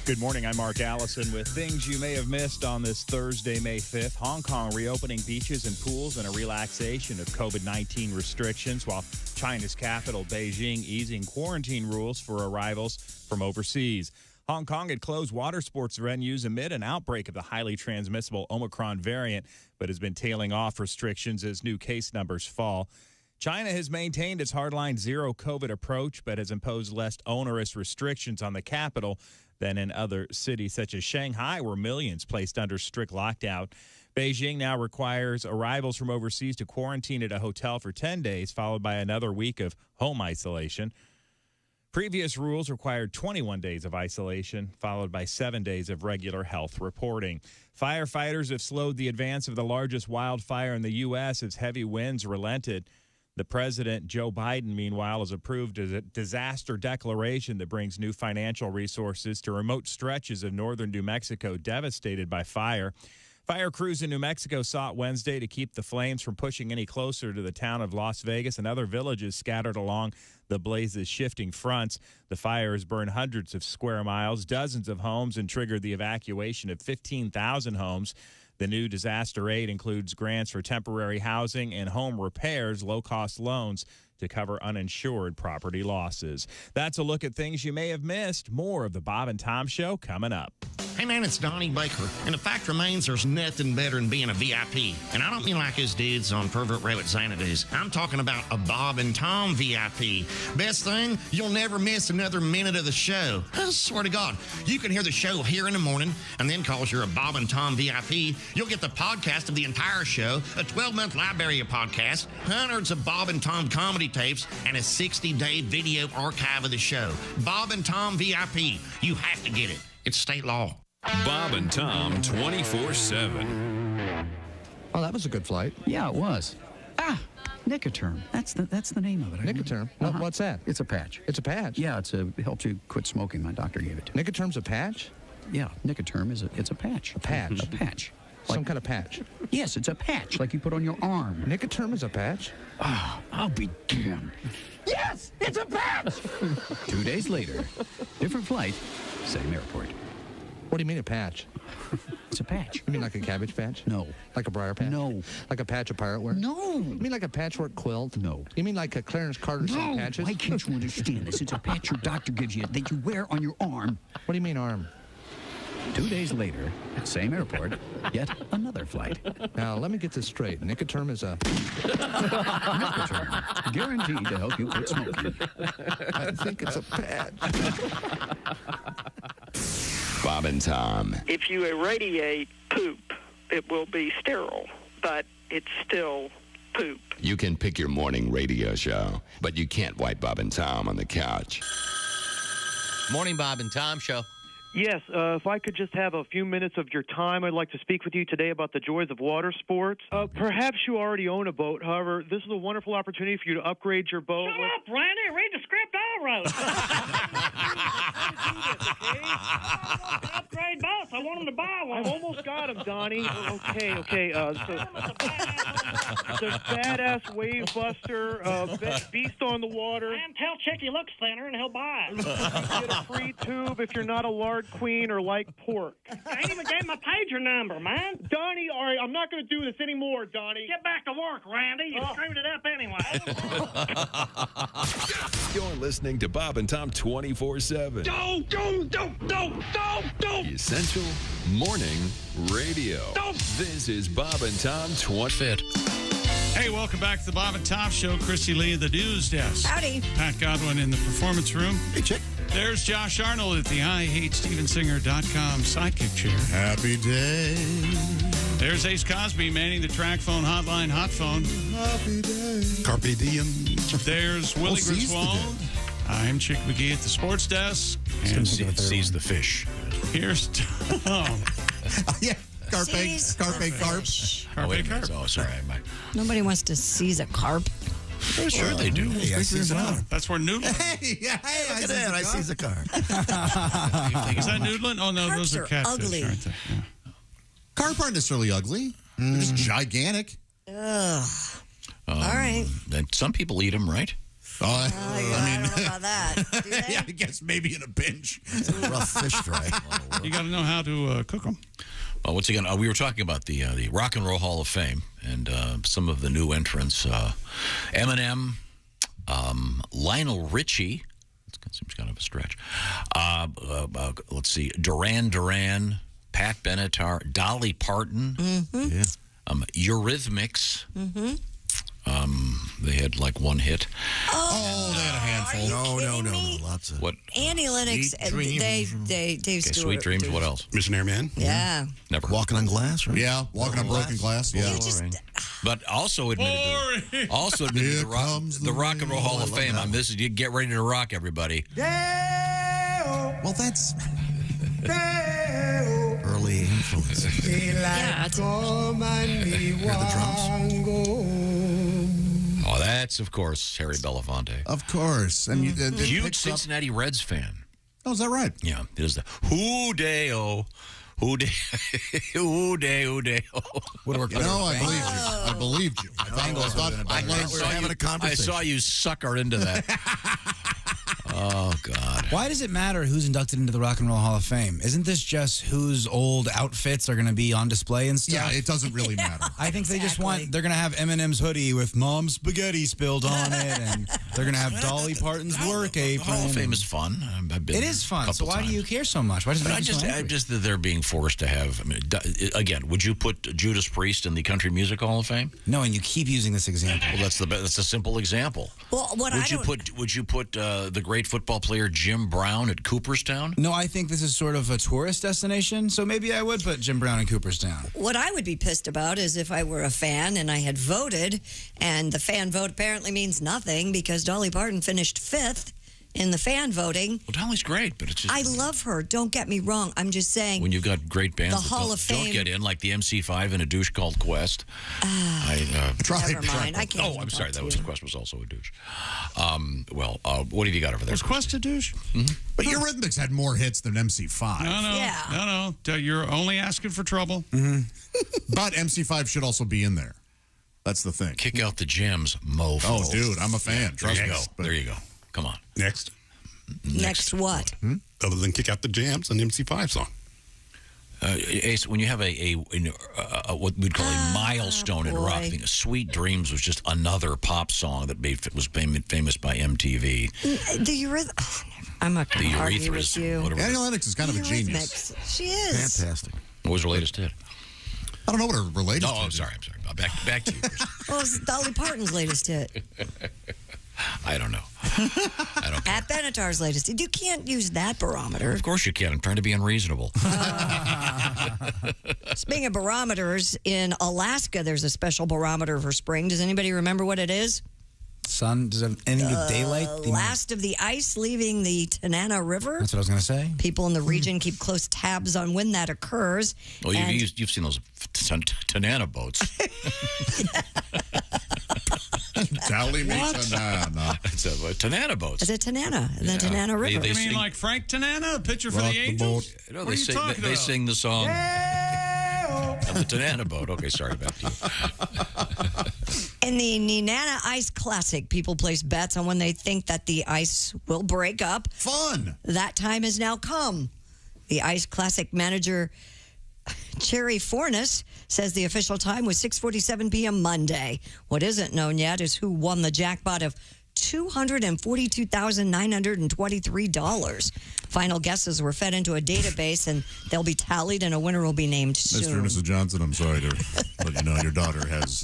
Good morning. I'm Mark Allison with things you may have missed on this Thursday, May 5th. Hong Kong reopening beaches and pools and a relaxation of COVID-19 restrictions, while China's capital, Beijing, easing quarantine rules for arrivals from overseas. Hong Kong had closed water sports venues amid an outbreak of the highly transmissible Omicron variant, but has been tailing off restrictions as new case numbers fall. China has maintained its hardline zero COVID approach, but has imposed less onerous restrictions on the capital than in other cities such as Shanghai, where millions placed under strict lockdown. Beijing now requires arrivals from overseas to quarantine at a hotel for 10 days, followed by another week of home isolation. Previous rules required 21 days of isolation, followed by 7 days of regular health reporting. Firefighters have slowed the advance of the largest wildfire in the U.S. as heavy winds relented. The president, Joe Biden, meanwhile, has approved a disaster declaration that brings new financial resources to remote stretches of northern New Mexico devastated by fire. Fire crews in New Mexico sought Wednesday to keep the flames from pushing any closer to the town of Las Vegas and other villages scattered along the blaze's shifting fronts. The fire has burned hundreds of square miles, dozens of homes, and triggered the evacuation of 15,000 homes. The new disaster aid includes grants for temporary housing and home repairs, low-cost loans to cover uninsured property losses. That's a look at things you may have missed. More of the Bob and Tom Show coming up. Hey man, it's Donnie Baker, and the fact remains there's nothing better than being a VIP. And I don't mean like us dudes on Pervert Rabbit Xanadu's. I'm talking about a Bob and Tom VIP. Best thing, you'll never miss another minute of the show. I swear to God, you can hear the show here in the morning, and then cause you're a Bob and Tom VIP, you'll get the podcast of the entire show, a 12-month library of podcasts, hundreds of Bob and Tom comedy tapes, and a 60-day video archive of the show. Bob and Tom VIP. You have to get it. It's state law. Bob and Tom 24/7. Oh, that was a good flight. Yeah, it was. Nicoterm. That's the name of it. Nicoterm? What's that? It's a patch. It's a patch? Yeah, it helps you quit smoking. My doctor gave it to me. Nicoterm's a patch? Yeah, Nicoterm it's a patch. A patch? A patch. Some kind of patch? Yes, it's a patch like you put on your arm. Nicoterm is a patch? I'll be damned. Yes, it's a patch! 2 days later, different flight, same airport. What do you mean a patch? It's a patch. You mean like a cabbage patch? No. Like a briar patch? No. Like a patch of pirate wear? No. You mean like a patchwork quilt? No. You mean like a Clarence Carter No. patches? Why can't you understand this? It's a patch your doctor gives you that you wear on your arm. What do you mean arm? 2 days later, same airport, yet another flight. Now, let me get this straight. Nicoterm is a... Nicoterm. Guaranteed to help you quit smoking. I think it's a patch. Bob and Tom. If you irradiate poop, it will be sterile, but it's still poop. You can pick your morning radio show, but you can't wipe Bob and Tom on the couch. Morning, Bob and Tom Show. Yes, if I could just have a few minutes of your time, I'd like to speak with you today about the joys of water sports. Perhaps you already own a boat. However, this is a wonderful opportunity for you to upgrade your boat. Shut up, Randy. Read the script I wrote. Upgrade boats. I want them to buy one. I've almost got him, Donnie. Okay. The badass wave buster, beast on the water. And tell Chick he looks thinner and he'll buy it. You get a free tube if you're not a lard queen or like pork. I ain't even gave my pager number, man. Donnie, all right, I'm not going to do this anymore, Donnie. Get back to work, Randy. You screwed it up anyway. You're listening to Bob and Tom 24/7. Don't. Essential Morning Radio. This is Bob and Tom 25. Hey, welcome back to the Bob and Tom Show. Christy Lee at the news desk. Howdy. Pat Godwin in the performance room. Hey, chick. There's Josh Arnold at the IHateStevensinger.com sidekick chair. Happy day. There's Ace Cosby manning the track phone hotline hot phone. Happy day. Carpe diem. There's Willie seize the Griswold. I'm Chick McGee at the sports desk. And Seize the fish. here's Tom. Yeah. Carpe Seize carp. the Carpe carp. Oh, sorry. Nobody wants to seize a carp. Sure they do. Hey, I see the car. That's where noodling. Hey, look at that. I see the car. Is that noodling? Oh, no, those are catfish, ugly. aren't they? Yeah. Carp aren't necessarily ugly. They're just gigantic. Ugh. All right. Some people eat them, right? I don't know about that. Do they? Yeah, I guess maybe in a pinch. It's a rough fish fry. You got to know how to cook them. Well, once again, we were talking about the Rock and Roll Hall of Fame and some of the new entrants. Eminem, Lionel Richie. That seems kind of a stretch. Let's see. Duran, Pat Benatar, Dolly Parton. Mm-hmm. Yeah. Eurythmics. Mm-hmm. They had like one hit. Oh, they had a handful. No. Lots of. What? Annie Lennox, Sweet Dreams. Dave Stewart. Sweet Dreams. What else? Missionary Man. Yeah. Never. Walking on glass, right? Yeah, walking on broken glass. Yeah. You just, But also admitted the Rock and Roll Hall of Fame. I'm this. You get ready to rock, everybody. Well, that's Early influence. yeah, it's Hear the drums? Oh, that's of course Harry Belafonte. of course. And it Huge picks up- Cincinnati Reds fan. Oh, is that right? Yeah, it is the Hoo-day-oh. Hoo-day. Hoo-day-oh. Would work You know, I believed you. I thought Bengals I would've been a learned better- something. having a I conversation. saw you sucker into that. Oh, God. Why does it matter who's inducted into the Rock and Roll Hall of Fame? Isn't this just whose old outfits are going to be on display and stuff? Yeah, it doesn't really matter. I think they just want, they're going to have Eminem's hoodie with Mom's spaghetti spilled on it, and they're going to have Dolly Parton's work apron. The Hall of Fame is fun. I've been It is fun, so why do you care so much? Why does it But make you so angry? just that they're being forced to have. I mean, again, would you put Judas Priest in the Country Music Hall of Fame? No, and you keep using this example. Well, that's a simple example. Well, what Would you put the great football player Jim Brown at Cooperstown? No, I think this is sort of a tourist destination, so maybe I would put Jim Brown in Cooperstown. What I would be pissed about is if I were a fan and I had voted, and the fan vote apparently means nothing because Dolly Parton finished 5th in the fan voting. Well, Dolly's great, but it's just... I love her. Don't get me wrong. I'm just saying... When you've got great bands the that Hall of don't Fame... get in, like the MC5 and a douche called Quest. Never mind. I can't Oh, I'm sorry. That was Quest was also a douche. What have you got over there? Was Quest a douche? But Eurythmics had more hits than MC5. No. You're only asking for trouble. But MC5 should also be in there. That's the thing. Kick out the Gems, mofo. Oh, dude, I'm a fan. Trust me. There you go. Come on. Next. Next what? Other than Kick Out the Jams, an MC5 song. Ace, when you have what we'd call a milestone in rock, I think Sweet Dreams was just another pop song that was famous by MTV. The Eurythmics. I'm not going to argue with you. Annie Lennox is kind of a genius. She is. Fantastic. What was her latest hit? I don't know what her latest hit I'm sorry. Back to you, Chris. Well, it's Dolly Parton's latest hit. I don't know. At Benatar's latest hit. You can't use that barometer. Of course you can. I'm trying to be unreasonable. Speaking of barometers, in Alaska, there's a special barometer for spring. Does anybody remember what it is? Sun? Does it have anything with daylight? Last of the ice leaving the Tanana River. That's what I was going to say. People in the region keep close tabs on when that occurs. Well, you've seen those Tanana boats. Tally me Tanana. It's Tanana boats. Is it Tanana? The Tanana River. You mean like Frank Tanana, a pitcher for the Angels? No, What are you talking about? They sing the song. On the Tanana boat. Okay, sorry, back to you. In the Nenana Ice Classic, people place bets on when they think that the ice will break up. Fun! That time has now come. The Ice Classic manager, Cherry Fornes, says the official time was 6:47 p.m. Monday. What isn't known yet is who won the jackpot of $242,923. Final guesses were fed into a database, and they'll be tallied, and a winner will be named soon. Mr. and Mrs. Johnson, I'm sorry to let you know your daughter has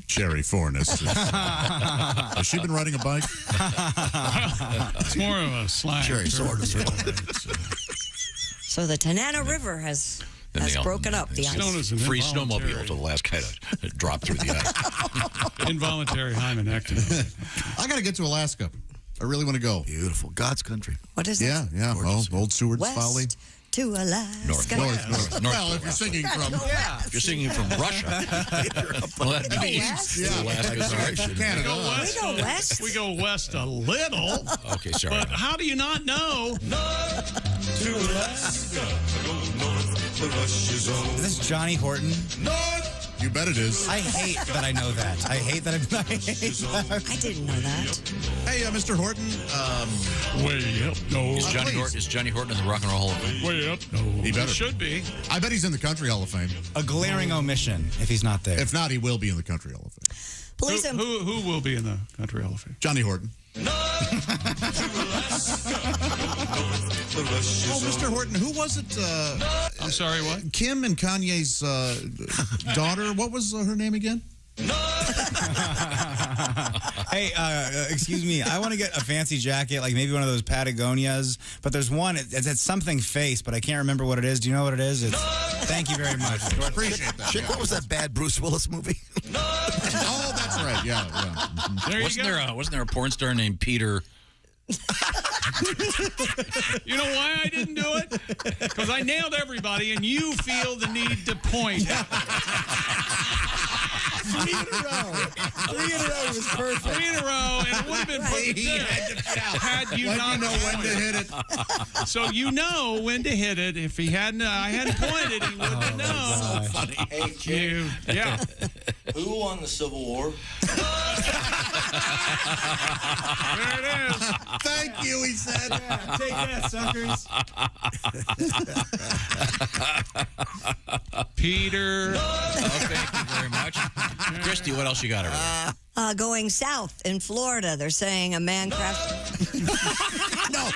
Cherry Fornes. Has she been riding a bike? It's more of a slang. Cherry sword. So the Tanana River has broken up the ice. Free snowmobile to the last guy to drop through the ice. Involuntary hymenectomy. I got to get to Alaska. I really want to go. Beautiful. God's country. What is it? Yeah. Oh, old Seward's West Folly. to Alaska. North. Well, if you're singing from... If you're singing from Russia. Well, that'd be east. Alaska, Canada. We go west. We go west a little. Okay, sorry. But how do you not know? North to Alaska. Go north, the rush is on. Is this Johnny Horton? North! You bet it is. I hate that I know that. I hate that I I didn't know that. Hey, Mr. Horton. Way up. No. Is Johnny Horton in the Rock and Roll Hall of Fame? Way up. No. He better. Should be. I bet he's in the Country Hall of Fame. A glaring omission if he's not there. If not, he will be in the CountryAll of Fame. Who will be in the Country Hall of Fame? Johnny Horton. Oh, Mr. Horton, who was it? I'm sorry, what? Kim and Kanye's daughter. What was her name again? Hey, excuse me. I want to get a fancy jacket, like maybe one of those Patagonias. But there's one. It's something face, but I can't remember what it is. Do you know what it is? Thank you very much. I appreciate that. Chick, what was that bad Bruce Willis movie? Oh, that's right. Yeah. There you go. Wasn't there a porn star named Peter? You know why I didn't do it? Because I nailed everybody, and you feel the need to point. 3 in a row. 3 in a row. He was perfect. 3 in a row, and it would have been perfect had you not know when to hit it. So you know when to hit it. If he hadn't, I hadn't pointed, he wouldn't have known. So funny. Hey, Jim. Yeah. Who won the Civil War? There it is. Thank you, he said. Yeah, take that, suckers. Peter. Thank you very much. Christy, what else you got over there? Going south in Florida, they're saying a man crashed. No.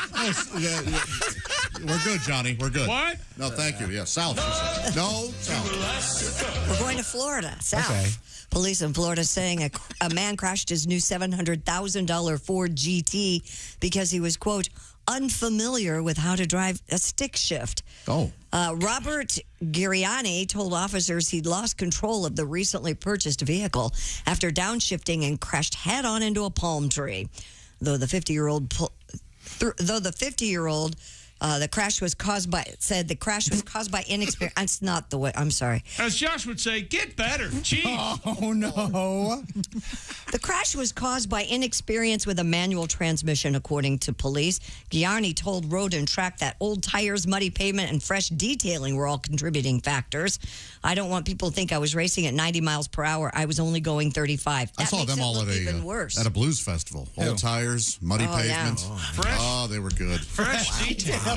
We're good, Johnny. We're good. What? No, thank you. Yeah, south. She said. No, south. We're going to Florida, south. Okay. Police in Florida saying a man crashed his new $700,000 Ford GT because he was, quote, unfamiliar with how to drive a stick shift. Oh. Robert Giriani told officers he'd lost control of the recently purchased vehicle after downshifting and crashed head-on into a palm tree. The crash was caused by inexperience. That's not the way. I'm sorry. As Josh would say, get better. Jeez. Oh, no. The crash was caused by inexperience with a manual transmission, according to police. Giarni told Road and Track that old tires, muddy pavement, and fresh detailing were all contributing factors. I don't want people to think I was racing at 90 miles per hour. I was only going 35. I saw them all even worse. at a blues festival. Old tires, muddy pavement. Fresh. Oh, they were good. Fresh detailing.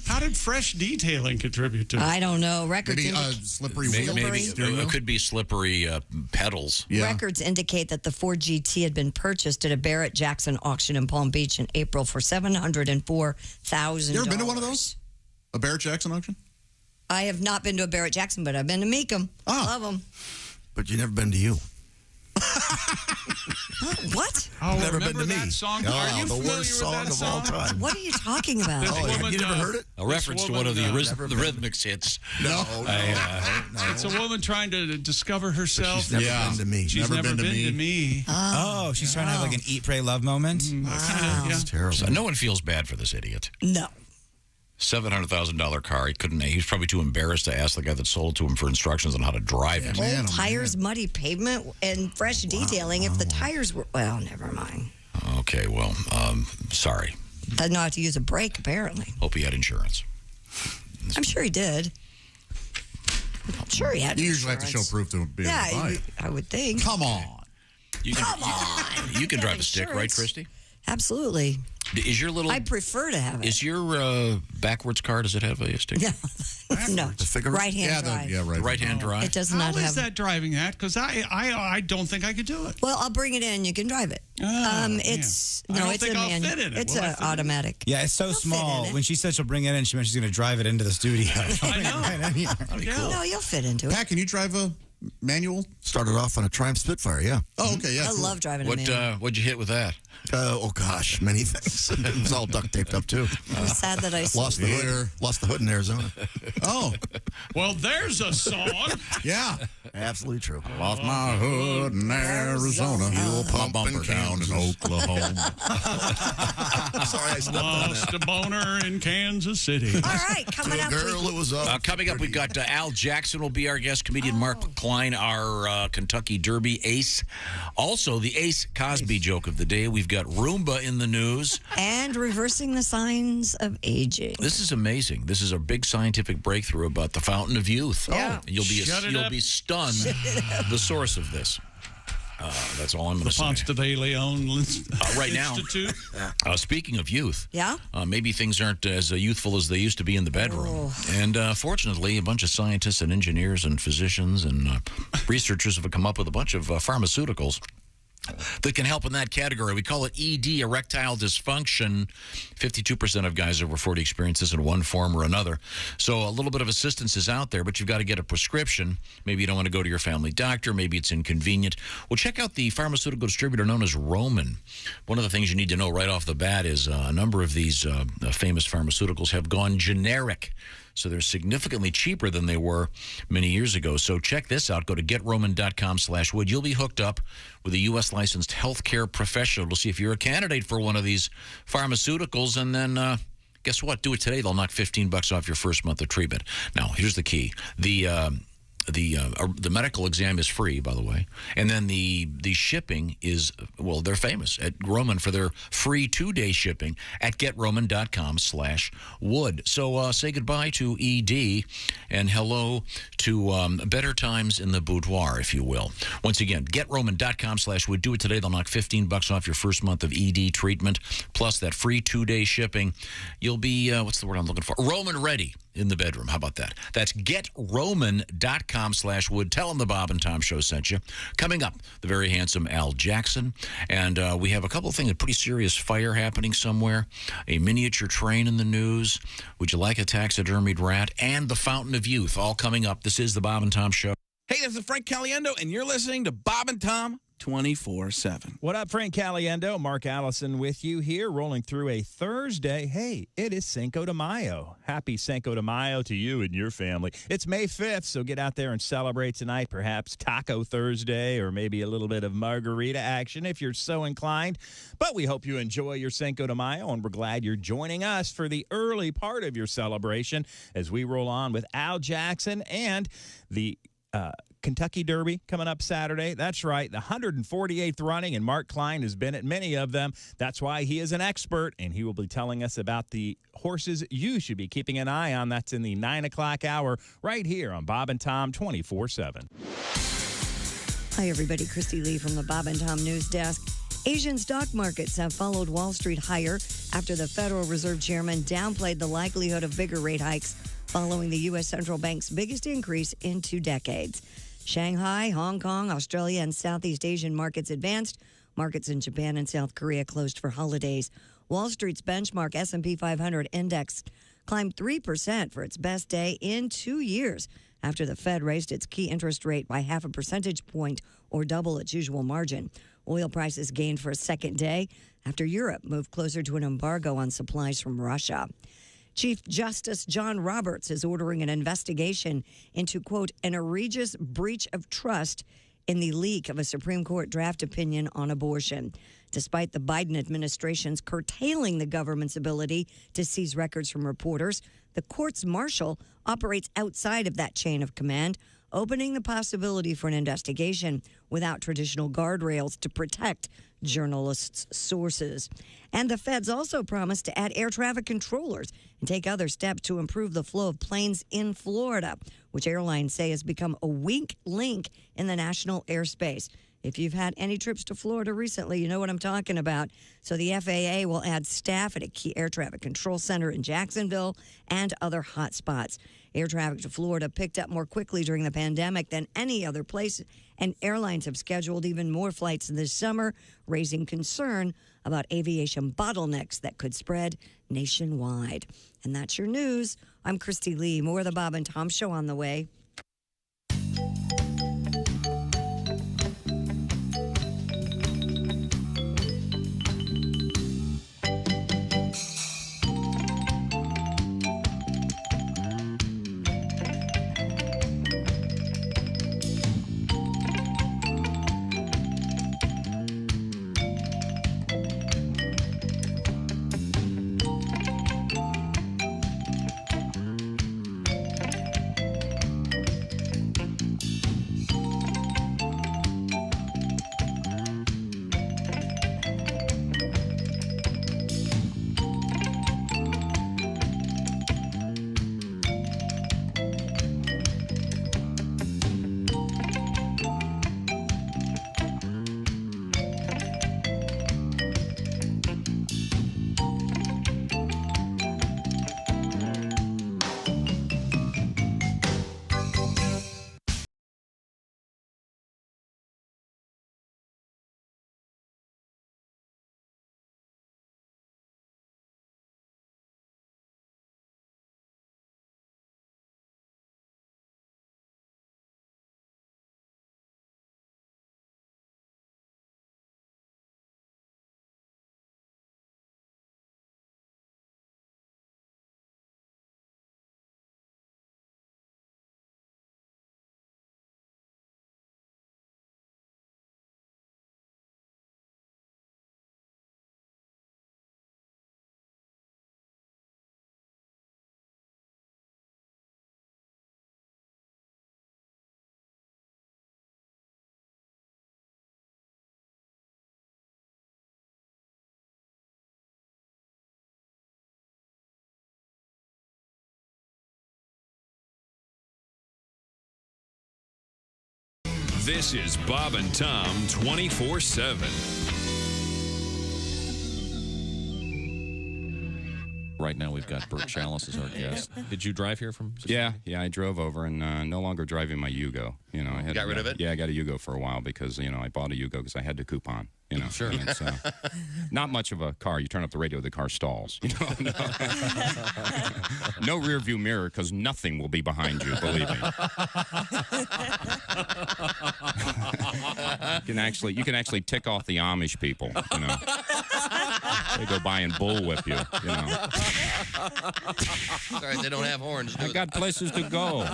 How did fresh detailing contribute to it? I don't know. Records Maybe slippery Maybe wheels. it could be slippery pedals. Yeah. Records indicate that the Ford GT had been purchased at a Barrett Jackson auction in Palm Beach in April for $704,000. You ever been to one of those? A Barrett Jackson auction? I have not been to a Barrett Jackson, but I've been to Meekum. Love them. But you never been to you. What? Oh, Never remember been to that me. song? Oh, Are you the familiar worst with song that of all time. What are you talking about? This Oh, woman, you never heard it? A reference to one of the woman, Rhythmics hits. No. It's a woman trying to discover herself. She's never been to me. She's never been to me. Oh, she's trying to have like an eat, pray, love moment. Yeah. It's terrible. So no one feels bad for this idiot. No. $700,000 car. He was probably too embarrassed to ask the guy that sold it to him for instructions on how to drive it. Old tires, muddy pavement, and fresh detailing. If the tires were, well, never mind. Okay, well, sorry. Doesn't know how to use a brake, apparently. Hope he had insurance. I'm sure he did. I'm sure he had You usually have to show insurance. proof to be able to buy it. I would think. Come on. You can drive a stick, right, Christy? Absolutely. Is your little? I prefer to have it. Is your backwards car? Does it have a stick? No. Right-hand drive. Right-hand drive. It does How not is have. that driving that? Because I don't think I could do it. Well, I'll bring it in. You can drive it. It's I don't it's think a I'll manual. fit in it. It's Will I an fit in it? automatic. Yeah, it's so small. it. When she said she'll bring it in, she meant she's going to drive it into the studio. I know. No, you'll fit into it. Pat, can you drive a manual? Started off on a Triumph Spitfire, yeah. Oh, okay, yeah. I love driving a manual. What'd you hit with that? Oh gosh, many things. It was all duct taped up too. I'm sad that I Lost the hood. Lost the hood in Arizona. Oh, well, there's a song. Yeah, absolutely true. Lost my hood in Arizona. Fuel My pump bumper in down in Kansas. Oklahoma. Sorry, I stepped on Lost that. a boner in Kansas City. All right, coming up. Girl, it was up. Coming up, we've got Al Jackson will be our guest. Comedian Mark Klein, our Kentucky Derby ace. Also, the Ace Cosby joke of the day. We've got Roomba in the news. And reversing the signs of aging. This is amazing. This is a big scientific breakthrough about the fountain of youth. Yeah. And you'll be stunned the source of this. That's all I'm going to say. Ponce de Leon right now. Institute. Speaking of youth, Yeah? maybe things aren't as youthful as they used to be in the bedroom. And fortunately, a bunch of scientists and engineers and physicians and researchers have come up with a bunch of pharmaceuticals that can help in that category. We call it ED, erectile dysfunction. 52% of guys over 40 experience this in one form or another. So a little bit of assistance is out there, but you've got to get a prescription. Maybe you don't want to go to your family doctor. Maybe it's inconvenient. Well, check out the pharmaceutical distributor known as Roman. One of the things you need to know right off the bat is a number of these famous pharmaceuticals have gone generic. So they're significantly cheaper than they were many years ago. So check this out. Go to GetRoman.com/wood. You'll be hooked up with a U.S. licensed healthcare professional to see if you're a candidate for one of these pharmaceuticals. And then guess what? Do it today. They'll knock $15 off your first month of treatment. Now, here's the key. The the medical exam is free, by the way, and then the shipping is, well, they're famous at Roman for their free 2-day shipping at GetRoman.com/wood. So say goodbye to ED and hello to better times in the boudoir, if you will. Once again, GetRoman.com/wood. Do it today. They'll knock $15 off your first month of ED treatment, plus that free 2-day shipping. You'll be, what's the word I'm looking for? Roman ready in the bedroom. How about that? That's GetRoman.com/wood. Tell them the Bob and Tom Show sent you. Coming up, the very handsome Al Jackson. And we have a couple of things, a pretty serious fire happening somewhere, a miniature train in the news. Would you like a taxidermied rat? And the Fountain of Youth, all coming up. This is the Bob and Tom Show. Hey, this is Frank Caliendo, and you're listening to Bob and Tom 24/7. What up, Frank Caliendo? Mark Allison with you here, rolling through a Thursday. Hey, it is Cinco de Mayo. Happy Cinco de Mayo to you and your family. It's May 5th, so get out there and celebrate tonight. Perhaps Taco Thursday or maybe a little bit of margarita action if you're so inclined. But we hope you enjoy your Cinco de Mayo, and we're glad you're joining us for the early part of your celebration as we roll on with Al Jackson and the Kentucky Derby coming up Saturday. That's right, the 148th running, and Mark Klein has been at many of them. That's why he is an expert, and he will be telling us about the horses you should be keeping an eye on. That's in the 9 o'clock hour right here on Bob and Tom 24/7. Hi, everybody. Christy Lee from the Bob and Tom News Desk. Asian stock markets have followed Wall Street higher after the Federal Reserve Chairman downplayed the likelihood of bigger rate hikes following the U.S. Central Bank's biggest increase in 2 decades. Shanghai, Hong Kong, Australia, and Southeast Asian markets advanced. Markets in Japan and South Korea closed for holidays. Wall Street's benchmark S&P 500 index climbed 3% for its best day in 2 years after the Fed raised its key interest rate by 0.5 percentage point or double its usual margin. Oil prices gained for a second day after Europe moved closer to an embargo on supplies from Russia. Chief Justice John Roberts is ordering an investigation into, quote, an egregious breach of trust in the leak of a Supreme Court draft opinion on abortion. Despite the Biden administration's curtailing the government's ability to seize records from reporters, the court's marshal operates outside of that chain of command, opening the possibility for an investigation without traditional guardrails to protect journalists' sources. And the feds also promised to add air traffic controllers and take other steps to improve the flow of planes in Florida, which airlines say has become a weak link in the national airspace. If you've had any trips to Florida recently, you know what I'm talking about. So the FAA will add staff at a key air traffic control center in Jacksonville and other hot spots. Air traffic to Florida picked up more quickly during the pandemic than any other place, and airlines have scheduled even more flights this summer, raising concern about aviation bottlenecks that could spread nationwide. And that's your news. I'm Christy Lee. More of the Bob and Tom Show on the way. This is Bob and Tom 24/7. Right now, we've got Bert Chalice as our guest. Did you drive here from? Yeah, I drove over and no longer driving my Yugo. You know, I had Got rid of it? Yeah, I got a Yugo for a while because I bought a Yugo because I had the coupon. Sure. And it's not much of a car. You turn up the radio, the car stalls. No rear view mirror because nothing will be behind you. Believe me. You can actually tick off the Amish people. They go by and bullwhip you. Sorry, they don't have horns. I got places to go.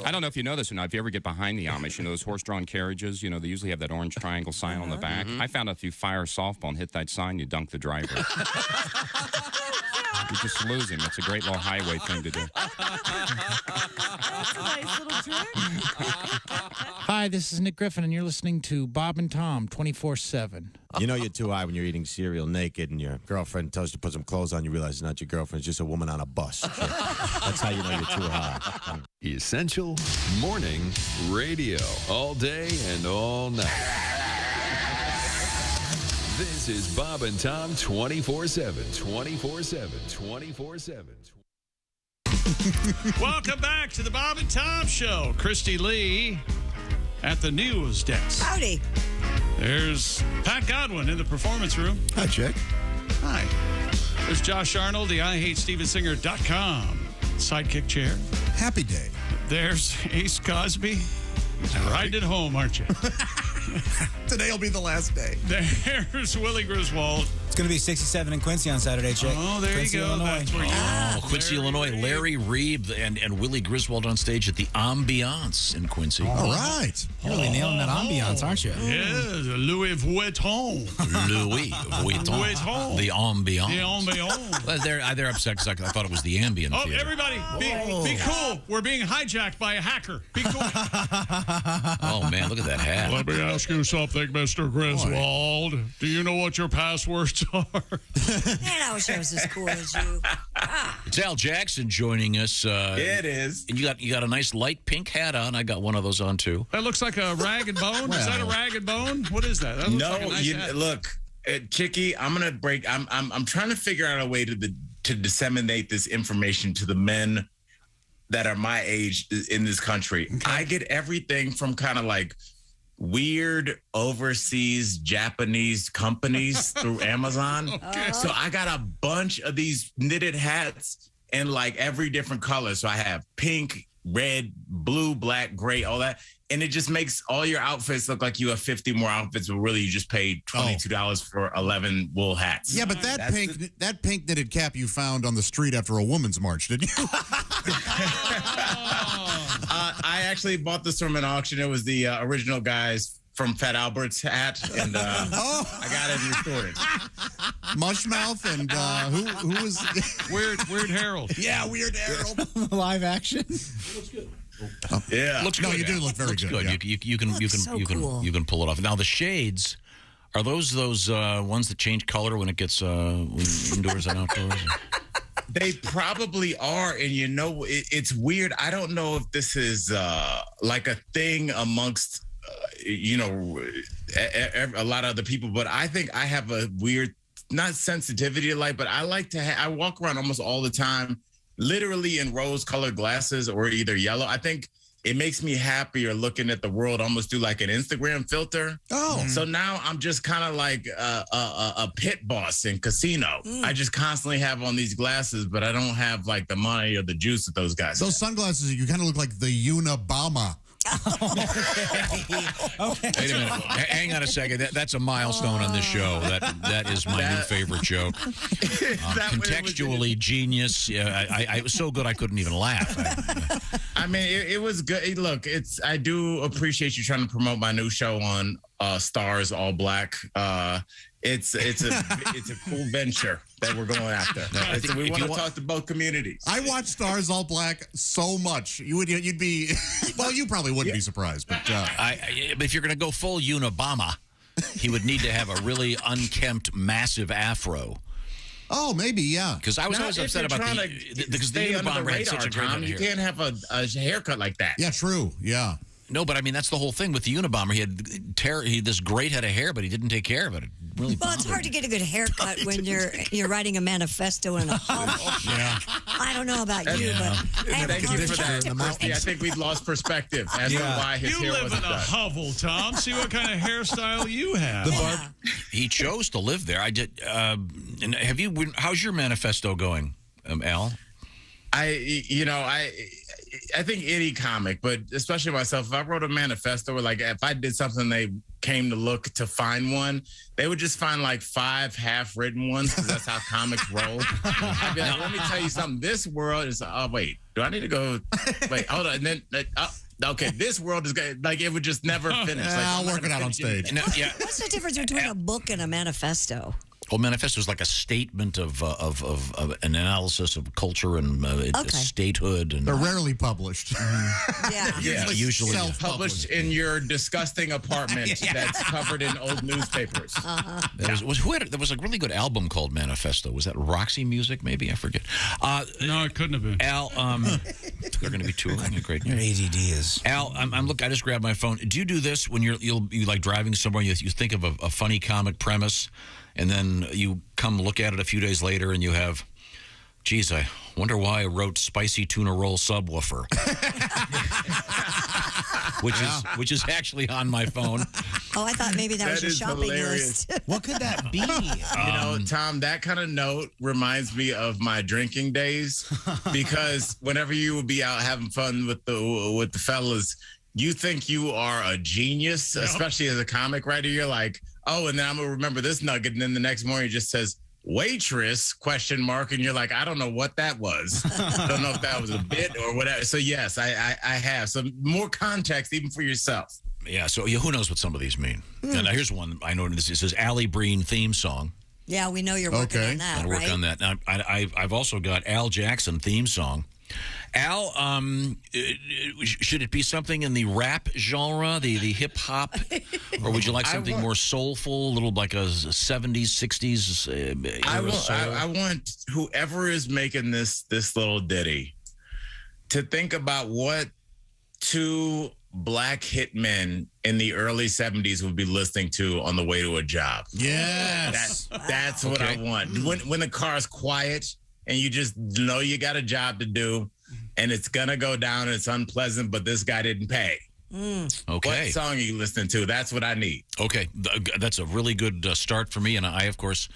I don't know if you know this or not. If you ever get behind the Amish, those horse-drawn carriages, they usually have that orange triangle sign on the back. I found out if you fire a softball and hit that sign, you dunk the driver. You just lose him. It's a great little highway thing to do. That's a nice little trick. Hi, this is Nick Griffin, and you're listening to Bob and Tom 24/7. You know you're too high when you're eating cereal naked and your girlfriend tells you to put some clothes on. You realize it's not your girlfriend. It's just a woman on a bus. That's how you know you're too high. Essential Morning Radio. All day and all night. This is Bob and Tom 24/7. 24/7. 24/7. Welcome back to the Bob and Tom Show. Christy Lee at the news desk. Howdy. There's Pat Godwin in the performance room. Hi, Chick. Hi. There's Josh Arnold, the IHateStevensinger.com sidekick chair. Happy day. There's Ace Cosby. Riding it home, aren't you? Today will be the last day. There's Willie Griswold. It's going to be 67 in Quincy on Saturday, Chick. Oh, there Quincy, you go. Illinois. That's where you Quincy, Illinois. Larry Reeb and Willie Griswold on stage at the Ambiance in Quincy. All right. You're really nailing that ambiance, aren't you? Yes, Louis Vuitton. Louis Vuitton. The Ambiance. The Ambiance. Well, they're upset because I thought it was the Ambient Oh, Theater. everybody, be cool. We're being hijacked by a hacker. Be cool. Oh, man, look at that hat. Let me ask you something, Mr. Griswold. Do you know what your passwords are? Man, I wish I was as cool as you. It's Al Jackson joining us. It is. And you got a nice light pink hat on. I got one of those on, too. That looks like a rag and bone. Is that a rag and bone? What is that? That looks like a nice hat. Look, Chicky, I'm gonna break. I'm trying to figure out a way to disseminate this information to the men that are my age in this country. Okay. I get everything from kind of like weird overseas Japanese companies through Amazon. Okay. So I got a bunch of these knitted hats in like every different color. So I have pink, red, blue, black, gray, all that. And it just makes all your outfits look like you have 50 more outfits, but really you just paid $22 for 11 wool hats. Yeah, but that pink knitted cap you found on the street after a woman's march, didn't you? I actually bought this from an auction. It was the original guys from Fat Albert's hat, and I got it in storage. Mushmouth and who was Weird Harold? Yeah, Weird Harold. Live action. It looks good. Yeah, looks no, good. you do look very good. Yeah. You can pull it off. Now the shades, are those ones that change color when it gets indoors and outdoors? They probably are, and it's weird. I don't know if this is like a thing amongst a lot of other people, but I think I have a weird, not sensitivity to light, but I like to I walk around almost all the time literally in rose-colored glasses or either yellow. I think it makes me happier looking at the world almost through like an Instagram filter. Oh. So now I'm just kind of like a pit boss in casino. I just constantly have on these glasses, but I don't have like the money or the juice that those guys Those sunglasses, you kind of look like the Unabomber. Okay. Wait a minute. Hang on a second. That's a milestone on this show. That is my new favorite joke. Contextually genius. It was so good I couldn't even laugh. I mean, it was good. Look, I do appreciate you trying to promote my new show on Stars All Black. It's a cool venture that we're going after. We want to talk to both communities. I watch Stars All Black so much. You'd be well. You probably wouldn't be surprised, but if you're going to go full Unabomber, he would need to have a really unkempt, massive afro. Oh, maybe, yeah. Because I was always upset about because the Unabomber had such a great head of You hair. can't have a haircut like that. Yeah, true. Yeah. No, but I mean, that's the whole thing with the Unabomber. He had this great head of hair, but he didn't take care of it. It really Well, it's hard to get a good haircut when you're writing a manifesto in a hovel. Yeah. I don't know about you, but I have Thank a you for that. perspective. I think we've lost perspective as to why his You hair live wasn't in a done. hovel, Tom. See what kind of hairstyle you have. He chose to live there. I did. And have you? How's your manifesto going, Al? I think any comic, but especially myself, if I wrote a manifesto or like if I did something they came to look to find one, they would just find like 5 half-written ones because that's how comics roll. I'd be like, let me tell you something. This world is, oh, wait, do I need to go? Wait, hold on. And then, okay, this world is going like it would just never finish. Like, I'll work it out on stage. What's the difference between a book and a manifesto? Well, manifesto is like a statement of an analysis of culture and statehood. And They're rarely published. Yeah, usually self-published in your disgusting apartment that's covered in old newspapers. There was a really good album called Manifesto. Was that Roxy Music? Maybe I forget. No, it couldn't have been. Al, they're going to be touring. Great. Your ADD is. Al, I just grabbed my phone. Do you do this when you like driving somewhere? You think of a funny comic premise, and then you come look at it a few days later, and you have, geez, I wonder why I wrote spicy tuna roll subwoofer, which is actually on my phone. Oh, I thought maybe that was your is shopping hilarious. list. What could that be? Tom, that kind of note reminds me of my drinking days because whenever you would be out having fun with the fellas, you think you are a genius, especially as a comic writer. You're like, oh, and then I'm gonna remember this nugget, and then the next morning it just says waitress ? And you're like, I don't know what that was. I don't know if that was a bit or whatever. So yes, I have some more context even for yourself. Yeah, so who knows what some of these mean? And now here's one I noticed. It says Allie Breen theme song. Yeah, we know you're working on that, I'll work on that. Now, I've also got Al Jackson theme song. Al, should it be something in the rap genre, the hip hop, or would you like something more soulful, a little like a 70s, 60s? I want whoever is making this little ditty to think about what 2 black hitmen in the early 70s would be listening to on the way to a job. Yes. That's what I want. When the car's quiet and you just know you got a job to do and it's going to go down and it's unpleasant, but this guy didn't pay. Okay. What song are you listening to? That's what I need. Okay. That's a really good start for me. And I, of course,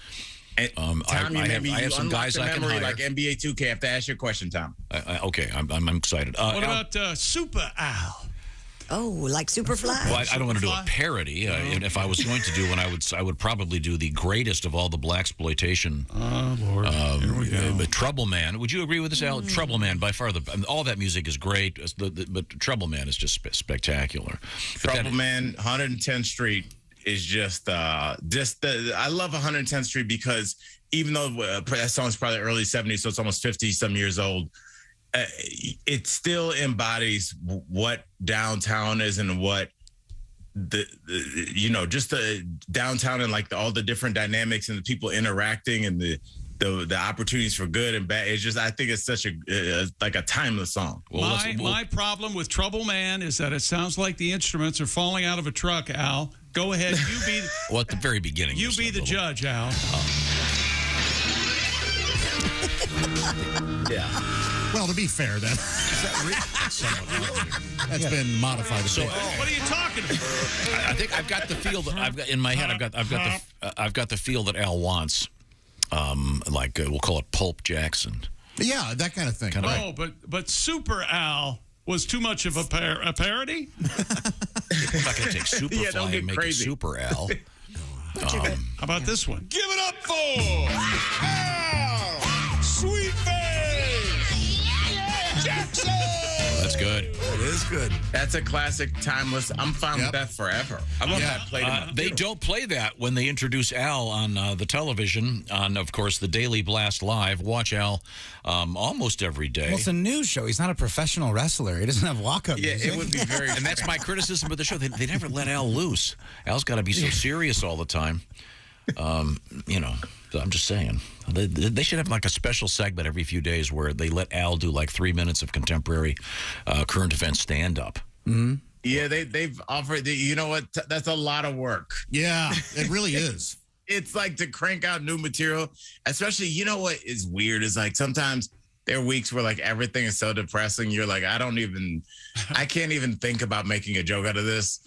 Tom, I have some guys I can hire. Like NBA 2K. I have to ask you a question, Tom. Okay. I'm excited. What about Super Al? Oh, like Superfly? Well, I don't want to do a parody. And if I was going to do one, I would probably do the greatest of all the blaxploitation. Oh, Lord. Here we go. Trouble Man. Would you agree with this, Al? Trouble Man, by far, all that music is great, but Trouble Man is just spectacular. Trouble Man, 110th Street is just I love 110th Street because even though that song's probably early 70s, so it's almost 50-some years old, it still embodies what downtown is and what just the downtown and like all the different dynamics and the people interacting and the opportunities for good and bad. It's just, I think it's such a timeless song. My problem with Trouble Man is that it sounds like the instruments are falling out of a truck, Al. Go ahead. You be well, at the very beginning. You be the judge, Al. Yeah. Well, to be fair, that's been modified. What are you talking about? I think I've got the feel that I've got in my head. I've got the feel that Al wants. We'll call it Pulp Jackson. Yeah, that kind of thing. But Super Al was too much of a parody. I'm not going to take Superfly and make it Super Al. How about this one? Give it up for Al Sweetface Jackson. That's good. It is good. That's a classic, timeless. I'm fine with that forever. I want that played. They don't play that when they introduce Al on the television, on, of course, the Daily Blast Live. Watch Al almost every day. Well, it's a news show. He's not a professional wrestler. He doesn't have walk-up music. It would be very... And that's my criticism of the show. They never let Al loose. Al's got to be so serious all the time. You know, I'm just saying. They should have like a special segment every few days where they let Al do like 3 minutes of contemporary current event stand-up. Mm-hmm. Yeah, they've offered. You know what? That's a lot of work. Yeah, it really is. It's like to crank out new material, especially. You know what is weird is like sometimes there are weeks where like everything is so depressing. You're like, I can't even think about making a joke out of this.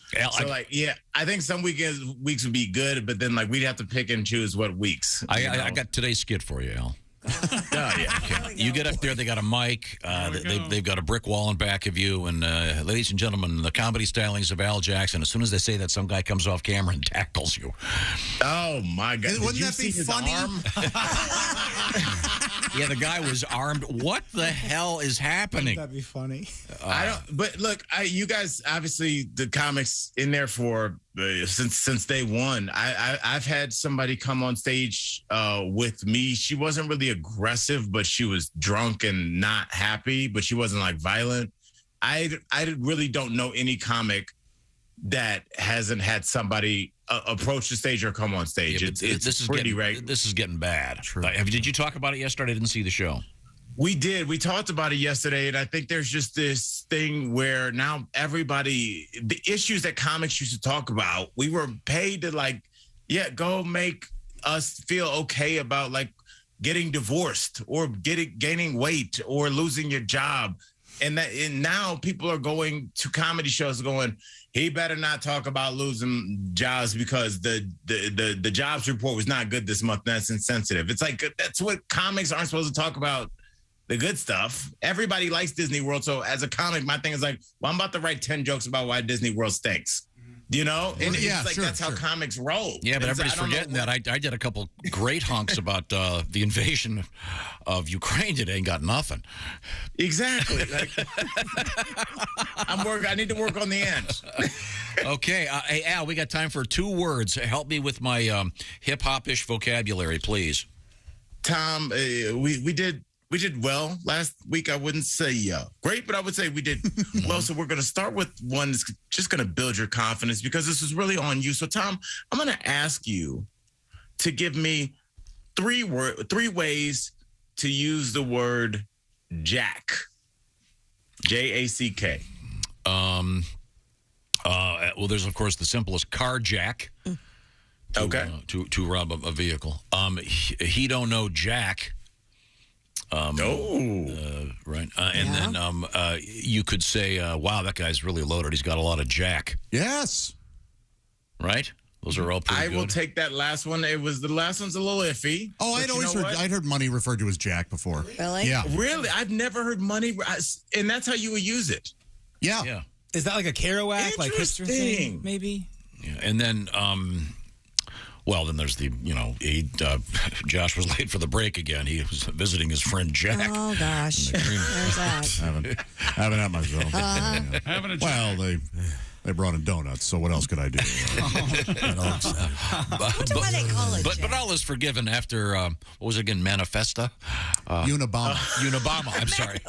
Yeah, I think some weeks would be good, but then like we'd have to pick and choose what weeks. I got today's skit for you, Al. Oh, yeah. Okay. You get up there, they got a mic, they've got a brick wall in back of you, and ladies and gentlemen, the comedy stylings of Al Jackson. As soon as they say that, some guy comes off camera and tackles you. Oh, my God. Wouldn't that be funny? Yeah, the guy was armed. What the hell is happening? That'd be funny. But look, you guys, obviously, the comics in there for since day one. I've had somebody come on stage with me. She wasn't really aggressive, but she was drunk and not happy, but she wasn't like violent. I really don't know any comic that hasn't had somebody approach the stage or come on stage. Yeah, it's pretty right. This is getting bad. Did you talk about it yesterday? I didn't see the show. We did. We talked about it yesterday, and I think there's just this thing where now everybody, the issues that comics used to talk about, we were paid to go make us feel okay about like getting divorced or gaining weight or losing your job. And now people are going to comedy shows going, he better not talk about losing jobs because the jobs report was not good this month. That's insensitive. It's like, that's what comics aren't supposed to talk about, the good stuff. Everybody likes Disney World. So as a comic, my thing is like, well, I'm about to write 10 jokes about why Disney World stinks. You know? And that's how comics roll. Yeah, but everybody's forgetting that. I did a couple great hunks about the invasion of Ukraine today and got nothing. Exactly. I need to work on the ends. Okay. Hey, Al, we got time for 2 words. Help me with my hip-hop-ish vocabulary, please. Tom, we did well last week. I wouldn't say great, but I would say we did well. So we're going to start with one that's just going to build your confidence because this is really on you. So, Tom, I'm going to ask you to give me 3 ways to use the word jack. J-A-C-K. Well, there's, of course, the simplest carjack. To rob a vehicle. He don't know jack. Right. And then you could say, wow, that guy's really loaded. He's got a lot of jack. Yes. Right? Those are all pretty good. I will take that last one. The last one's a little iffy. Oh, I'd heard money referred to as jack before. Really? Yeah. Really? I've never heard money. And that's how you would use it. Yeah. Is that like a Kerouac, like hipster thing, maybe? Yeah. And then, well, then there's the, Josh was late for the break again. He was visiting his friend Jack. Oh, gosh. There's that. Haven't had myself. Having a well, they brought in donuts, so what else could I do? Why they call it but all is forgiven after, what was it again, Manifesta? Unabomber. Unabomber, I'm sorry.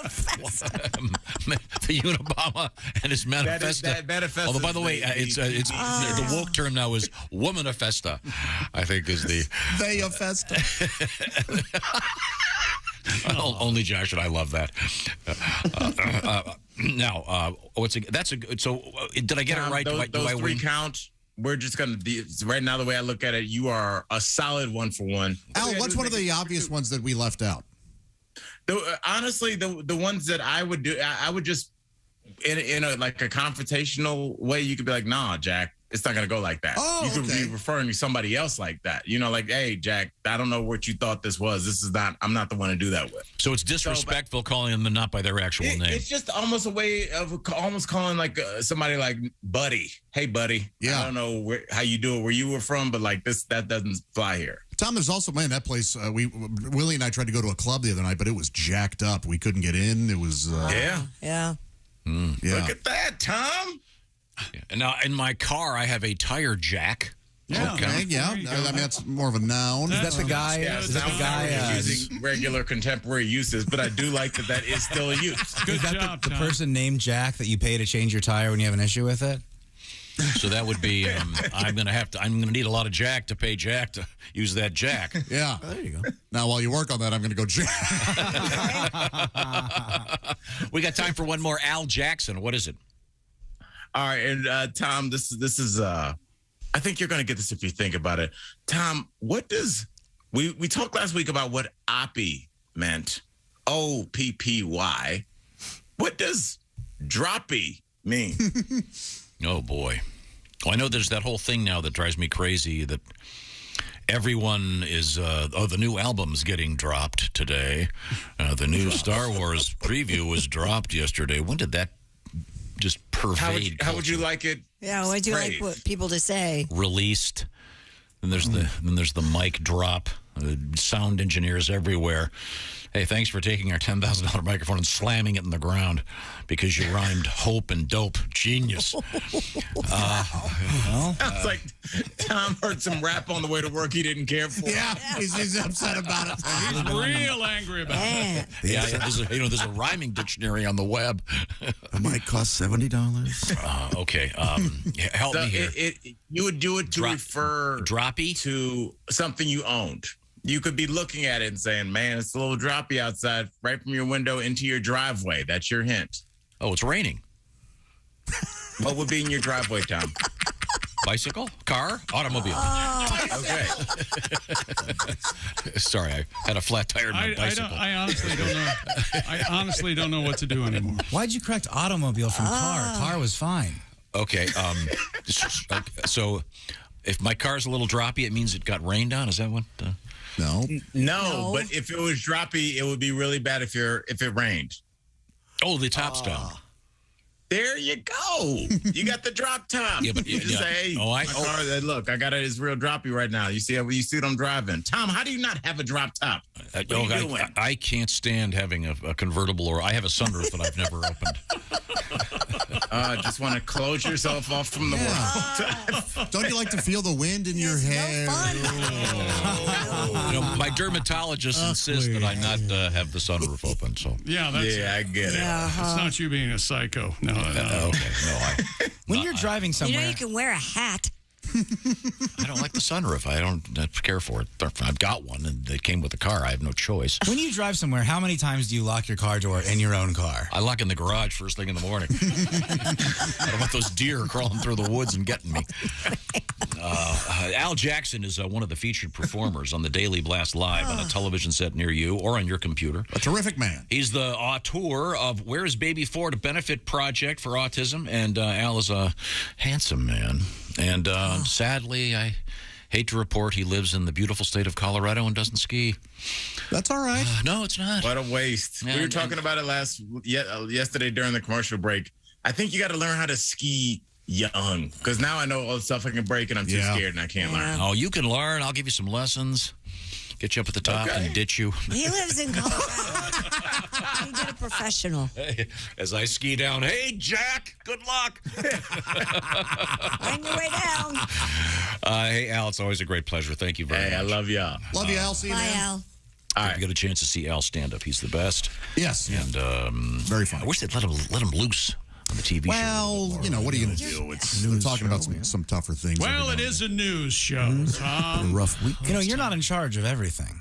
The Unabomber and his Manifesta. Manifesta. Although, by the way, the woke term now is Womanifesta, I think is the... Theofesta. Only Josh and I love that. Now, that's a good. So, did I get it right? Those 3 count. We're just gonna. Right now, the way I look at it, you are a solid 1 for 1. Al, what's one of the obvious ones that we left out? Honestly, the ones that I would do, I would just in a like a confrontational way. You could be like, "Nah, Jack, it's not going to go like that." Oh, you could be referring to somebody else like that. Like, "Hey, Jack, I don't know what you thought this was. This is not, I'm not the one to do that with." So it's disrespectful calling them not by their actual name. It's just almost a way of almost calling like somebody like buddy. "Hey, buddy. Yeah. I don't know how you do it, where you were from, but like that doesn't fly here." Tom, there's also, man, that place, Willie and I tried to go to a club the other night, but it was jacked up. We couldn't get in. It was... Yeah. Yeah. Yeah. Look at that, Tom. Yeah. And now in my car, I have a tire jack. Yeah, okay, yeah. I mean, that's more of a noun. Is that the guy? Is that the guy using regular contemporary uses? But I do like that is still a use. Good is that job, the person named Jack that you pay to change your tire when you have an issue with it? So that would be I'm gonna need a lot of Jack to pay Jack to use that Jack. Yeah. There you go. Now, while you work on that, I'm going to go Jack. We got time for one more. Al Jackson. What is it? All right, and Tom, this is I think you're going to get this if you think about it. Tom, what does we talked last week about what oppy meant? OPPY. What does droppy mean? Oh, boy. Well, I know there's that whole thing now that drives me crazy that everyone is, the new album's getting dropped today. The new Star Wars preview was dropped yesterday. When did that just pervade How would you like it? Yeah, what do you like people to say? Released. And there's the mic drop. Sound engineers everywhere. Hey, thanks for taking our $10,000 microphone and slamming it in the ground because you rhymed hope and dope. Genius. Sounds like Tom heard some rap on the way to work he didn't care for. Yeah, he's upset about it. He's real angry about it. Yeah, there's a rhyming dictionary on the web. It might cost $70. Okay, help me here. You would do it to refer to something you owned. You could be looking at it and saying, man, it's a little droppy outside right from your window into your driveway. That's your hint. Oh, it's raining. What would be in your driveway, Tom? Bicycle? Car? Automobile. Okay. Sorry, I had a flat tire in my bicycle. I honestly don't know. I honestly don't know what to do anymore. Why'd you correct automobile from car? Car was fine. Okay, so if my car's a little droppy, it means it got rained on? Is that what? No, but if it was droppy, it would be really bad if it rained. Oh, the top's down. There you go. You got the drop top. Yeah, but you just say, hey, my car, look, I got it. It's real droppy right now. You see what I'm driving. Tom, how do you not have a drop top? What are you doing? I can't stand having a convertible, or I have a sunroof that I've never opened. Just want to close yourself off from the world. Don't you like to feel the wind in your hair? My dermatologist insists that I not have the sunroof open. So I get it. It's not you being a psycho. No. When you're driving somewhere, You know you can wear a hat. I don't like the sunroof. I don't care for it. I've got one, and it came with the car. I have no choice. when you drive somewhere, how many times do you lock your car door in your own car? I lock in the garage first thing in the morning. I don't want those deer crawling through the woods and getting me. Al Jackson is one of the featured performers on the Daily Blast Live on a television set near you or on your computer. A terrific man. He's the auteur of Where's Baby Ford, a benefit project for autism, and Al is a handsome man. And sadly, I hate to report he lives in the beautiful state of Colorado and doesn't ski. That's all right. No, it's not. What a waste. We were talking about it yesterday during the commercial break. I think you got to learn how to ski young, because now I know all the stuff I can break and I'm too scared and I can't learn. Oh, you can learn. I'll give you some lessons. Get you up at the top and ditch you. He lives in Colorado. He did a professional. As I ski down, hey, Jack, good luck. On your way down. Hey, Al, it's always a great pleasure. Thank you very much. Hey, I love y'all. Love you, Al. See you, Bye, man. Al. All right. You got a chance to see Al stand up. He's the best. Yes. And very fun. I wish they'd let him loose on the TV show. Well, what are you going to do? They're talking about some tougher things. Well, it is a news show, Tom. A rough week. You're not in charge of everything.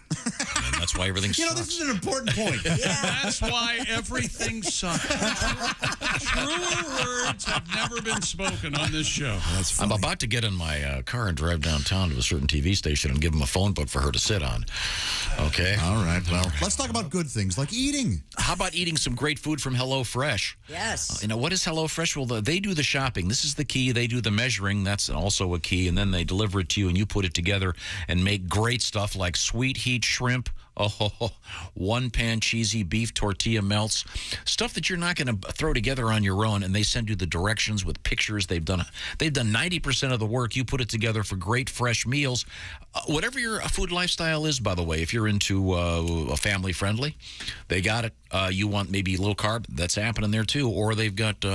And that's why everything sucks. This is an important point. That's why everything sucks. Truer words have never been spoken on this show. I'm about to get in my car and drive downtown to a certain TV station and give them a phone book for her to sit on. Okay? All right. Well, let's talk about good things like eating. How about eating some great food from HelloFresh? Yes. What is HelloFresh? Well, they do the shopping. This is the key. They do the measuring. That's also a key. And then they deliver it to you, and you put it together and make great stuff like sweet heat shrimp. One-pan cheesy beef tortilla melts, stuff that you're not going to throw together on your own, and they send you the directions with pictures. They've done 90% of the work. You put it together for great fresh meals. Whatever your food lifestyle is, by the way, if you're into a family-friendly, they got it. You want maybe low carb, that's happening there too. Or they've got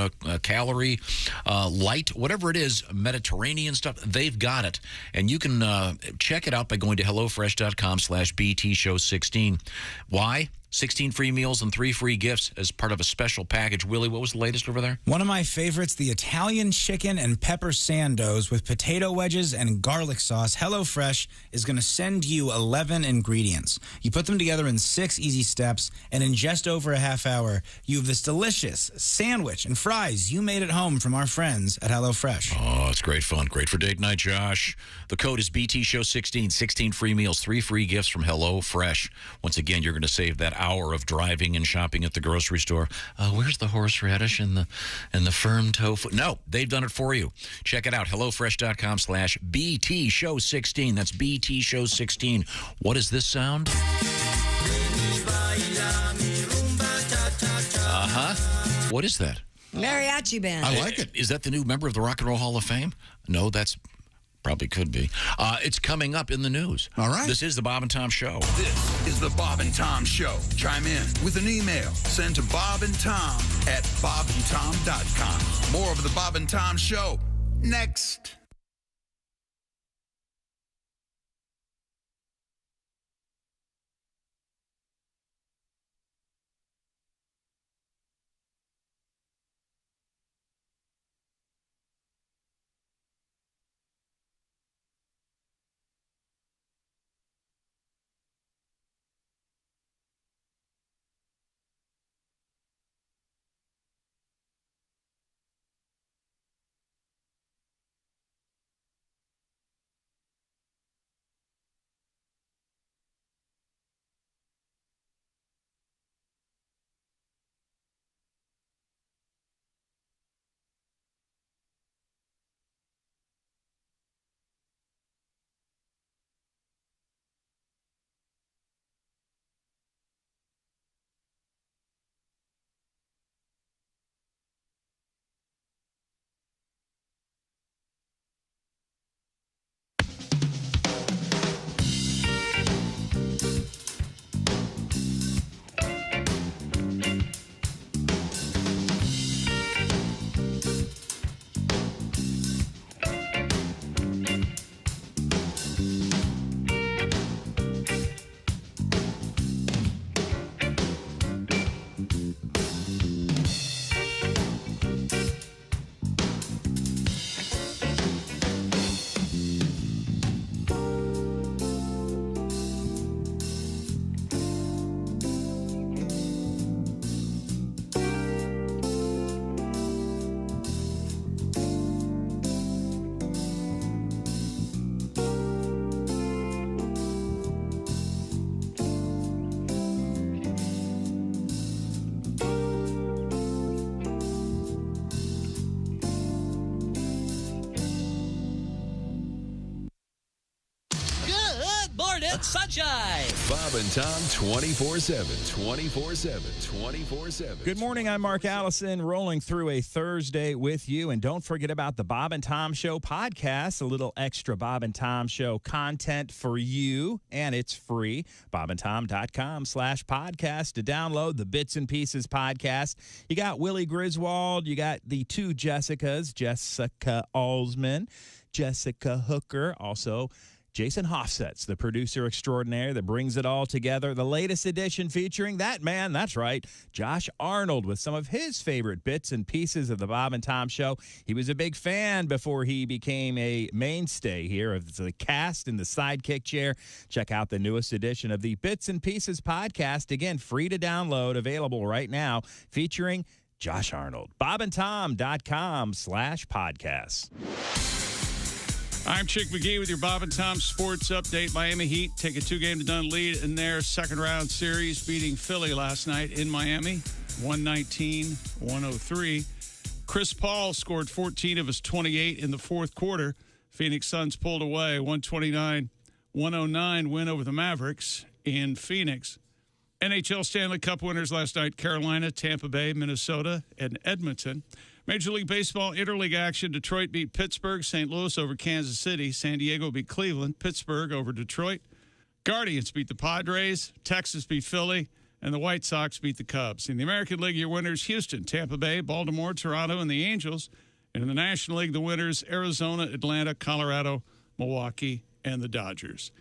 calorie light, whatever it is, Mediterranean stuff, they've got it. And you can check it out by going to HelloFresh.com/BTShow16. Why? 16 free meals and 3 free gifts as part of a special package. Willie, what was the latest over there? One of my favorites, the Italian chicken and pepper sandos with potato wedges and garlic sauce. HelloFresh is going to send you 11 ingredients. You put them together in 6 easy steps, and in just over a half hour, you have this delicious sandwich and fries you made at home from our friends at HelloFresh. Oh, it's great fun. Great for date night, Josh. The code is BTShow16. 16 free meals, 3 free gifts from HelloFresh. Once again, you're going to save that hour of driving and shopping at the grocery store. Where's the horseradish and the firm tofu? No, they've done it for you. Check it out, HelloFresh.com/BTShow16. That's BTShow16. What is this sound? What is that? Mariachi band. I like it. Is that the new member of the Rock and Roll Hall of Fame? No, that's probably could be. It's coming up in the news. All right. This is the Bob and Tom Show. This is the Bob and Tom Show. Chime in with an email. Send to bobandtom@bobandtom.com. More of the Bob and Tom Show next. Sunshine. Bob and Tom 24/7. 24/7. 24/7. Good morning. I'm Mark Allison, rolling through a Thursday with you. And don't forget about the Bob and Tom Show podcast, a little extra Bob and Tom Show content for you, and it's free. bobandtom.com/podcast to download the Bits and Pieces podcast. You got Willie Griswold. You got the 2 Jessicas, Jessica Alsman, Jessica Hooker, also Jason Hofsetz, the producer extraordinaire that brings it all together. The latest edition featuring that man, that's right, Josh Arnold, with some of his favorite bits and pieces of the Bob and Tom Show. He was a big fan before he became a mainstay here of the cast in the sidekick chair. Check out the newest edition of the Bits and Pieces podcast. Again, free to download, available right now, featuring Josh Arnold. bobandtom.com/podcast. I'm Chick McGee with your Bob and Tom Sports Update. Miami Heat take a 2-game-to-none lead in their second-round series, beating Philly last night in Miami, 119-103. Chris Paul scored 14 of his 28 in the fourth quarter. Phoenix Suns pulled away, 129-109 win over the Mavericks in Phoenix. NHL Stanley Cup winners last night, Carolina, Tampa Bay, Minnesota, and Edmonton. Major League Baseball interleague action. Detroit beat Pittsburgh. St. Louis over Kansas City. San Diego beat Cleveland. Pittsburgh over Detroit. Guardians beat the Padres. Texas beat Philly. And the White Sox beat the Cubs. In the American League, your winners, Houston, Tampa Bay, Baltimore, Toronto, and the Angels. And in the National League, the winners, Arizona, Atlanta, Colorado, Milwaukee, and the Dodgers.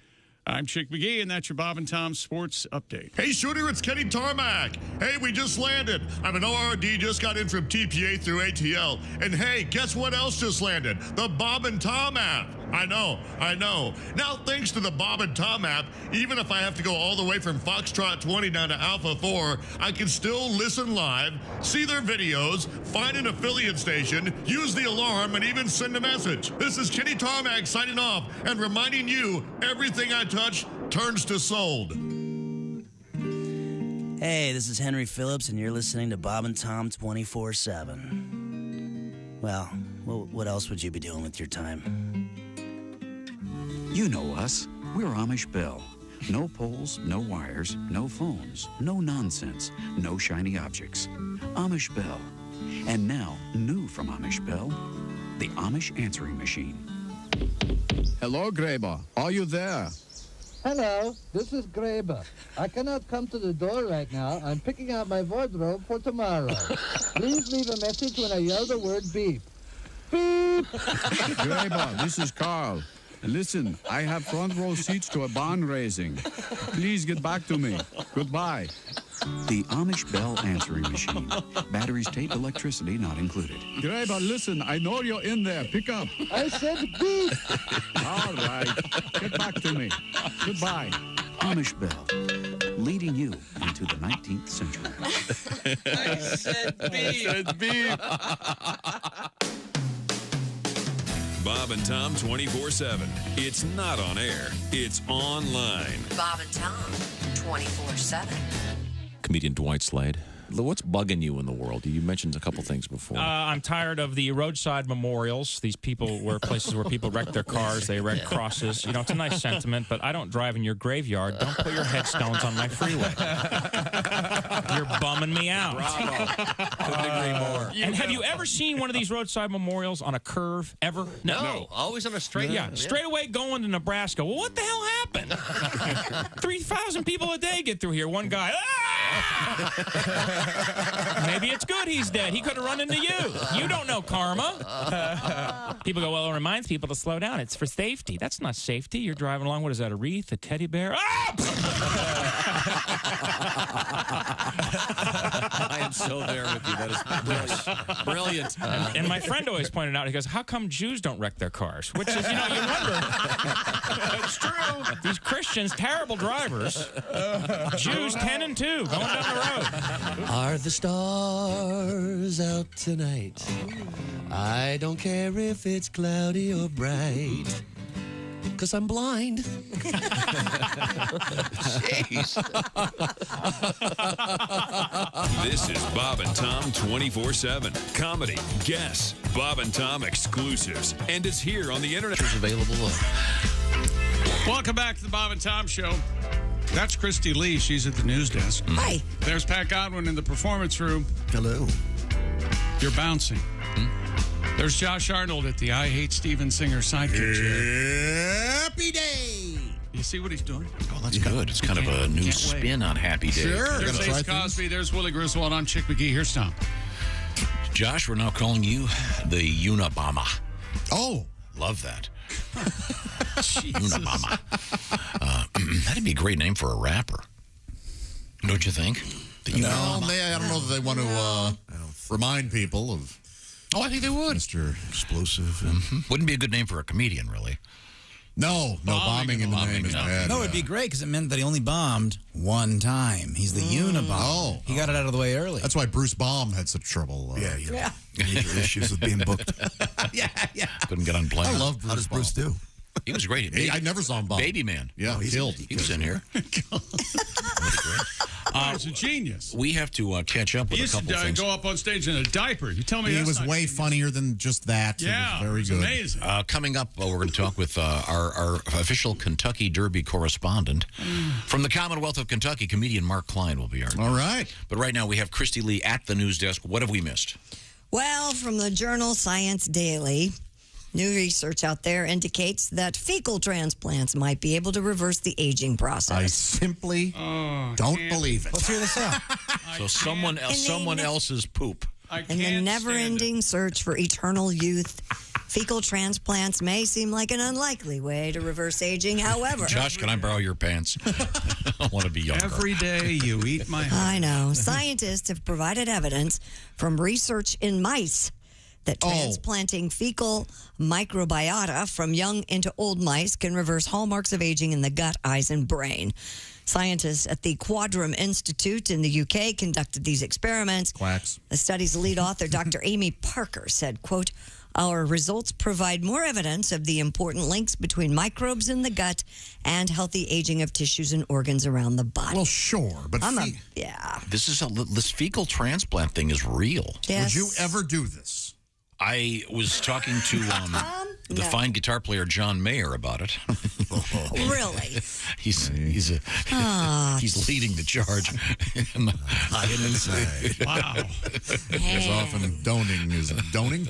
I'm Chick McGee, and that's your Bob and Tom Sports Update. Hey, Shooter, it's Kenny Tarmac. Hey, we just landed. I'm an ORD, just got in from TPA through ATL. And hey, guess what else just landed? The Bob and Tom app. I know. Now, thanks to the Bob and Tom app, even if I have to go all the way from Foxtrot 20 down to Alpha 4, I can still listen live, see their videos, find an affiliate station, use the alarm, and even send a message. This is Kenny Tarmac signing off and reminding you everything I touch turns to sold. Hey, this is Henry Phillips, and you're listening to Bob and Tom 24/7. Well, what else would you be doing with your time? You know us. We're Amish Bell. No poles, no wires, no phones, no nonsense, no shiny objects. Amish Bell. And now, new from Amish Bell, the Amish answering machine. Hello, Graber. Are you there? Hello, this is Graber. I cannot come to the door right now. I'm picking out my wardrobe for tomorrow. Please leave a message when I yell the word beep. Beep! Graber, this is Carl. Listen, I have front row seats to a barn raising. Please get back to me. Goodbye. The Amish Bell answering machine. Batteries, tape, electricity not included. Graber, listen, I know you're in there. Pick up. I said beep. All right. Get back to me. Goodbye. Amish Bell, leading you into the 19th century. I said beep. Bob and Tom 24/7. It's not on air. It's online. Bob and Tom 24/7. Comedian Dwight Slade. What's bugging you in the world? You mentioned a couple things before. I'm tired of the roadside memorials. These people were places where people wreck their cars. They wreck crosses. You know, it's a nice sentiment, but I don't drive in your graveyard. Don't put your headstones on my freeway. You're bumming me out. Bravo. Couldn't agree more. And have you ever seen one of these roadside memorials on a curve, ever? No. Always on a straight. Yeah, straight away going to Nebraska. Well, what the hell happened? 3,000 people a day get through here. One guy, maybe it's good he's dead. He could have run into you. You don't know karma. People go, well, it reminds people to slow down. It's for safety. That's not safety. You're driving along. What is that, a wreath, a teddy bear? I am so there with you. That is brilliant. And my friend always pointed out, he goes, how come Jews don't wreck their cars? Which is, you wonder. It's true. These Christians, terrible drivers. Jews 10 and 2 going down the road. Are the stars out tonight? I don't care if it's cloudy or bright, 'cause I'm blind. Jeez. This is Bob and Tom 24/7. Comedy, guests, Bob and Tom exclusives, and it's here on the internet. It's available. Welcome back to the Bob and Tom Show. That's Christy Lee. She's at the news desk. Hi. There's Pat Godwin in the performance room. Hello. You're bouncing. There's Josh Arnold at the I Hate Steven Singer sidekick chair. Happy day. You see what he's doing? Oh, that's good. It's kind of a new spin on Happy Day. Sure. There's Ace Cosby. There's Willie Griswold. I'm Chick McGee. Here's Tom. Josh, we're now calling you the Unabomber. Oh. Love that. Unabomber. That'd be a great name for a rapper. Don't you think? The No, Unabomber. I don't know that they want to remind people of. Oh, I think they would. Mr. Explosive. Wouldn't be a good name for a comedian, really. No, bombing in the name is bad. No, it'd be great because it meant that he only bombed one time. He's the Unabomber. Oh. He got it out of the way early. That's why Bruce Baum had such trouble. Yeah. Major issues with being booked. yeah. Couldn't get on plane. I love Bruce. How does Bruce do? He was great. I never saw him bomb. Baby Man. Yeah, he's killed. He was in here. He's a genius. We have to catch up with He a couple used to things. go up on stage in a diaper. You tell me He that's was not way genius. funnier than just that. Yeah, Very it was good. amazing. Coming up, we're going to talk with our official Kentucky Derby correspondent from the Commonwealth of Kentucky. Comedian Mark Klein will be our guest. All right. But right now we have Christy Lee at the news desk. What have we missed? Well, from the journal Science Daily, new research out there indicates that fecal transplants might be able to reverse the aging process. I simply don't believe it. Let's hear this out. So someone else's poop. In the never-ending search for eternal youth, Fecal transplants may seem like an unlikely way to reverse aging. However, Josh, can I borrow your pants? I want to be younger. Every day you eat my heart. I know. Scientists have provided evidence from research in mice that transplanting fecal microbiota from young into old mice can reverse hallmarks of aging in the gut, eyes, and brain. Scientists at the Quadram Institute in the UK conducted these experiments. Quacks. The study's lead author, Dr. Amy Parker, said, quote, "Our results provide more evidence of the important links between microbes in the gut and healthy aging of tissues and organs around the body." Well, sure, but This fecal transplant thing is real. Yes. Would you ever do this? I was talking to the fine guitar player John Mayer about it. Really? He's leading the charge. Wow. He's often donating, isn't he? Donating.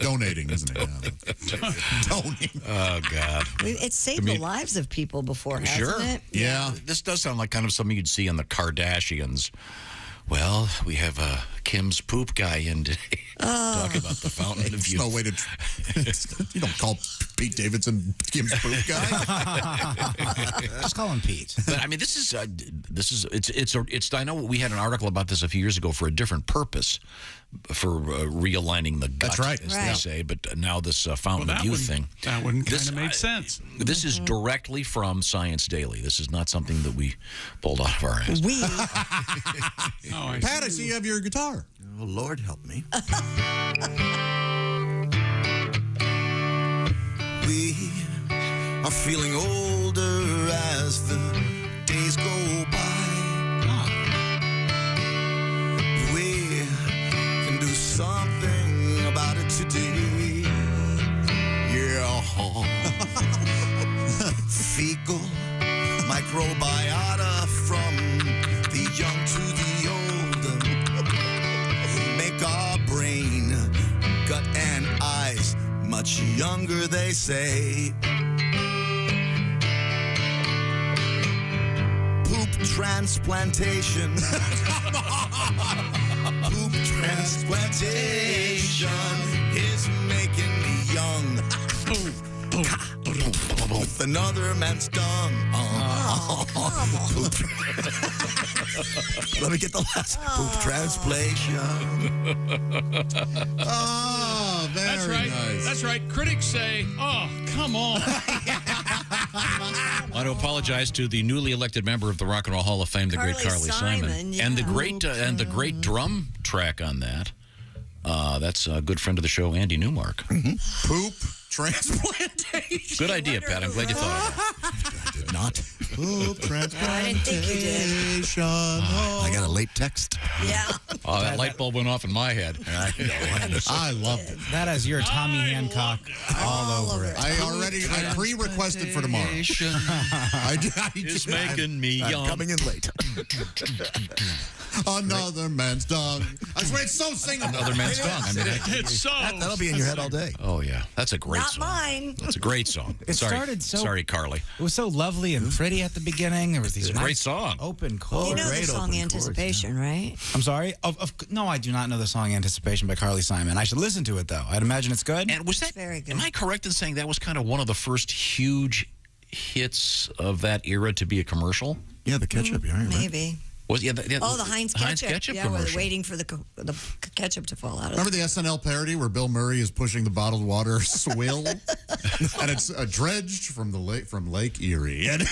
Oh, God. It's saved the lives of people before, hasn't it? Yeah. This does sound like kind of something you'd see on the Kardashians. Well, we have Kim's poop guy in today. Talk about the fountain of youth. No way to. You don't call Pete Davidson Kim's poop guy. Just call him Pete. But I mean, it's. I know we had an article about this a few years ago for a different purpose, for realigning the gut. That's right. As they say. But now this fountain of youth thing. That one kind of made sense. This is directly from Science Daily. This is not something that we pulled out of our ass. Pat, I see you have your guitar. Oh, Lord help me. We are feeling older as the days go by. We can do something about it today. Yeah. Fecal microbiota from the young to the old make our brain, gut, and eyes much younger, they say. Poop transplantation. Poop transplantation is making me young. With another man's dung. Let me get the last poop translation. Oh, very That's right. nice. That's right. Critics say, "Oh, come on." I want to apologize to the newly elected member of the Rock and Roll Hall of Fame, the great Carly Simon, and the great drum track on that. That's a good friend of the show, Andy Newmark. Mm-hmm. Poop transplantation. Good idea, Pat. I'm glad you thought of that. I did not. Poop transplantation. I didn't think you did. I got a late text. Yeah. Oh, that light bulb went off in my head. I loved it. That has your Tommy Hancock all over it. I pre-requested for tomorrow. It's making me young. Coming in late. Another man's dung. I swear it's so singable. Another man's dung. I mean, It's so. That'll be in your head all day. Oh, yeah. That's a great Not song. mine. That's a great song. It started so. Sorry, Carly. It was so lovely and pretty at the beginning. There was these It's a great nice song. open chords. You know the song Anticipation, right? I'm sorry? No, I do not know the song Anticipation by Carly Simon. I should listen to it, though. I'd imagine it's good. And was that Very good. Am I correct in saying that was kind of one of the first huge hits of that era to be a commercial? Yeah, the ketchup. Right? Maybe. Was the Heinz ketchup. Yeah, commercial. where they're waiting for the ketchup to fall out of Remember the SNL parody where Bill Murray is pushing the bottled water swill, and it's dredged from Lake Erie, and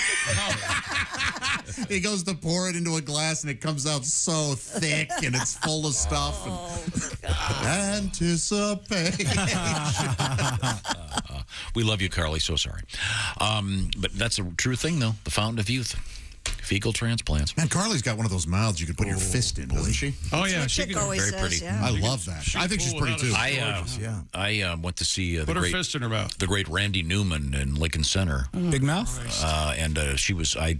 he goes to pour it into a glass, and it comes out so thick, and it's full of stuff. Anticipation. We love you, Carly. So sorry. But that's a true thing, though. The fountain of youth. Fecal transplants. Man, Carly's got one of those mouths you could put your fist in, doesn't she? Oh, yeah. She can always very says, pretty. yeah. I love that. I think she's pretty, too. I went to see Put her fist in her mouth. the great Randy Newman in Lincoln Center. Big mouth? And I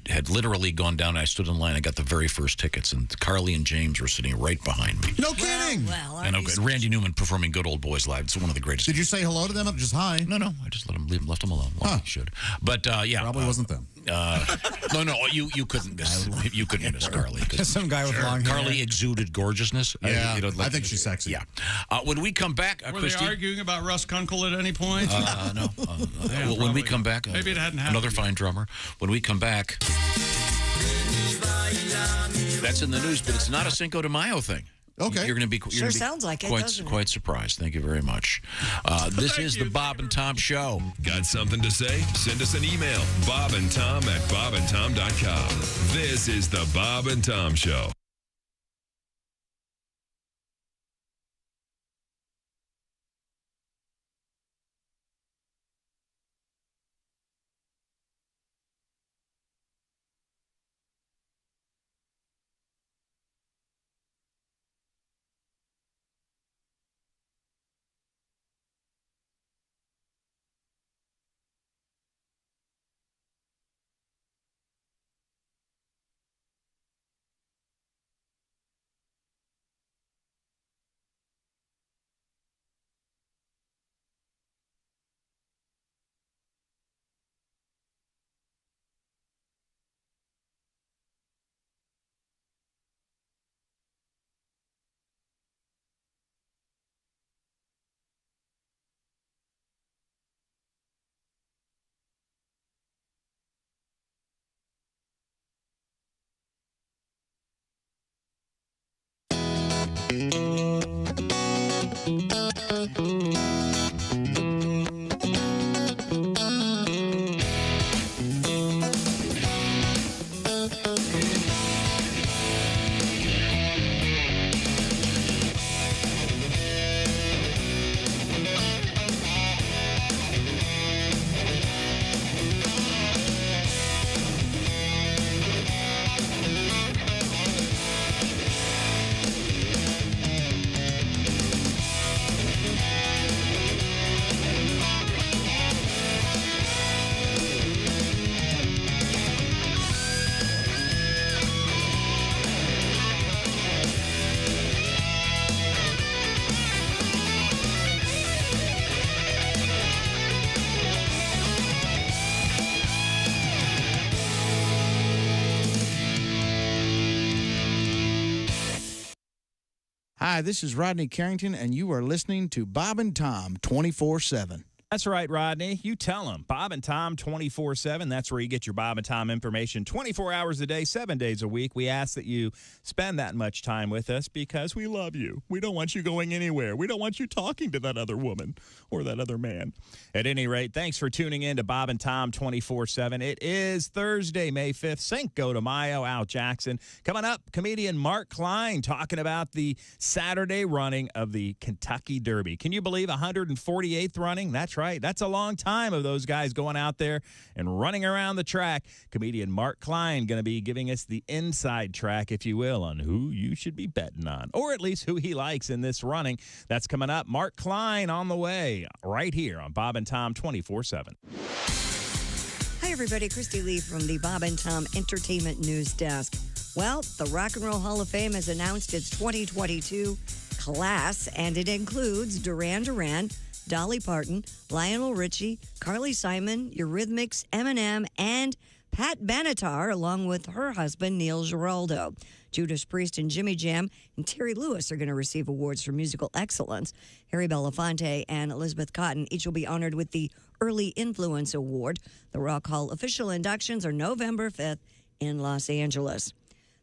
had literally gone down. I stood in line. I got the very first tickets, and Carly and James were sitting right behind me. No kidding. Well, And Randy Newman performing Good Old Boys Live. It's one of the greatest. Did you say hello to them? Just hi? No. I just left them alone. Well, I should. But yeah. Probably wasn't them. No, you couldn't miss. You couldn't miss Carly. Some guy with long hair. Carly exuded gorgeousness. Yeah, I think she's sexy. Yeah. When we come back, Were Christy, they arguing about Russ Kunkel at any point? No. When we come back, maybe it hadn't happened. Another fine drummer. When we come back, that's in the news, but it's not a Cinco de Mayo thing. Okay. You're going to be sounds like it, doesn't it? quite surprised. Thank you very much. This is the Bob and Tom Show. Got something to say? Send us an email, bobandtom@bobandtom.com. This is the Bob and Tom Show. Hi, this is Rodney Carrington, and you are listening to Bob and Tom 24/7. That's right, Rodney. You tell them. Bob and Tom 24/7. That's where you get your Bob and Tom information 24 hours a day, 7 days a week. We ask that you spend that much time with us because we love you. We don't want you going anywhere. We don't want you talking to that other woman or that other man. At any rate, thanks for tuning in to Bob and Tom 24/7. It is Thursday, May 5th, Cinco de Mayo. Al Jackson. Coming up, comedian Mark Klein talking about the Saturday running of the Kentucky Derby. Can you believe 148th running? That's right. That's a long time of those guys going out there and running around the track. Comedian Mark Klein going to be giving us the inside track, if you will, on who you should be betting on, or at least who he likes in this running. That's coming up. Mark Klein on the way right here on Bob and Tom 24/7. Hi, everybody. Christy Lee from the Bob and Tom Entertainment News Desk. Well, the Rock and Roll Hall of Fame has announced its 2022 class, and it includes Duran Duran, Dolly Parton, Lionel Richie, Carly Simon, Eurythmics, Eminem, and Pat Benatar, along with her husband, Neil Giraldo. Judas Priest and Jimmy Jam and Terry Lewis are going to receive awards for musical excellence. Harry Belafonte and Elizabeth Cotton each will be honored with the Early Influence Award. The Rock Hall official inductions are November 5th in Los Angeles.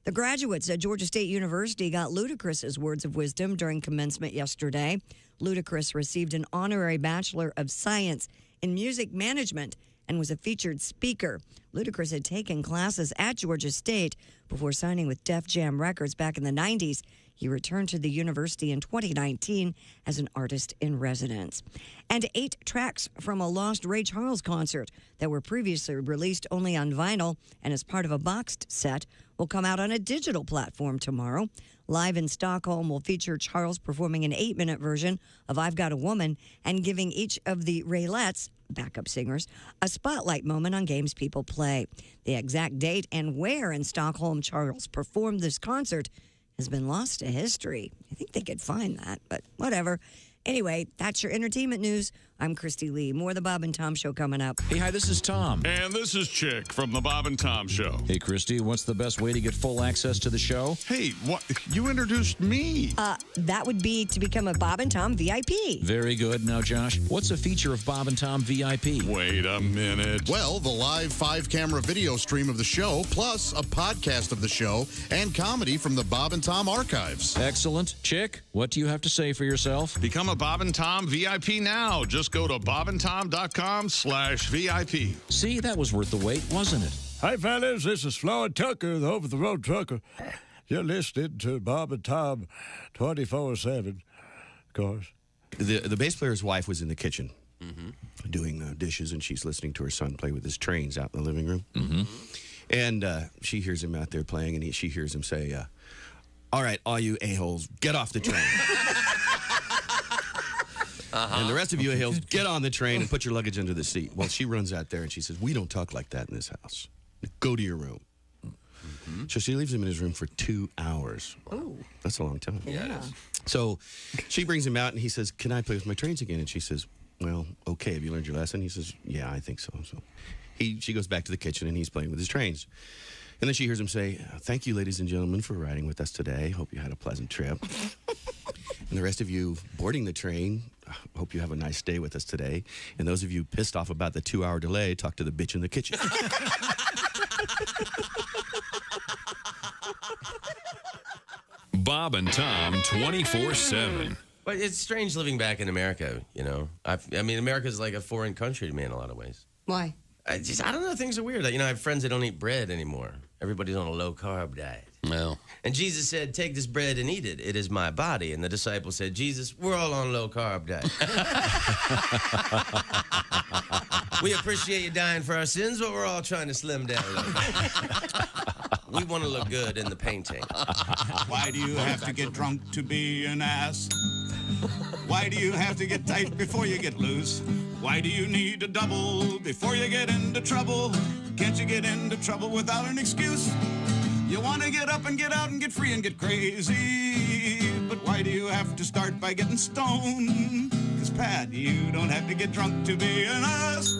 The graduates at Georgia State University got Ludacris's words of wisdom during commencement yesterday. Ludacris received an honorary Bachelor of Science in Music Management and was a featured speaker. Ludacris had taken classes at Georgia State before signing with Def Jam Records back in the 90s. He returned to the university in 2019 as an artist in residence. And 8 tracks from a lost Ray Charles concert that were previously released only on vinyl and as part of a boxed set will come out on a digital platform tomorrow. Live in Stockholm will feature Charles performing an 8-minute version of I've Got a Woman and giving each of the Raylettes, backup singers, a spotlight moment on games people play. The exact date and where in Stockholm Charles performed this concert has been lost to history. I think they could find that, but whatever. Anyway, that's your entertainment news I'm Christy Lee. More of the Bob and Tom Show coming up. Hey, hi, this is Tom. And this is Chick from the Bob and Tom Show. Hey, Christy, what's the best way to get full access to the show? Hey, what? You introduced me. That would be to become a Bob and Tom VIP. Very good. Now, Josh, what's a feature of Bob and Tom VIP? Wait a minute. Well, the live 5-camera video stream of the show, plus a podcast of the show, and comedy from the Bob and Tom archives. Excellent. Chick, what do you have to say for yourself? Become a Bob and Tom VIP now. Just go to bobandtom.com/VIP. See, that was worth the wait, wasn't it? Hi, fellas. This is Floyd Tucker, the over-the-road trucker. You're listening to Bob and Tom 24/7, of course. The bass player's wife was in the kitchen doing dishes, and she's listening to her son play with his trains out in the living room. And she hears him out there playing, and she hears him say, all right, all you a-holes, get off the train. And the rest of you a-holes, get on the train and put your luggage under the seat. Well, she runs out there, and she says, we don't talk like that in this house. Go to your room. So she leaves him in his room for 2 hours. Oh. That's a long time. Yeah, it is. So she brings him out, and he says, can I play with my trains again? And she says, well, okay, have you learned your lesson? He says, yeah, I think so. So she goes back to the kitchen, and he's playing with his trains. And then she hears him say, thank you, ladies and gentlemen, for riding with us today. Hope you had a pleasant trip. And the rest of you boarding the train, hope you have a nice day with us today. And those of you pissed off about the 2-hour delay, talk to the bitch in the kitchen. Bob and Tom 24/7. But it's strange living back in America, you know. I mean, America's like a foreign country to me in a lot of ways. Why? I don't know. Things are weird. You know, I have friends that don't eat bread anymore. Everybody's on a low-carb diet. Well. And Jesus said, take this bread and eat it. It is my body. And the disciples said, Jesus, we're all on a low-carb diet. We appreciate you dying for our sins, but we're all trying to slim down a little bit. We want to look good in the painting. Why do you have to get drunk to be an ass? Why do you have to get tight before you get loose? Why do you need a double before you get into trouble? Can't you get into trouble without an excuse? You want to get up and get out and get free and get crazy. But why do you have to start by getting stoned? 'Cause Pat, you don't have to get drunk to be an ass.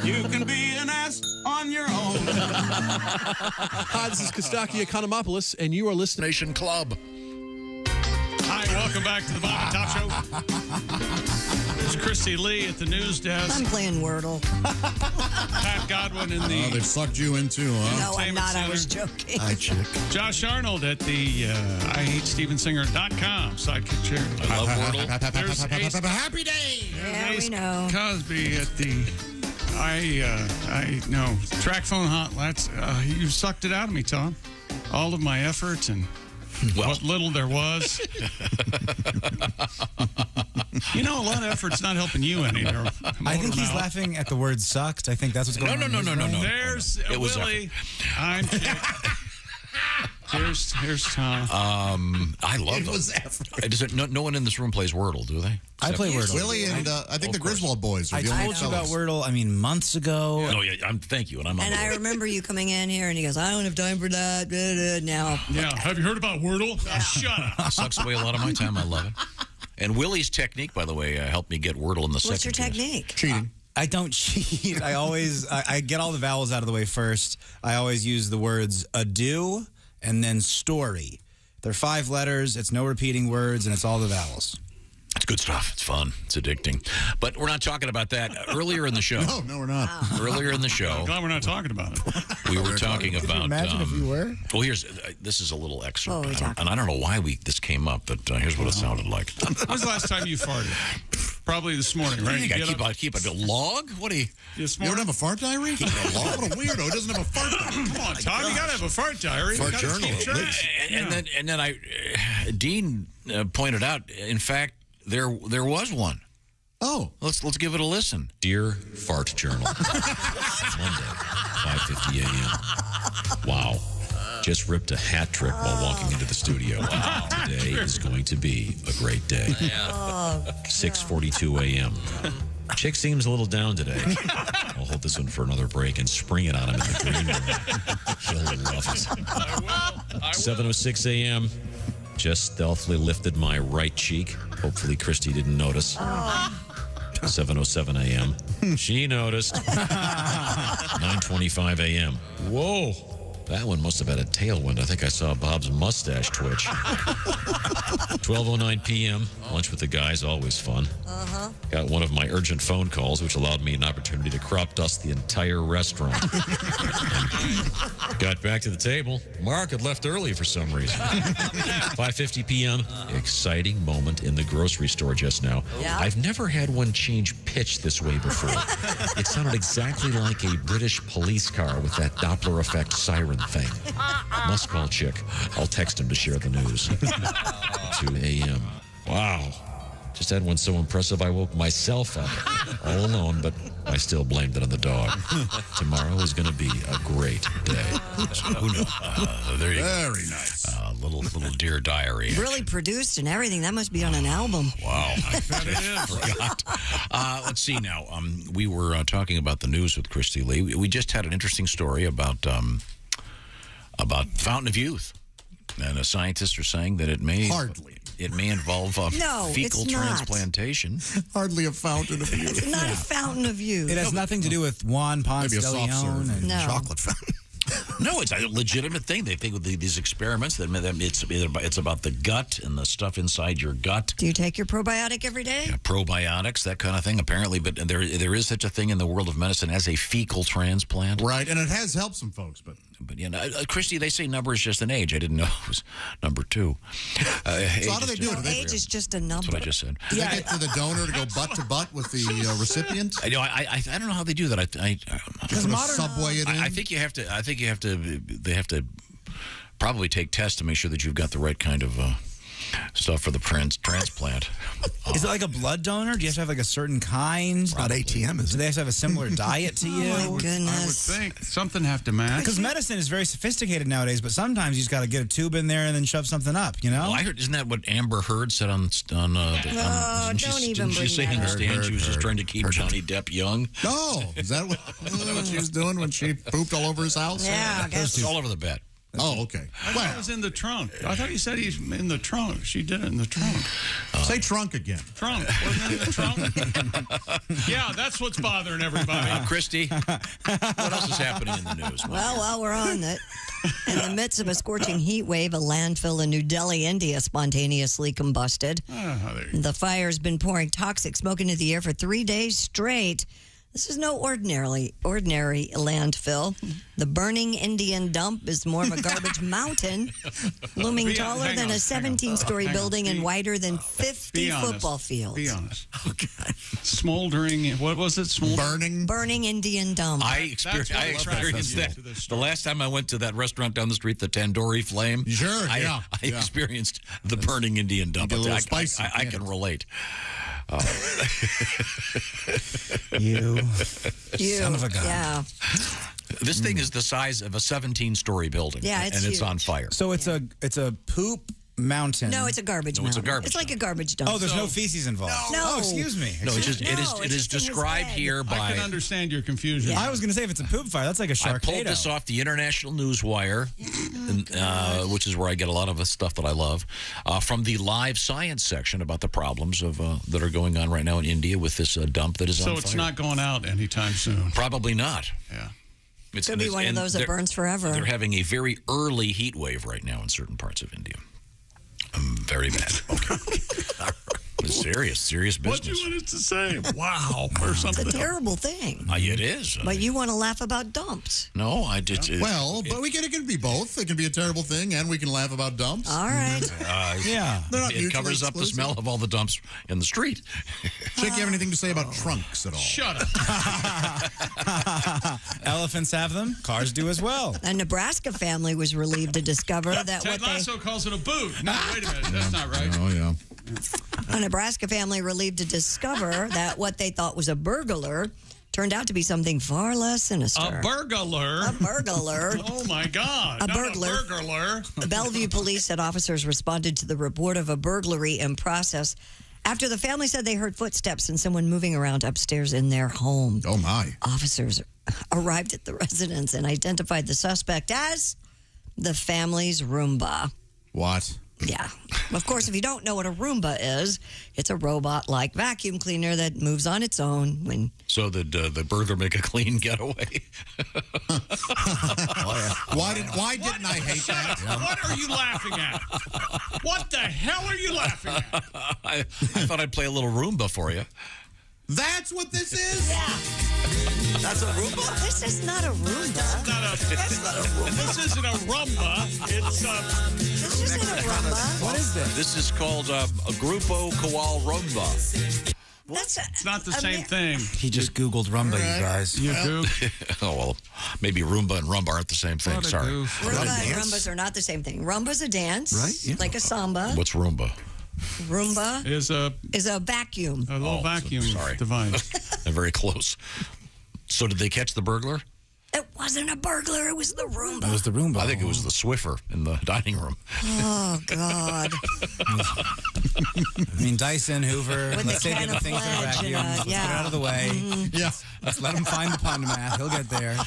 You can be an ass on your own. Hi, this is Kostaki Economopoulos, and you are listening to Nation Club. Hi, welcome back to the Bob and Tom Show. There's Christy Lee at the news desk. I'm playing Wordle. Pat Godwin in the... Oh, they've sucked you in too, huh? No, I'm not. I was joking. Hi, chick. Josh Arnold at the IHateStevenSinger.com sidekick chair. I love Wordle. There's Ace, Happy day! Yeah, Ace we know. Cosby at the... track phone hotlines. You sucked it out of me, Tom. All of my efforts and what little there was. You know, a lot of effort's not helping you any. I think he's laughing at the word sucked. I think that's what's going on. No. There's Willie. I'm Chick. Here's Tom. I love those. No one in this room plays Wordle, do they? I play Wordle. Willie and I think the Griswold boys. Are I the only told you about fellas. Wordle, months ago. Oh, yeah, thank you. And I remember you coming in here and he goes, I don't have time for that. Now. Yeah, have you heard about Wordle? Yeah. Shut up. It sucks away a lot of my time. I love it. And Willie's technique, by the way, helped me get Wordle in the second. What's your technique? Cheating. I don't cheat. I get all the vowels out of the way first. I always use the words adieu and then story. They're 5 letters. It's no repeating words, and it's all the vowels. It's good stuff. It's fun. It's addicting. But we're not talking about that. Earlier in the show. No, we're not. Earlier in the show. I'm glad we're not talking about it. We were talking about... Could you imagine if you were? Well, this is a little excerpt. Oh, and I don't know why this came up, but here's what it sounded like. When was the last time you farted? Probably this morning, right? You got to keep a log? What do you... You don't have a fart diary? What a weirdo. Doesn't have a fart diary. Come on, Tom. You got to have a fart diary. Fart journal, at least. And then Dean pointed out, in fact, there was one. Oh. Let's give it a listen. Dear Fart Journal. Monday, 5:50 a.m. Wow. Just ripped a hat trick while walking into the studio. Wow. Today is going to be a great day. 6:42 a.m. Chick seems a little down today. I'll hold this one for another break and spring it on him in the green room. He'll love it. I will. 7:06 a.m. Just stealthily lifted my right cheek. Hopefully Christy didn't notice. 7:07 a.m. She noticed. 9:25 a.m. Whoa. That one must have had a tailwind. I think I saw Bob's mustache twitch. 12:09 p.m. Lunch with the guys, always fun. Uh-huh. Got one of my urgent phone calls, which allowed me an opportunity to crop dust the entire restaurant. Got back to the table. Mark had left early for some reason. 5:50 p.m. Exciting moment in the grocery store just now. Yeah. I've never had one change pitch this way before. It sounded exactly like a British police car with that Doppler effect siren thing. Must call Chick. I'll text him to share the news. 2 a.m. Wow. Just had one so impressive I woke myself up all alone, but I still blamed it on the dog. Tomorrow is going to be a great day. So who knows? There you go. Very nice. Little Dear Diary. Really produced and everything. That must be on an album. Wow. I forgot. Let's see now. We were talking about the news with Christy Lee. We just had an interesting story about Fountain of Youth. And scientists are saying that it may involve fecal it's not. transplantation. Hardly a fountain of youth. It's not a fountain of youth. It has nothing to do with Juan Ponce de Leon and chocolate fountain. No, it's a legitimate thing. They think with these experiments that it's about the gut and the stuff inside your gut. Do you take your probiotic every day? Yeah, probiotics, that kind of thing, apparently. But there is such a thing in the world of medicine as a fecal transplant. Right, and it has helped some folks, but you know, Christy, they say number is just an age. I didn't know it was number 2. So how do they do it? Age is just a number. That's what I just said. Do they get to the donor to go butt to butt with the recipient? I don't know how they do that. Subway it in? I think you have to. They have to probably take tests to make sure that you've got the right kind of stuff for the transplant. Is it like a blood donor? Do you have to have like a certain kind? Not ATM, is it? Do they have to have a similar diet to you? Oh, my goodness. I would think something have to match. Because medicine is very sophisticated nowadays, but sometimes you just got to get a tube in there and then shove something up, you know? Well, I heard, isn't that what Amber Heard said on don't even didn't she bring say that in the up. stand she was just trying to keep Johnny Depp young? No. Is that what she was doing when she pooped all over his house? Yeah, I guess. It's all over the bed. Oh, okay. I thought it was in the trunk. I thought you said he's in the trunk. She did it in the trunk. Say trunk again. Trunk. Wasn't it in the trunk? Yeah, that's what's bothering everybody. Christy, what else is happening in the news? Well, while we're on it, in the midst of a scorching heat wave, a landfill in New Delhi, India, spontaneously combusted. The fire's been pouring toxic smoke into the air for 3 days straight. This is no ordinary landfill. The burning Indian dump is more of a garbage mountain, looming taller than a 17-story building and wider than 50 football fields. Be honest. Okay. Smoldering, what was it? Burning Indian dump. I experienced that. The last time I went to that restaurant down the street, the Tandoori Flame. Sure, I experienced the burning Indian dump. I can relate. You son of a gun. Yeah. This thing is the size of a 17-story building. Yeah, it's and it's huge. on fire. So it's a poop mountain. No, it's a garbage mountain. It's like a garbage dump. Oh, there's no feces involved. No. Oh, excuse me. No, it is described here by. I can understand your confusion. I was going to say if it's a poop fire, that's like a Sharknado. I pulled this off the International Newswire, which is where I get a lot of the stuff that I love, from the live science section about the problems of that are going on right now in India with this dump that is on fire. So it's not going out anytime soon. Probably not. Yeah. Could be one of those that burns forever. They're having a very early heat wave right now in certain parts of India. Very bad. Okay. Serious business. What do you want it to say? Wow, or something. It's a terrible thing. It is. But you want to laugh about dumps. No, I did. But it can be both. It can be a terrible thing, and we can laugh about dumps. All right. Yeah. It covers up the smell of all the dumps in the street. Chick, you have anything to say about trunks at all? Shut up. Elephants have them. Cars do as well. A Nebraska family was relieved to discover that Ted Lasso calls it a boot. No, wait a minute. That's not right. Oh, yeah. A Nebraska family relieved to discover that what they thought was a burglar turned out to be something far less sinister. A burglar? A burglar. Oh, my God. A burglar. The Bellevue police said officers responded to the report of a burglary in process after the family said they heard footsteps and someone moving around upstairs in their home. Oh, my. Officers arrived at the residence and identified the suspect as the family's Roomba. What? Yeah. Of course, if you don't know what a Roomba is, it's a robot-like vacuum cleaner that moves on its own when... So did the burglar make a clean getaway? Why didn't I hate that? What are you laughing at? What the hell are you laughing at? I thought I'd play a little Roomba for you. That's what this is? Yeah. That's a Roomba? This is not a Roomba. That's not a Roomba. This isn't a Rumba. It's This isn't a Roomba. What is this? This is called a Grupo Koal Rumba. It's not the same thing. He just Googled Rumba, you guys. You do? Oh, well, maybe Roomba and Rumba aren't the same thing. Sorry. Rumba and Rumbas are not the same thing. Rumba's a dance, right? Like a samba. What's Roomba? Roomba is a vacuum. A little vacuum device. They're very close. So did they catch the burglar? It wasn't a burglar. It was the Roomba. It was the Roomba. I think it was the Swiffer in the dining room. Oh, God. I mean, Dyson, Hoover, With let's the say can the of things that are Pledge and, vacuums. Let's get it out of the way. Yeah. Let's let him find the pond math. He'll get there.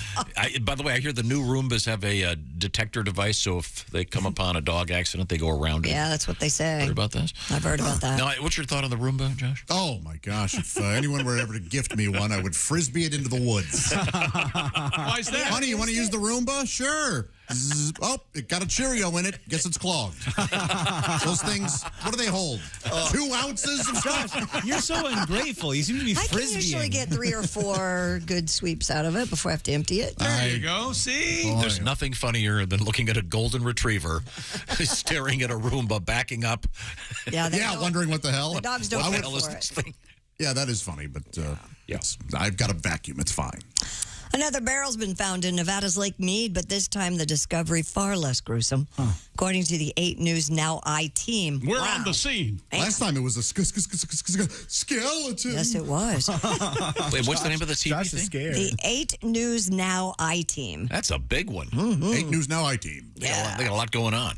By the way, I hear the new Roombas have a detector device, so if they come upon a dog accident, they go around it. Yeah, that's what they say. Heard about this? I've heard about that. Now, what's your thought on the Roomba, Josh? Oh, my gosh. If anyone were ever to gift me one, I would Frisbee it into the woods. Why is that? Honey, you want to use the Roomba? Sure. Zzz. Oh, it got a Cheerio in it. Guess it's clogged. Those things, what do they hold? 2 ounces of stuff? You're so ungrateful. You seem to be I can frisbeeing. usually get 3 or 4 good sweeps out of it before I have to empty it. There you go. See? There's nothing funnier than looking at a golden retriver staring at a Roomba backing up. Yeah, wondering what the hell. The dogs don't What the care hell is for this it. thing? Yeah, that is funny, but yes, I've got a vacuum. It's fine. Another barrel's been found in Nevada's Lake Mead, but this time the discovery far less gruesome. According to the 8 News Now I-team. We're on the scene. Last time it was a skeleton. Yes, it was. Wait, what's the name of the TV thing? Scared. The 8 News Now I-team. That's a big one. 8 News Now I-team. They got a lot going on.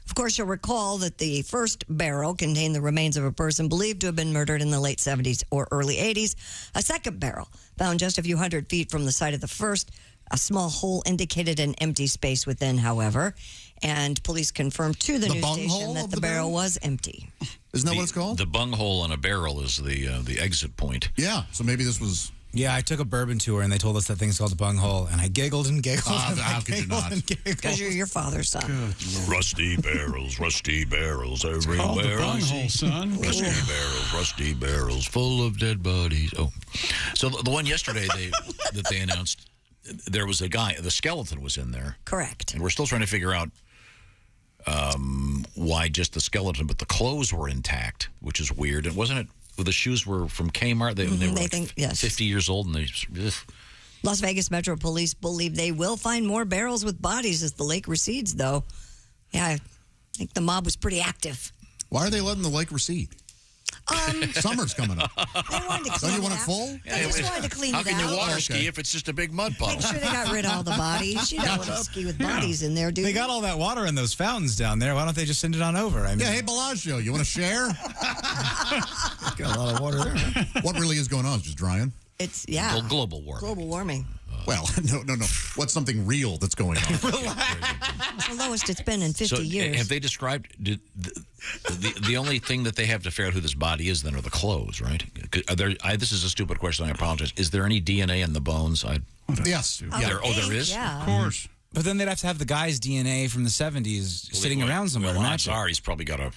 Of course, you'll recall that the first barrel contained the remains of a person believed to have been murdered in the late 70s or early 80s. A second barrel, found just a few hundred feet from the site of the first. A small hole indicated an empty space within, however. And police confirmed to the news station that the barrel was empty. Isn't that what it's called? The bunghole on a barrel is the exit point. Yeah, so maybe this was... Yeah, I took a bourbon tour, and they told us that thing's called the bunghole, and I giggled and giggled. How could you not? Because you're your father's son. Rusty barrels everywhere. Called the bunghole, son. Rusty barrels full of dead bodies. Oh, so the one yesterday that they announced, there was a guy, the skeleton was in there. Correct. And we're still trying to figure out why just the skeleton, but the clothes were intact, which is weird. And wasn't it? The shoes were from Kmart. They were like think, yes. 50 years old, and they. Las Vegas Metro Police believe they will find more barrels with bodies as the lake recedes, though. Yeah, I think the mob was pretty active. Why are they letting the lake recede? Summer's coming up. They wanted to clean Don't you want it it out. full? They just wanted to clean it out. How can you water ski if it's just a big mud puddle? Make sure they got rid of all the bodies. You don't want to ski with bodies in there, dude. They got all that water in those fountains down there. Why don't they just send it on over? I mean, Yeah, hey, Bellagio, you want to share? got a lot of water there. What really is going on? It's just drying? It's, yeah. Global warming. Global warming. Well, no. What's something real that's going on? It's the lowest it's been in 50 years. Have they described the only thing that they have to figure out who this body is? Then are the clothes, right? This is a stupid question. I apologize. Is there any DNA in the bones? Yes. There is. Yeah. Of course. But then they'd have to have the guy's DNA from the 70s sitting around somewhere. Well, to I'm match it. sorry. He's probably got a.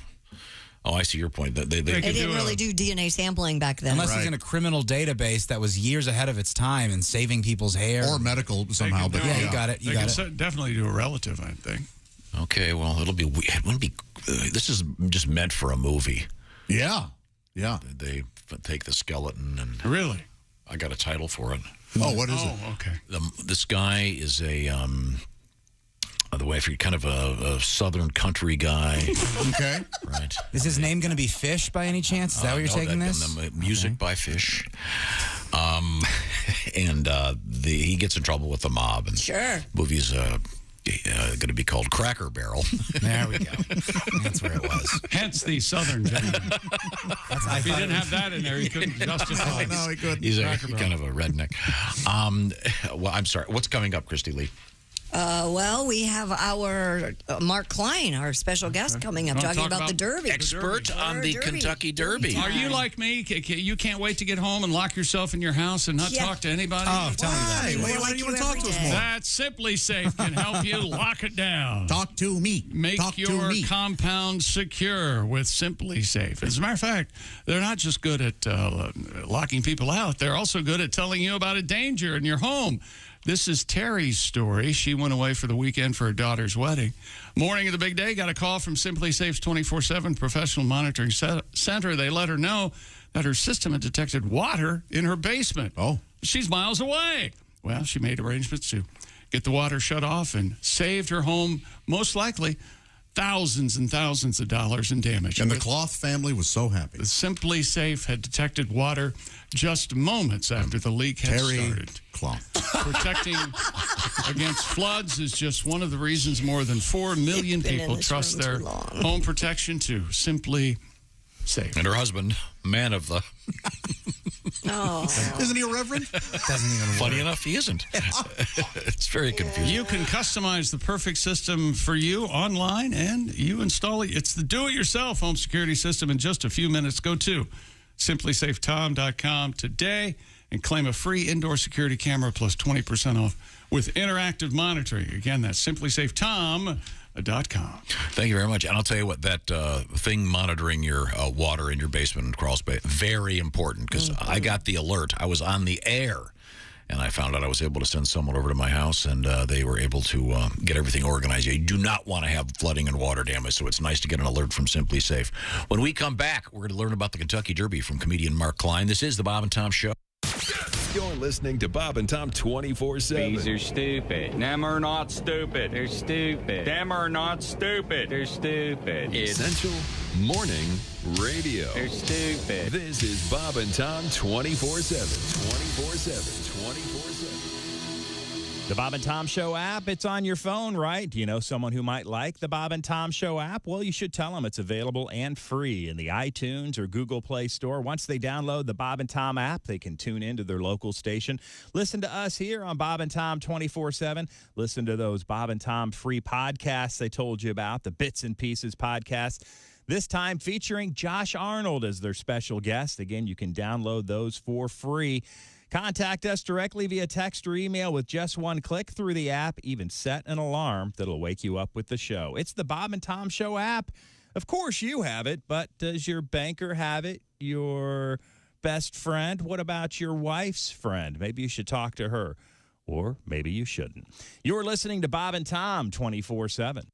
Oh, I see your point. They They didn't really do DNA sampling back then. Unless it's in a criminal database that was years ahead of its time and saving people's hair. Or medical somehow. But yeah, you got it. They can definitely do a relative, I think. Okay, well, it'll be weird. It wouldn't be. This is just meant for a movie. Yeah. They take the skeleton and. Really? I got a title for it. Oh, what is it? Oh, okay. This guy is a. By the way, if you're kind of a southern country guy. Okay. Right. Is his name going to be Fish by any chance? Is that what you're taking this? Music by Fish. And he gets in trouble with the mob. And Sure. Movie's going to be called Cracker Barrel. There we go. That's where it was. Hence the southern gentleman. If he didn't have that in there, he couldn't justify it. No, he couldn't. He's kind of a redneck. Well, I'm sorry. What's coming up, Christy Lee? Well, we have our Mark Klein, our special guest, coming up, Wanna talking talk about the Derby. Expert on the Kentucky Derby. Are you like me? You can't wait to get home and lock yourself in your house and not talk to anybody? Oh, tell me that. Why do you want to talk to us more? That SimpliSafe can help you lock it down. Talk to me. Make Talk to your me. compound secure with SimpliSafe. As a matter of fact, they're not just good at locking people out. They're also good at telling you about a danger in your home. This is Terry's story. She went away for the weekend for her daughter's wedding. Morning of the big day, got a call from SimpliSafe's 24/7 professional monitoring center. They let her know that her system had detected water in her basement. Oh. She's miles away. Well, she made arrangements to get the water shut off and saved her home, most likely, thousands and thousands of dollars in damage. And the Cloth family was so happy. The SimpliSafe had detected water just moments after the leak had started. Cloth. Protecting against floods is just one of the reasons more than 4 million people trust their home protection to SimpliSafe. And her husband, man of the... Isn't he a reverend? Doesn't even Funny work. enough, he isn't. It's very confusing. You can customize the perfect system for you online, and you install it. It's the do-it-yourself home security system in just a few minutes. Go to SimpliSafeTom.com today and claim a free indoor security camera plus 20% off with interactive monitoring. Again, that's SimpliSafeTom.com. Thank you very much. And I'll tell you what, that thing monitoring your water in your basement and crawl space, very important, because I got the alert. I was on the air, and I found out I was able to send someone over to my house, and they were able to get everything organized. You do not want to have flooding and water damage, so it's nice to get an alert from SimpliSafe. When we come back, we're going to learn about the Kentucky Derby from comedian Mark Klein. This is the Bob and Tom Show. You're listening to Bob and Tom 24/7. Bees are stupid. Them are not stupid. They're stupid. Them are not stupid. They're stupid. Essential Morning Radio. They're stupid. This is Bob and Tom 24/7. 24/7. 24/7. The Bob and Tom Show app, it's on your phone, right? Do you know someone who might like the Bob and Tom Show app? Well, you should tell them it's available and free in the iTunes or Google Play Store. Once they download the Bob and Tom app, they can tune into their local station. Listen to us here on Bob and Tom 24/7. Listen to those Bob and Tom free podcasts they told you about, the Bits and Pieces podcast. This time featuring Josh Arnold as their special guest. Again, you can download those for free. Contact us directly via text or email with just one click through the app. Even set an alarm that'll wake you up with the show. It's the Bob and Tom Show app. Of course you have it, but does your banker have it? Your best friend? What about your wife's friend? Maybe you should talk to her, or maybe you shouldn't. You're listening to Bob and Tom 24/7.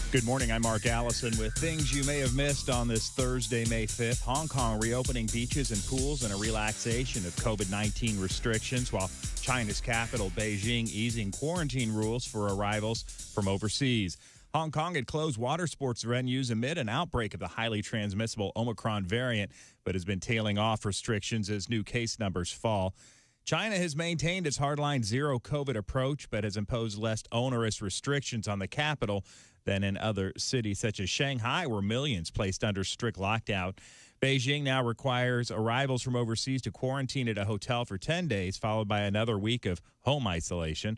Good morning, I'm Mark Allison with things you may have missed on this Thursday, May 5th. Hong Kong reopening beaches and pools and a relaxation of COVID-19 restrictions, while China's capital, Beijing, easing quarantine rules for arrivals from overseas. Hong Kong had closed water sports venues amid an outbreak of the highly transmissible Omicron variant, but has been tailing off restrictions as new case numbers fall. China has maintained its hardline zero COVID approach, but has imposed less onerous restrictions on the capital than in other cities such as Shanghai, where millions placed under strict lockdown. Beijing now requires arrivals from overseas to quarantine at a hotel for 10 days, followed by another week of home isolation.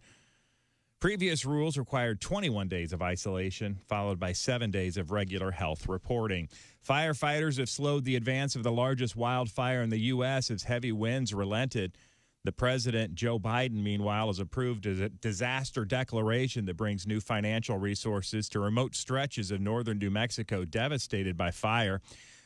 Previous rules required 21 days of isolation, followed by 7 days of regular health reporting. Firefighters have slowed the advance of the largest wildfire in the U.S. as heavy winds relented. The president, Joe Biden, meanwhile, has approved a disaster declaration that brings new financial resources to remote stretches of northern New Mexico devastated by fire.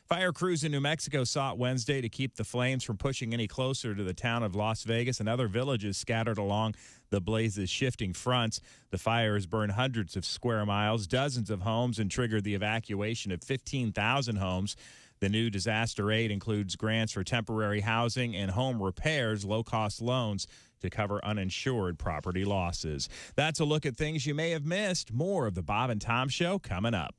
Fire crews in New Mexico sought Wednesday to keep the flames from pushing any closer to the town of Las Vegas and other villages scattered along the blaze's shifting fronts. The fire has burned hundreds of square miles, dozens of homes, and triggered the evacuation of 15,000 homes. The new disaster aid includes grants for temporary housing and home repairs, low-cost loans to cover uninsured property losses. That's a look at things you may have missed. More of the Bob and Tom Show coming up.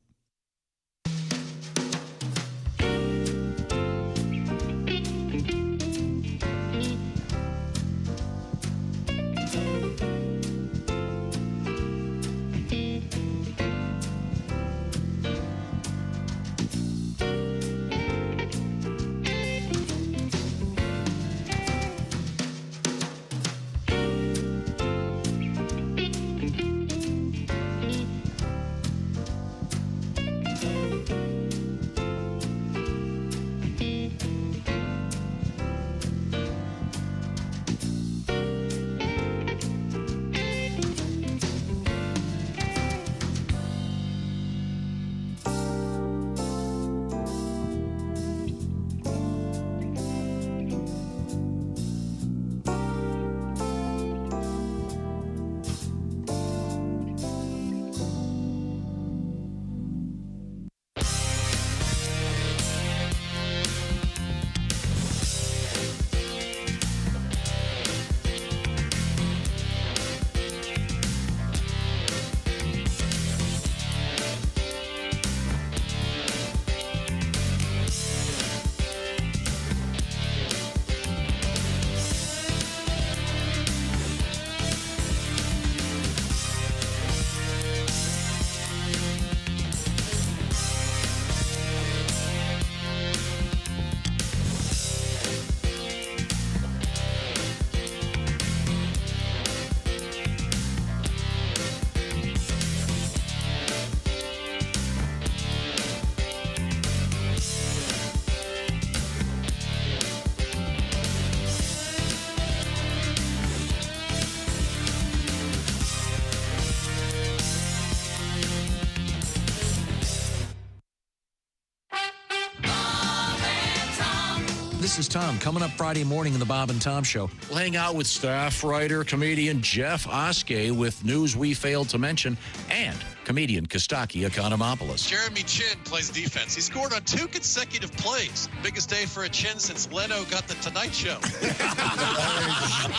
this is Tom. Coming up Friday morning in the Bob and Tom Show, we'll hang out with staff writer, comedian Jeff Oskey with news we failed to mention, and comedian Kostaki Economopoulos. Jeremy Chin plays defense. He scored on 2 consecutive plays. Biggest day for a Chin since Leno got the Tonight Show.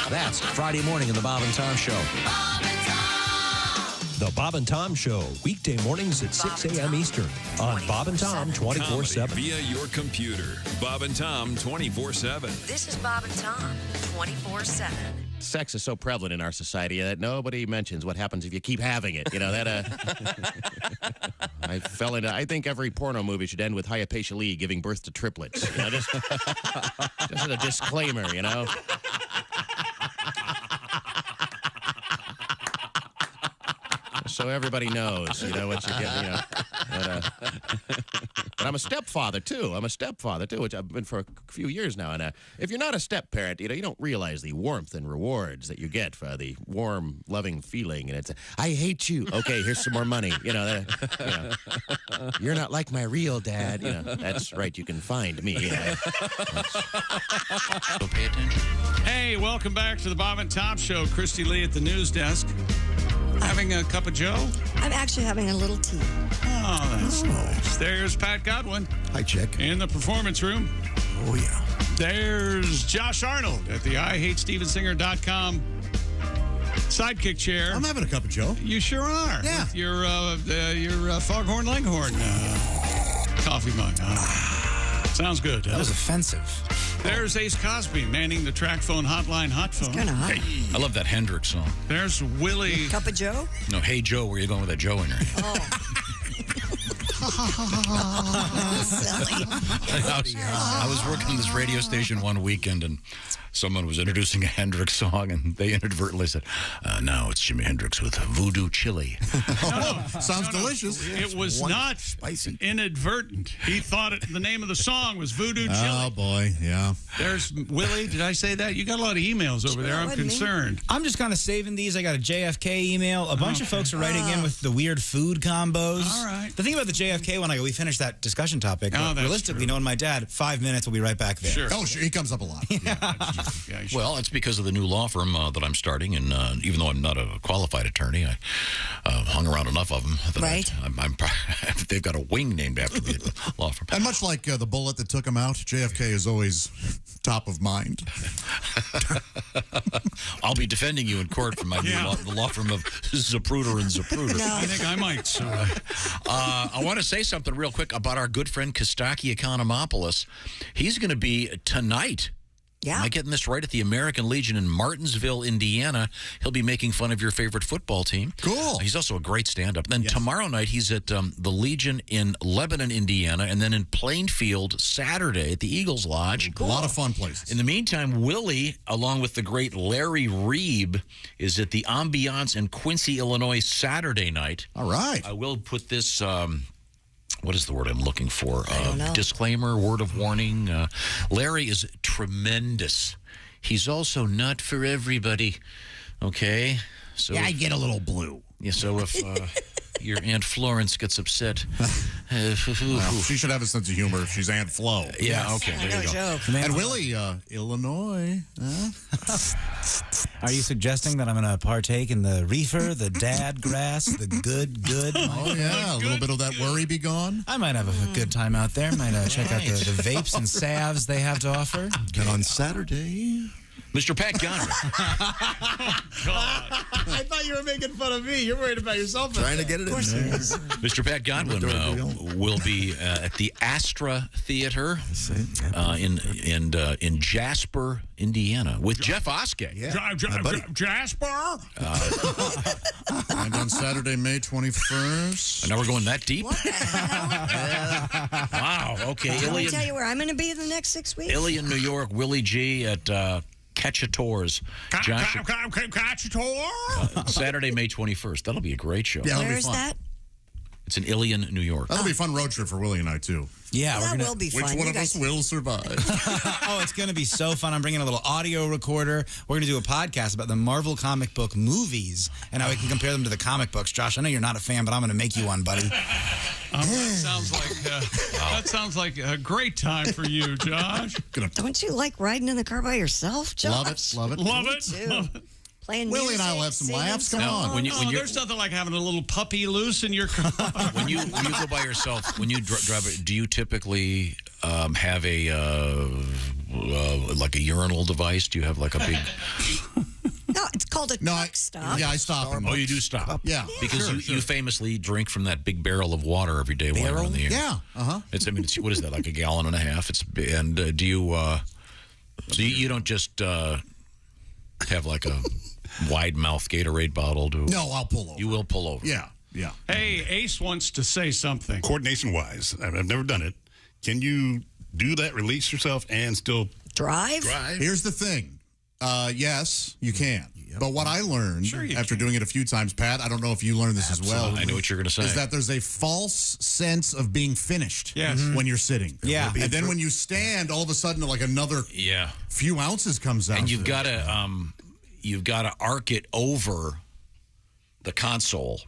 That's Friday morning in the Bob and Tom Show. The Bob and Tom Show, weekday mornings at 6 a.m. Eastern on Bob and Tom 24/7. Via your computer. Bob and Tom 24/7. This is Bob and Tom 24/7. Sex is so prevalent in our society that nobody mentions what happens if you keep having it. You know, that, I think every porno movie should end with Hayapeisha Lee giving birth to triplets. You know, just as a disclaimer, you know. So everybody knows, you know, what you're getting, you know. But I'm a stepfather, too. Which I've been for a few years now. And if you're not a step-parent, you know, you don't realize the warmth and rewards that you get for the warm, loving feeling. And it's, I hate you. Okay, here's some more money. You know, you're not like my real dad. You know, that's right. You can find me. You know. So pay attention. Hey, welcome back to the Bob and Tom Show. Christy Lee at the news desk. Having a cup of Joe? I'm actually having a little tea. Oh, that's nice. There's Pat Godwin. Hi, Chick. In the performance room. Oh, yeah. There's Josh Arnold at the IHateStevensinger.com sidekick chair. I'm having a cup of Joe. You sure are. Yeah. With your Foghorn Leghorn coffee mug. Sounds good. That was offensive. There's Ace Cosby manning the track phone hotline hot phone. Kind of hot. Hey. I love that Hendrix song. There's Willie. Cup of Joe? No, Hey Joe, where you going with that Joe in there? Silly. I was working on this radio station one weekend, and someone was introducing a Hendrix song, and they inadvertently said, now it's Jimi Hendrix with Voodoo Chili. Sounds delicious. It was not spicy. Inadvertent. He thought the name of the song was Voodoo Chili. Oh, boy, yeah. There's Willie. Did I say that? You got a lot of emails over there. I'm concerned. I'm just kind of saving these. I got a JFK email. A bunch of folks are writing in with the weird food combos. All right. The thing about the JFK one, we finished that discussion topic. Realistically, knowing my dad, 5 minutes, we'll be right back there. Sure. Oh, sure. He comes up a lot. Well, it's because of the new law firm that I'm starting, and even though I'm not a qualified attorney, I hung around enough of them that right. they've got a wing named after the law firm. And much like the bullet that took him out, JFK is always top of mind. I'll be defending you in court for my new the law firm of Zapruder and Zapruder. No. I think I might. So. I want to say something real quick about our good friend Kostaki Economopoulos. He's going to be tonight. Yeah. Am I getting this right? At the American Legion in Martinsville, Indiana. He'll be making fun of your favorite football team. Cool. He's also a great stand-up. Then tomorrow night, he's at the Legion in Lebanon, Indiana, and then in Plainfield Saturday at the Eagles Lodge. Cool. A lot of fun places. In the meantime, Willie, along with the great Larry Reeb, is at the Ambiance in Quincy, Illinois, Saturday night. All right. I will put this... what is the word I'm looking for? know. Disclaimer, word of warning. Larry is tremendous. He's also not for everybody. Okay? So I get a little blue. Yeah, so if your Aunt Florence gets upset... well, she should have a sense of humor if she's Aunt Flo. Yeah, okay, there you go. Joke. And Willie, Illinois. Are you suggesting that I'm going to partake in the reefer, the dad grass, the good? Oh, yeah. A little bit of that worry be gone. I might have a good time out there. Might check out the vapes and salves they have to offer. And on Saturday... Mr. Pat Godwin. I thought you were making fun of me. You're worried about yourself. Trying to get it in there. Mr. Pat Godwin will be at the Astra Theater in Jasper, Indiana, with Jeff Oskey. Jasper? And on Saturday, May 21st. And now we're going that deep? Wow, okay. Can I tell you where I'm going to be in the next 6 weeks? Ilion, New York, Willie G. at Catch-A-Tours. Catch-A-Tour? Saturday, May 21st. That'll be a great show. Yeah, Where's that? It's in Ilion, New York. That'll be a fun road trip for Willie and I, too. Yeah, that will be fun. Which one of us will survive? Oh, it's going to be so fun. I'm bringing a little audio recorder. We're going to do a podcast about the Marvel comic book movies and how we can compare them to the comic books. Josh, I know you're not a fan, but I'm going to make you one, buddy. That sounds like a great time for you, Josh. Don't you like riding in the car by yourself, Josh? Love it. Love Me it. too. Playing Willie music, and I will have some singing laughs. Come songs. on. There's nothing like having a little puppy loose in your car. When you go by yourself, when you drive it, do you typically have a like a urinal device? Do you have like a big? No, it's called a truck stop. Yeah, I stop. Oh, you do stop. Yeah, because you famously drink from that big barrel of water every day while you're on the air. Yeah. It's what is that, like a gallon and a half? Do you? So you don't just have like a wide mouth Gatorade bottle? No, I'll pull over. You will pull over. Yeah. Hey, Ace wants to say something. Coordination-wise, I've never done it. Can you do that, release yourself, and still drive? Here's the thing. Yes, you can. But what I learned after doing it a few times, Pat, I don't know if you learned this as well. I know what you're going to say. Is that there's a false sense of being finished when you're sitting. Yeah. And then when you stand, all of a sudden, like another few ounces comes out. And you've got to arc it over the console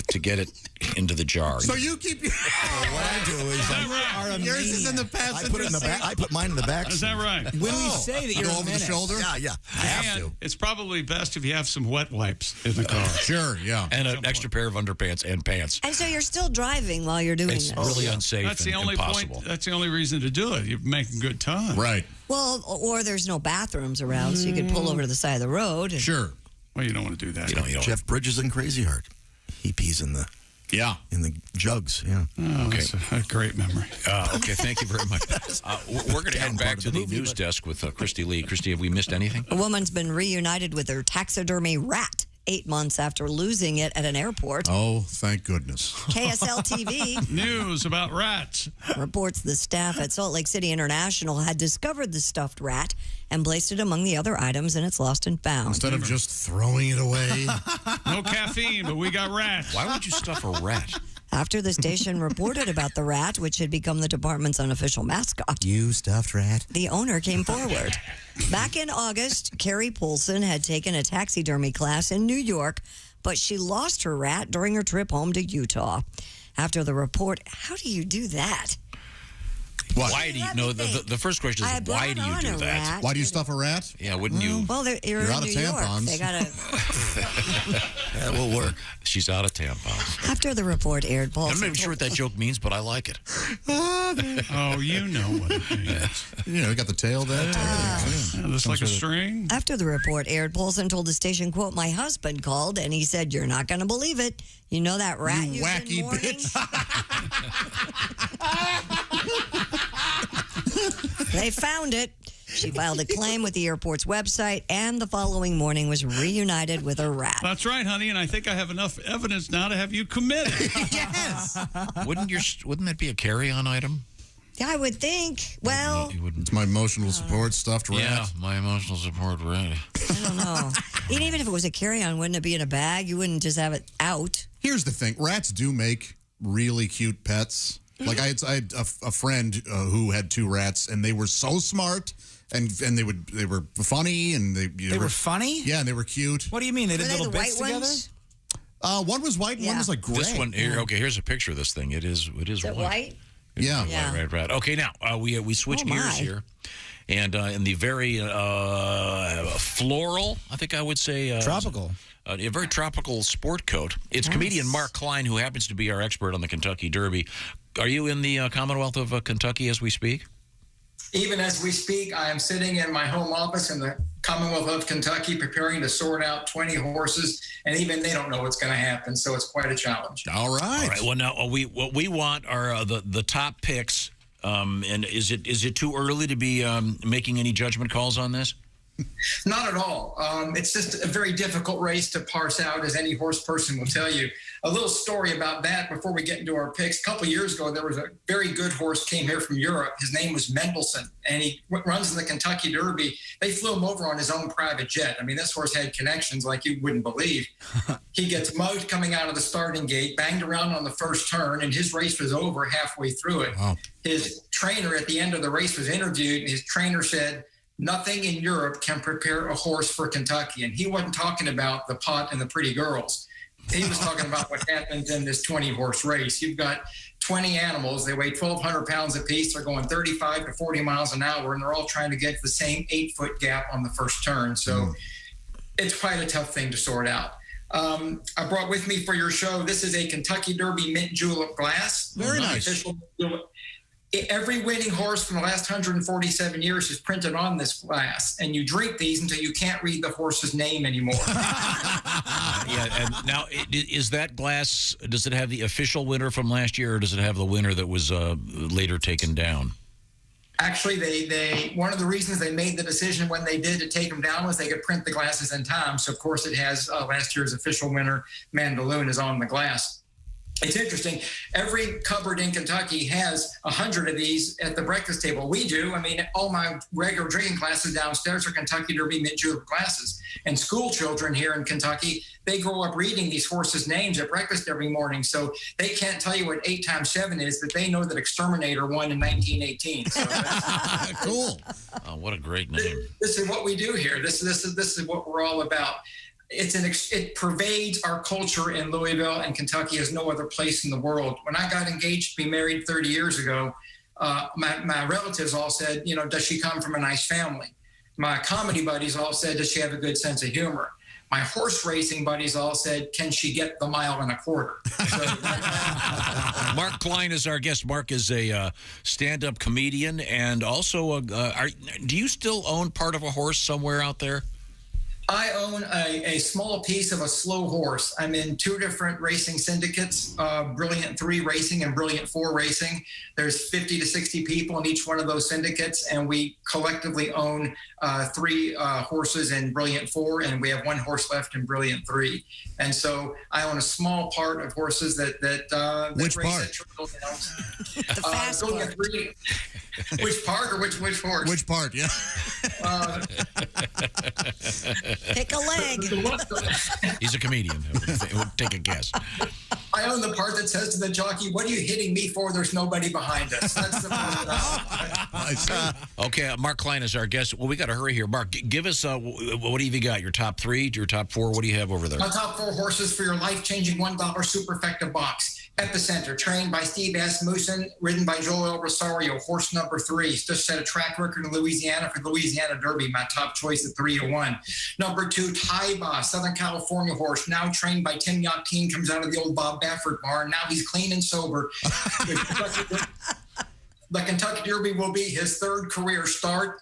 to get it into the jar. So you keep your... What I do is yours is in the passenger I put it in the back. I put mine in the back. Is that right? When we say that you're over the shoulder? Yeah. I have to. It's probably best if you have some wet wipes in the car. Sure, yeah. And an extra pair of underpants and pants. And so you're still driving while you're doing It's this. really unsafe That's the and only impossible. point. That's the only reason to do it. You're making good time. Right. Well, or there's no bathrooms around, so you could pull over to the side of the road. Sure. Well, you don't want to do that. You don't. Jeff Bridges in Crazy Heart. He pees in the jugs. Yeah. Oh, Okay. That's a great memory. Okay, thank you very much. We're going to head back to the news desk with Christy Lee. Christy, have we missed anything? A woman's been reunited with her taxidermy rat 8 months after losing it at an airport. Oh, thank goodness. KSL TV News about rats reports the staff at Salt Lake City International had discovered the stuffed rat and placed it among the other items in its lost and found. Instead of just throwing it away. No caffeine, but we got rats. Why would you stuff a rat? After the station reported about the rat, which had become the department's unofficial mascot, You stuffed rat. the owner came forward. Back in August, Carrie Poulsen had taken a taxidermy class in New York, but she lost her rat during her trip home to Utah. After the report, how do you do that? What? Why do you know? The first question I is why brought do you on do a that? rat. Why do you stuff a rat? Yeah, wouldn't you? Well, you're in out New of York. tampons. They gotta. That will work. She's out of tampons. After the report aired, I'm Paulson not even sure what that joke means, but I like it. Oh, you know what it means. You know, you got the tail there. Yeah, looks like a string. After the report aired, Poulsen told the station, quote, "My husband called and he said, you're not going to believe it. You know that rat You you've wacky been mourning?" They found it. She filed a claim with the airport's website and the following morning was reunited with her rat. That's right, honey, and I think I have enough evidence now to have you committed. Yes. Wouldn't that be a carry-on item? I would think. Well, It's my emotional support stuffed rat. Yeah, my emotional support rat. I don't know. And even if it was a carry-on, wouldn't it be in a bag? You wouldn't just have it out. Here's the thing. Rats do make really cute pets. Like I had a friend who had 2 rats, and they were so smart, and they were funny, and they were funny. Yeah, and they were cute. What do you mean? They Were did they little the bits white together. ones? One was white, and one was like gray. This one here. Okay, here's a picture of this thing. It is Is it white? Yeah. Right. Okay, now we switch Oh, gears my. here, and in the very floral, I think I would say Tropical. A very tropical sport coat. It's comedian Mark Klein, who happens to be our expert on the Kentucky Derby. Are you in the Commonwealth of Kentucky as we speak? Even as we speak, I am sitting in my home office in the Commonwealth of Kentucky preparing to sort out 20 horses, and even they don't know what's going to happen, so it's quite a challenge. All right. All right. Well, now what we want are the top picks. And is it too early to be making any judgment calls on this? Not at all. It's just a very difficult race to parse out, as any horse person will tell you. A little story about that before we get into our picks. A couple years ago, there was a very good horse came here from Europe. His name was Mendelssohn, and he runs in the Kentucky Derby. They flew him over on his own private jet. I mean, this horse had connections like you wouldn't believe. He gets mugged coming out of the starting gate, banged around on the first turn, and his race was over halfway through it. Wow. His trainer at the end of the race was interviewed, and his trainer said, "Nothing in Europe can prepare a horse for Kentucky." And he wasn't talking about the pot and the pretty girls. he was talking about what happens in this 20-horse race. You've got 20 animals. They weigh 1,200 pounds apiece. They're going 35 to 40 miles an hour, and they're all trying to get the same 8-foot gap on the first turn. So it's quite a tough thing to sort out. I brought with me for your show, this is a Kentucky Derby mint julep glass. Very nice. Official julep. Every winning horse from the last 147 years is printed on this glass, and you drink these until you can't read the horse's name anymore. Yeah, and now is that glass, does it have the official winner from last year, or does it have the winner that was later taken down? Actually, they one of the reasons they made the decision when they did to take them down was they could print the glasses in time. So, of course, it has last year's official winner, Mandaloon, is on the glass. It's interesting. Every cupboard in Kentucky has 100 of these at the breakfast table. We do. I mean, all my regular drinking glasses downstairs are Kentucky Derby mint julep glasses. And school children here in Kentucky, they grow up reading these horses' names at breakfast every morning. So they can't tell you what 8 times 7 is, but they know that Exterminator won in 1918. So cool. Oh, what a great name. This is what we do here. This is what we're all about. It pervades our culture in Louisville and Kentucky as no other place in the world. When I got engaged to be married 30 years ago, my relatives all said, does she come from a nice family? My comedy buddies all said, does she have a good sense of humor? My horse racing buddies all said, can she get the 1.25 miles? Mark Klein is our guest. Mark is a stand-up comedian, and also, do you still own part of a horse somewhere out there? I own a small piece of a slow horse. I'm in 2 different racing syndicates, Brilliant 3 Racing and Brilliant 4 Racing. There's 50 to 60 people in each one of those syndicates, and we collectively own 3 horses in Brilliant 4, and we have 1 horse left in Brilliant 3. And so I own a small part of horses that Which race part? at Triple Downs. Brilliant 3. Which part or which horse? Which part, yeah. Pick a leg. He's a comedian. We'll take a guess. I own the part that says to the jockey, what are you hitting me for? There's nobody behind us. That's the part that I own. Okay, Mark Klein is our guest. Well, we got to hurry here. Mark, give us, what have you got? Your top 3, your top 4? What do you have over there? My top 4 horses for your life-changing $1 superfecta box. Epicenter, trained by Steve Asmussen, ridden by Joel Rosario, horse number 3. Just set a track record in Louisiana for the Louisiana Derby, my top choice at 3-1. Number 2, Taiba, Southern California horse, now trained by Tim Yakin, comes out of the old Bob Baffert barn. Now he's clean and sober. The Kentucky Derby will be his 3rd career start.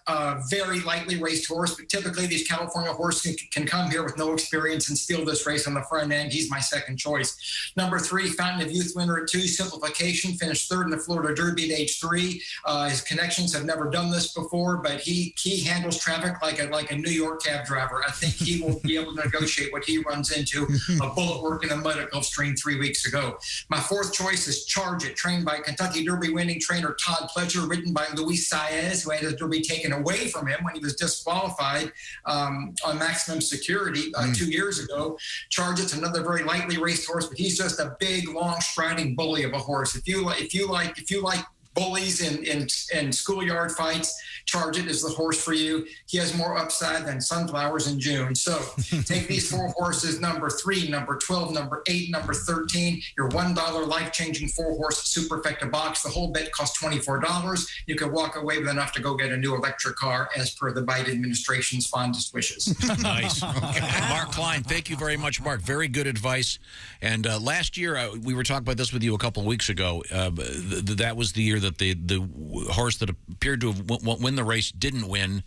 Very lightly raced horse, but typically these California horses can come here with no experience and steal this race on the front end. He's my 2nd choice. Number 3, Fountain of Youth winner at 2, Simplification, finished 3rd in the Florida Derby at age 3. His connections have never done this before, but he handles traffic like a New York cab driver. I think he will be able to negotiate what he runs into. A bullet work in the mud at Gulfstream 3 weeks ago. My 4th choice is Charge It, trained by Kentucky Derby winning trainer Todd Pledger, written by Luis Saez, who had his Derby taken away from him when he was disqualified on maximum security 2 years ago. Charge It's another very lightly raced horse, but he's just a big, long, striding bully of a horse. If you like bullies in schoolyard fights, Charge It is the horse for you. He has more upside than sunflowers in June. So take these 4 horses, number 3, number 12, number 8, number 13, your $1 life-changing 4-horse superfecta box. The whole bet costs $24. You could walk away with enough to go get a new electric car as per the Biden administration's fondest wishes. Nice. Mark Klein, thank you very much, Mark. Very good advice. And last year, we were talking about this with you a couple of weeks ago. That was the year that the horse that appeared to have win the race didn't win,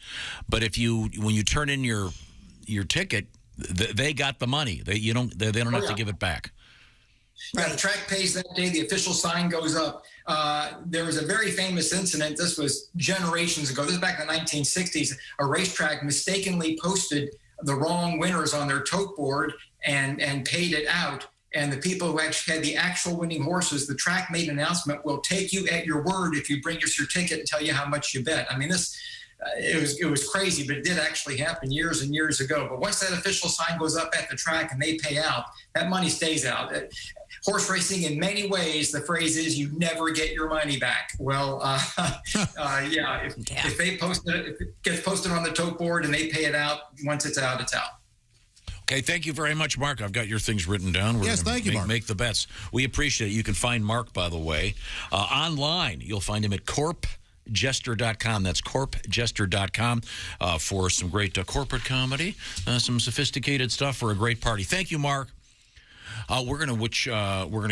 but when you turn in your ticket, they got the money. They don't have to give it back. Yeah, the track pays that day. The official sign goes up. There was a very famous incident. This was generations ago. This is back in the 1960s. A racetrack mistakenly posted the wrong winners on their tote board and paid it out. And the people who actually had the actual winning horses, the track made an announcement, will take you at your word if you bring us your ticket and tell you how much you bet. I mean, it was crazy, but it did actually happen years and years ago. But once that official sign goes up at the track and they pay out, that money stays out. Horse racing, in many ways, the phrase is you never get your money back. Well, if they post it, if it gets posted on the tote board and they pay it out, once it's out, it's out. Okay, thank you very much, Mark. I've got your things written down. We're Yes, gonna thank you, Mark. Make the bets. We appreciate it. You can find Mark, by the way, online. You'll find him at corpjester.com. That's corpjester.com for some great corporate comedy, some sophisticated stuff for a great party. Thank you, Mark. We're gonna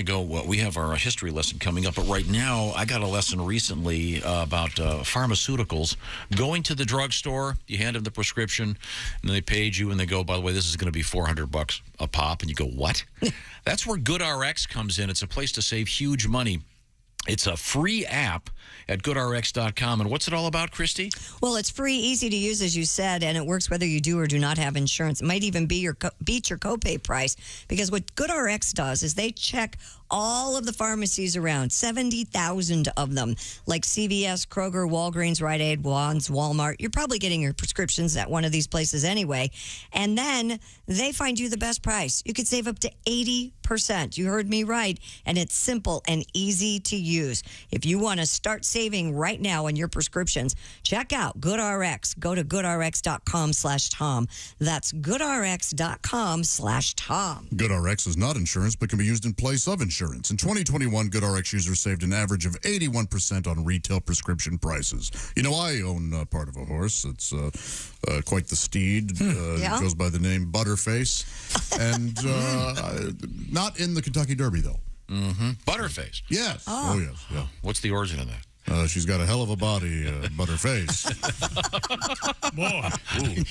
go. We have our history lesson coming up, but right now I got a lesson recently about pharmaceuticals. Going to the drugstore, you hand them the prescription, and they page you, and they go, "By the way, this is going to be $400 a pop," and you go, "What?" That's where GoodRx comes in. It's a place to save huge money. It's a free app at GoodRx.com. And what's it all about, Christy? Well, it's free, easy to use, as you said, and it works whether you do or do not have insurance. It might even be beat your copay price, because what GoodRx does is they check all of the pharmacies around, 70,000 of them, like CVS, Kroger, Walgreens, Rite Aid, Wands, Walmart. You're probably getting your prescriptions at one of these places anyway. And then they find you the best price. You could save up to 80%. You heard me right. And it's simple and easy to use. If you want to start saving right now on your prescriptions, check out GoodRx. Go to GoodRx.com/Tom. That's GoodRx.com/Tom. GoodRx is not insurance, but can be used in place of insurance. In 2021, GoodRx users saved an average of 81% on retail prescription prices. You know, I own part of a horse. It's quite the steed. Yeah. It goes by the name Butterface. And not in the Kentucky Derby, though. Mm-hmm. Butterface. Yes. Oh, yes. Yeah. What's the origin of that? She's got a hell of a body, Butterface. Boy.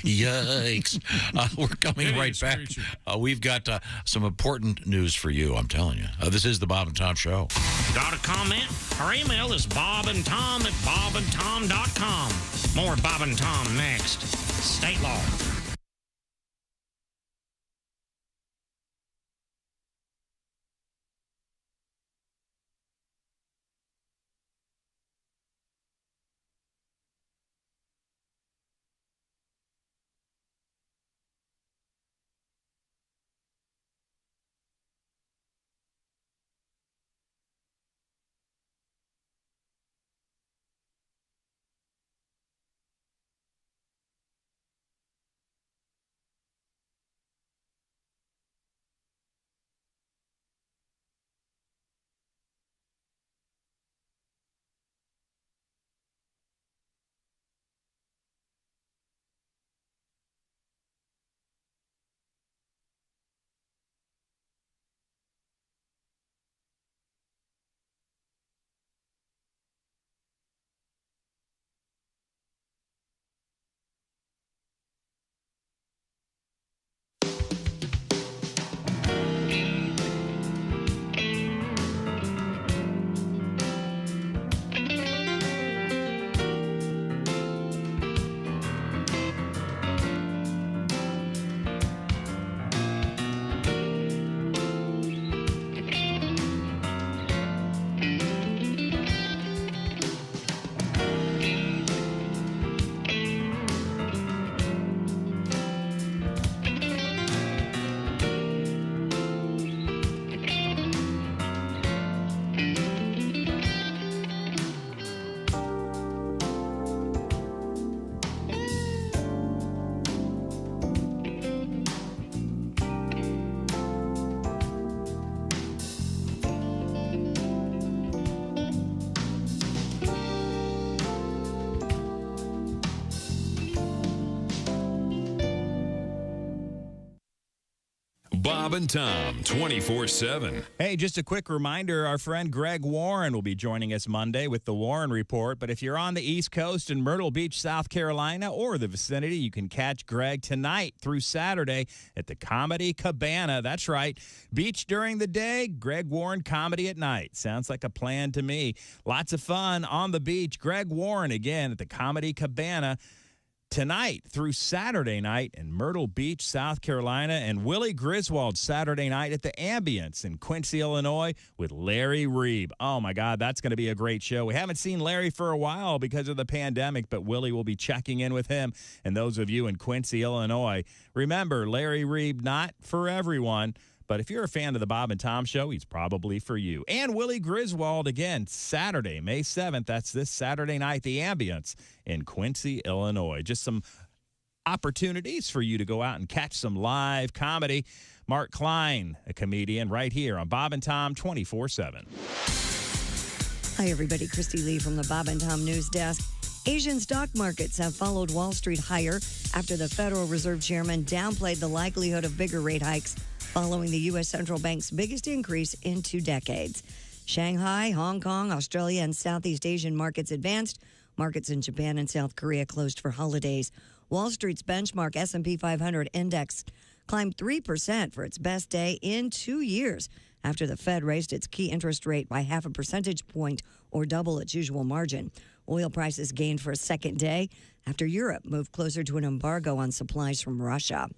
Yikes. We're coming right back. We've got some important news for you, I'm telling you. This is the Bob and Tom Show. Got a comment? Our email is bobandtom@bobandtom.com. More Bob and Tom next. State law. Bob and Tom, 24/7. Hey, just a quick reminder, our friend Greg Warren will be joining us Monday with the Warren Report. But if you're on the East Coast in Myrtle Beach, South Carolina, or the vicinity, you can catch Greg tonight through Saturday at the Comedy Cabana. That's right. Beach during the day, Greg Warren comedy at night. Sounds like a plan to me. Lots of fun on the beach. Greg Warren again at the Comedy Cabana tonight through Saturday night in Myrtle Beach, South Carolina, and Willie Griswold Saturday night at the Ambience in Quincy, Illinois with Larry Reeb. Oh, my God, that's going to be a great show. We haven't seen Larry for a while because of the pandemic, but Willie will be checking in with him. And those of you in Quincy, Illinois, remember, Larry Reeb, not for everyone, but if you're a fan of the Bob and Tom Show, he's probably for you. And Willie Griswold, again, Saturday, May 7th. That's this Saturday night, the Ambience in Quincy, Illinois. Just some opportunities for you to go out and catch some live comedy. Mark Klein, a comedian, right here on Bob and Tom 24/7. Hi, everybody. Christy Lee from the Bob and Tom News Desk. Asian stock markets have followed Wall Street higher after the Federal Reserve Chairman downplayed the likelihood of bigger rate hikes following the U.S. Central Bank's biggest increase in 2 decades. Shanghai, Hong Kong, Australia, and Southeast Asian markets advanced. Markets in Japan and South Korea closed for holidays. Wall Street's benchmark S&P 500 index climbed 3% for its best day in 2 years after the Fed raised its key interest rate by 0.5 percentage point or double its usual margin. Oil prices gained for a second day after Europe moved closer to an embargo on supplies from Russia.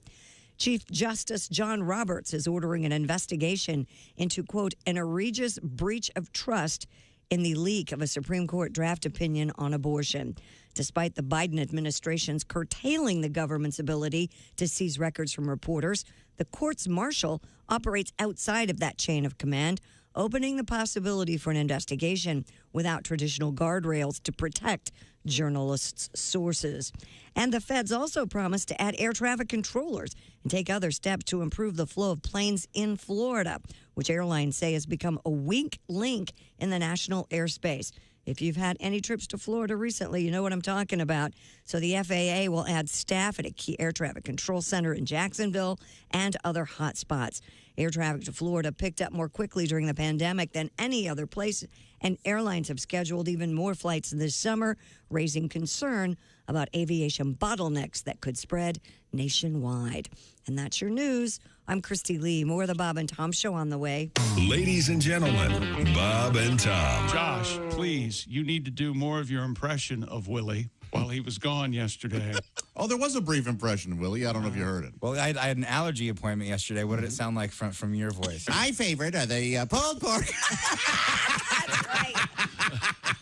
Chief Justice John Roberts is ordering an investigation into, quote, an egregious breach of trust in the leak of a Supreme Court draft opinion on abortion. Despite the Biden administration's curtailing the government's ability to seize records from reporters, the court's marshal operates outside of that chain of command, opening the possibility for an investigation without traditional guardrails to protect journalists' sources. And the feds also promised to add air traffic controllers and take other steps to improve the flow of planes in Florida, which airlines say has become a weak link in the national airspace. If you've had any trips to Florida recently, you know what I'm talking about. So the FAA will add staff at a key air traffic control center in Jacksonville and other hot spots. Air traffic to Florida picked up more quickly during the pandemic than any other place, and airlines have scheduled even more flights this summer, raising concern about aviation bottlenecks that could spread nationwide. And that's your news. I'm Christy Lee. More of the Bob and Tom Show on the way. Ladies and gentlemen, Bob and Tom. Josh, please, you need to do more of your impression of Willie while he was gone yesterday. Oh, there was a brief impression, Willie. I don't know if you heard it. Well, I had an allergy appointment yesterday. What did it sound like from your voice? My favorite are the pulled pork. That's right.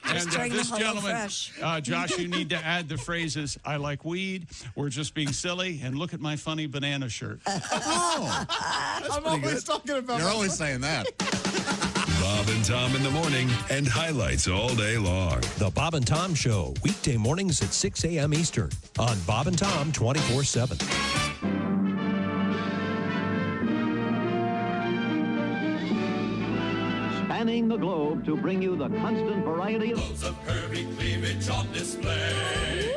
And this gentleman, Josh, you need to add the phrases, I like weed, we're just being silly, and look at my funny banana shirt. Oh, I'm always talking about You're always saying that. Bob and Tom in the morning and highlights all day long. The Bob and Tom Show, weekday mornings at 6 a.m. Eastern on Bob and Tom 24/7. Spanning the globe to bring you the constant variety of curvy cleavage on display.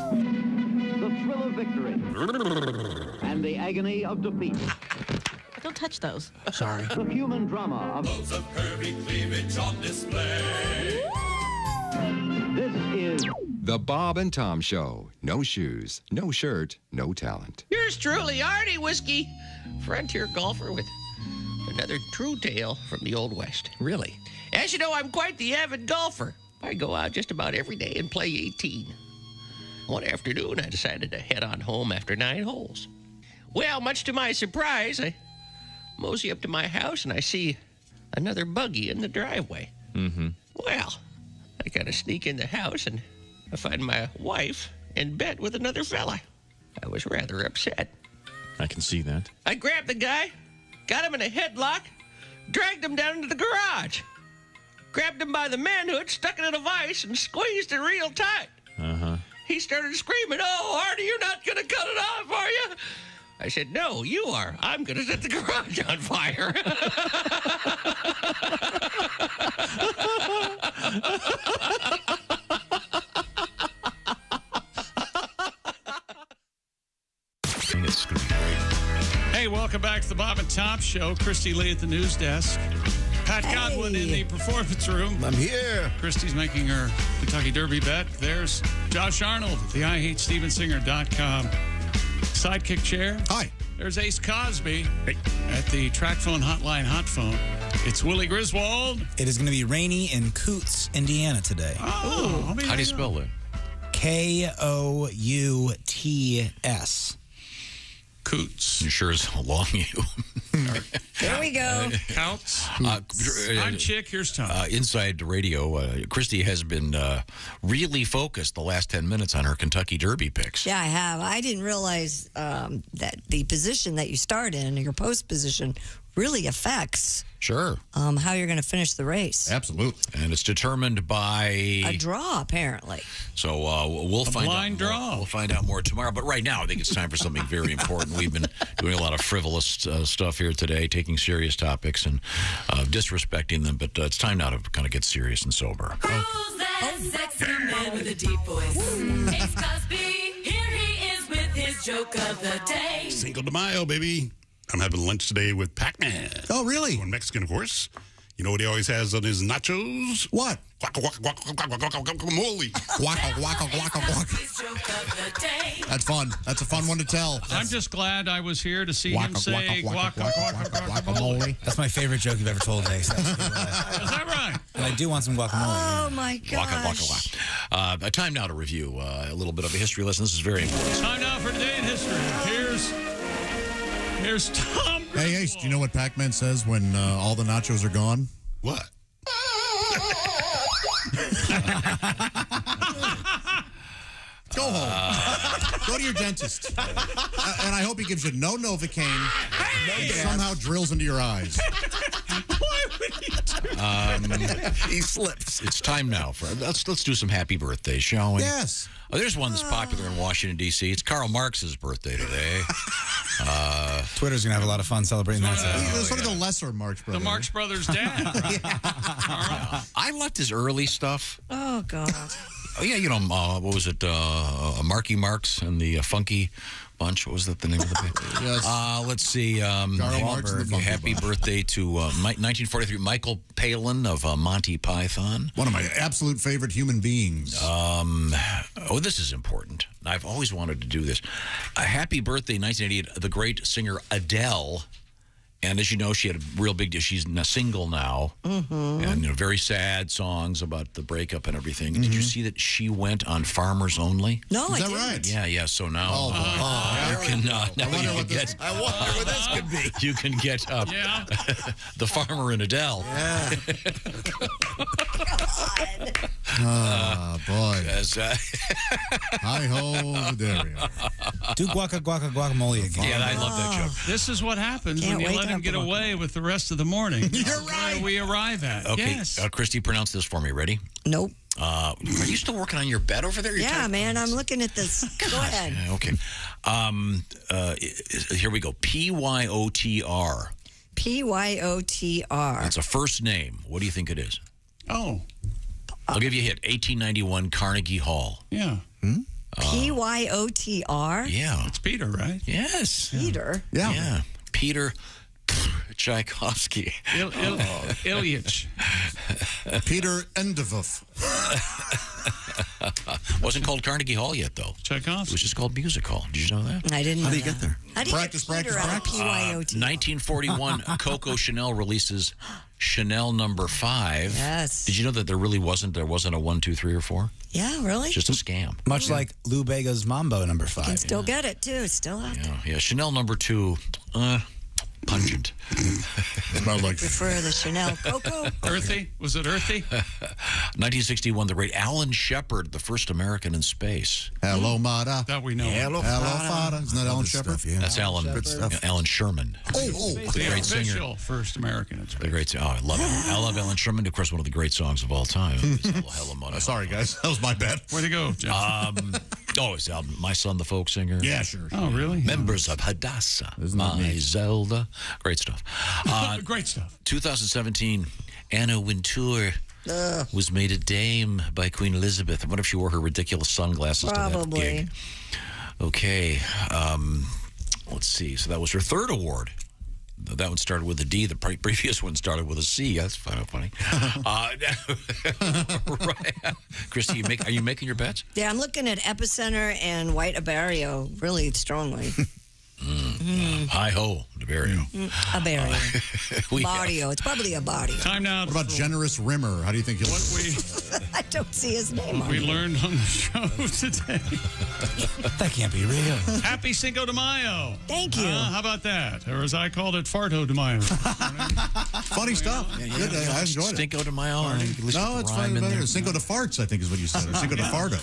The thrill of victory and the agony of defeat. Don't touch those. Sorry. The human drama of curvy cleavage on display. This is The Bob and Tom Show. No shoes, no shirt, no talent. Yours truly, Artie Whiskey, frontier golfer with another true tale from the Old West. Really. As you know, I'm quite the avid golfer. I go out just about every day and play 18. One afternoon, I decided to head on home after 9 holes. Well, much to my surprise, I mosey up to my house and I see another buggy in the driveway. Mm-hmm. Well, I kind of sneak in the house and I find my wife in bed with another fella. I was rather upset. I can see that. I grabbed the guy, got him in a headlock, dragged him down into the garage, grabbed him by the manhood, stuck it in a vise, and squeezed it real tight. Uh-huh. He started screaming, "Oh, Artie, you're not going to cut it off, are you?" I said, "No, you are. I'm going to set the garage on fire." It's going to be great. Hey, welcome back to the Bob and Tom Show. Christy Lee at the news desk. Pat Godwin in the performance room. I'm here. Christy's making her Kentucky Derby bet. There's Josh Arnold at the IHateStevensinger.com sidekick chair. Hi. There's Ace Cosby at the track phone hotline hot phone. It's Willie Griswold. It is going to be rainy in Coots, Indiana today. Oh, How do you spell that? Kouts. Coots. You sure it's a long U? There we go. Counts. I'm Chick. Here's Tom. Inside radio, Christy has been really focused the last 10 minutes on her Kentucky Derby picks. Yeah, I have. I didn't realize that the position that you start in, your post position, really affects how you're going to finish the race. Absolutely. And it's determined by a draw, apparently. So we'll find blind out draw. We'll find out more tomorrow. But right now, I think it's time for something very important. We've been doing a lot of frivolous stuff here today, taking serious topics and disrespecting them. But it's time now to kind of get serious and sober. Who's that sexy man with a deep voice? It's Cosby. Here he is with his joke of the day. Cinco de Mayo, baby. I'm having lunch today with Pac-Man. Oh, really? One Mexican, of course. You know what he always has on his nachos? What? Guacamole. That's fun. That's a fun one to tell. I'm just glad I was here to see him say guacamole. That's my favorite joke you've ever told, Ace. Is that right? And I do want some guacamole. Oh, my gosh. Time now to review a little bit of a history lesson. This is very important. Time now for Today in History. Here's Tom. Hey, Ace, do you know what Pac-Man says when all the nachos are gone? What? Go home. Go to your dentist. And I hope he gives you no Novocaine and somehow drills into your eyes. Why would he do that? He slips. It's time now for let's do some happy birthdays, shall we? Yes. Oh, there's one that's popular in Washington, D.C. It's Karl Marx's birthday today. Twitter's going to have a lot of fun celebrating that. Sort of the lesser Marx brother. The Marx brothers' dad. Right? I liked his early stuff. Oh, God. Oh, yeah, what was it? Marky Marx and the Funky Bunch. What was that the name of the band? Yes. Let's see. Karl Marx and the Funky Happy Bunch. birthday to 1943, Michael Palin of Monty Python. One of my absolute favorite human beings. This is important. I've always wanted to do this. Happy birthday, 1988, the great singer Adele. And as you know, she had a real big deal. She's single now. Mm-hmm. And very sad songs about the breakup and everything. Mm-hmm. Did you see that she went on Farmers Only? No, Is I that didn't. right? Yeah. So now Oh, you can now I wonder you what can get. I wonder what this could be. You can get the farmer and Adele. Yeah. Boy. As, Hi-ho, there we are. Do guacamole again. Yeah, I love that joke. This is what happens Can't when you wait let to him have get the away with the rest of the morning. You're right. Where we arrive at. Okay, Yes. Christy, pronounce this for me. Ready? Nope. Are you still working on your bed over there? Yeah, man, I'm looking at this. Go ahead. Okay. Here we go. PYOTR. PYOTR. That's a first name. What do you think it is? Oh, I'll give you a hit. 1891 Carnegie Hall. yeah. PYOTR? Yeah. It's Peter, right? Yes. Peter? Yeah. Peter Tchaikovsky. Ilyich. Peter Endevov. Wasn't called Carnegie Hall yet, though. It Tchaikovsky. was just called Music Hall. Did you know that? I didn't know that. there? How do you Practice, get Peter practice, out of practice. PYOTR? 1941, Coco Chanel releases Chanel number 5. Yes. Did you know that there wasn't a 1, 2, 3, or 4? Yeah, really? It's just a scam. Much like Lou Bega's Mambo number 5. You can still get it, too. It's still out there. Yeah. Chanel number 2, pungent. Smelled like Prefer the Chanel Coco? Earthy? Was it earthy? 1961, the great Alan Shepard, the first American in space. Hello, Mata. That we know. Hello, Fada. Isn't that Alan Shepard? That's Alan Sherman. Oh. The great singer. Official first American in space. The great singer. Oh, I love him. I love Alan Sherman. Of course, one of the great songs of all time. Hello, Mata. Sorry, guys. That was my bad. Way to go, John. His album, My Son the Folk Singer. Yeah, sure. Oh, really? Members of Hadassah. Isn't that My neat? Zelda. Great stuff. Great stuff. 2017, Anna Wintour was made a dame by Queen Elizabeth. I wonder if she wore her ridiculous sunglasses to that Probably. gig. Okay. Let's see. So that was her third award. That one started with a D. The previous one started with a C. That's funny. Right. Christy, are you making your bets? Yeah, I'm looking at Epicenter and White Abarrio really strongly. Hi-ho, the Barrio. Abarrio. We Barrio. It's probably a barrio. Time now. What about Generous Rimmer? How do you think he'll... What we don't see his name on We it. learned on the show today. That can't be real. Happy Cinco de Mayo. Thank you. How about that? Or as I called it, Farto de Mayo. Funny stuff. Good. I enjoyed it. Cinco de Mayo. No, it's fine. Cinco de Farts, I think is what you said. Or Cinco de Fardo.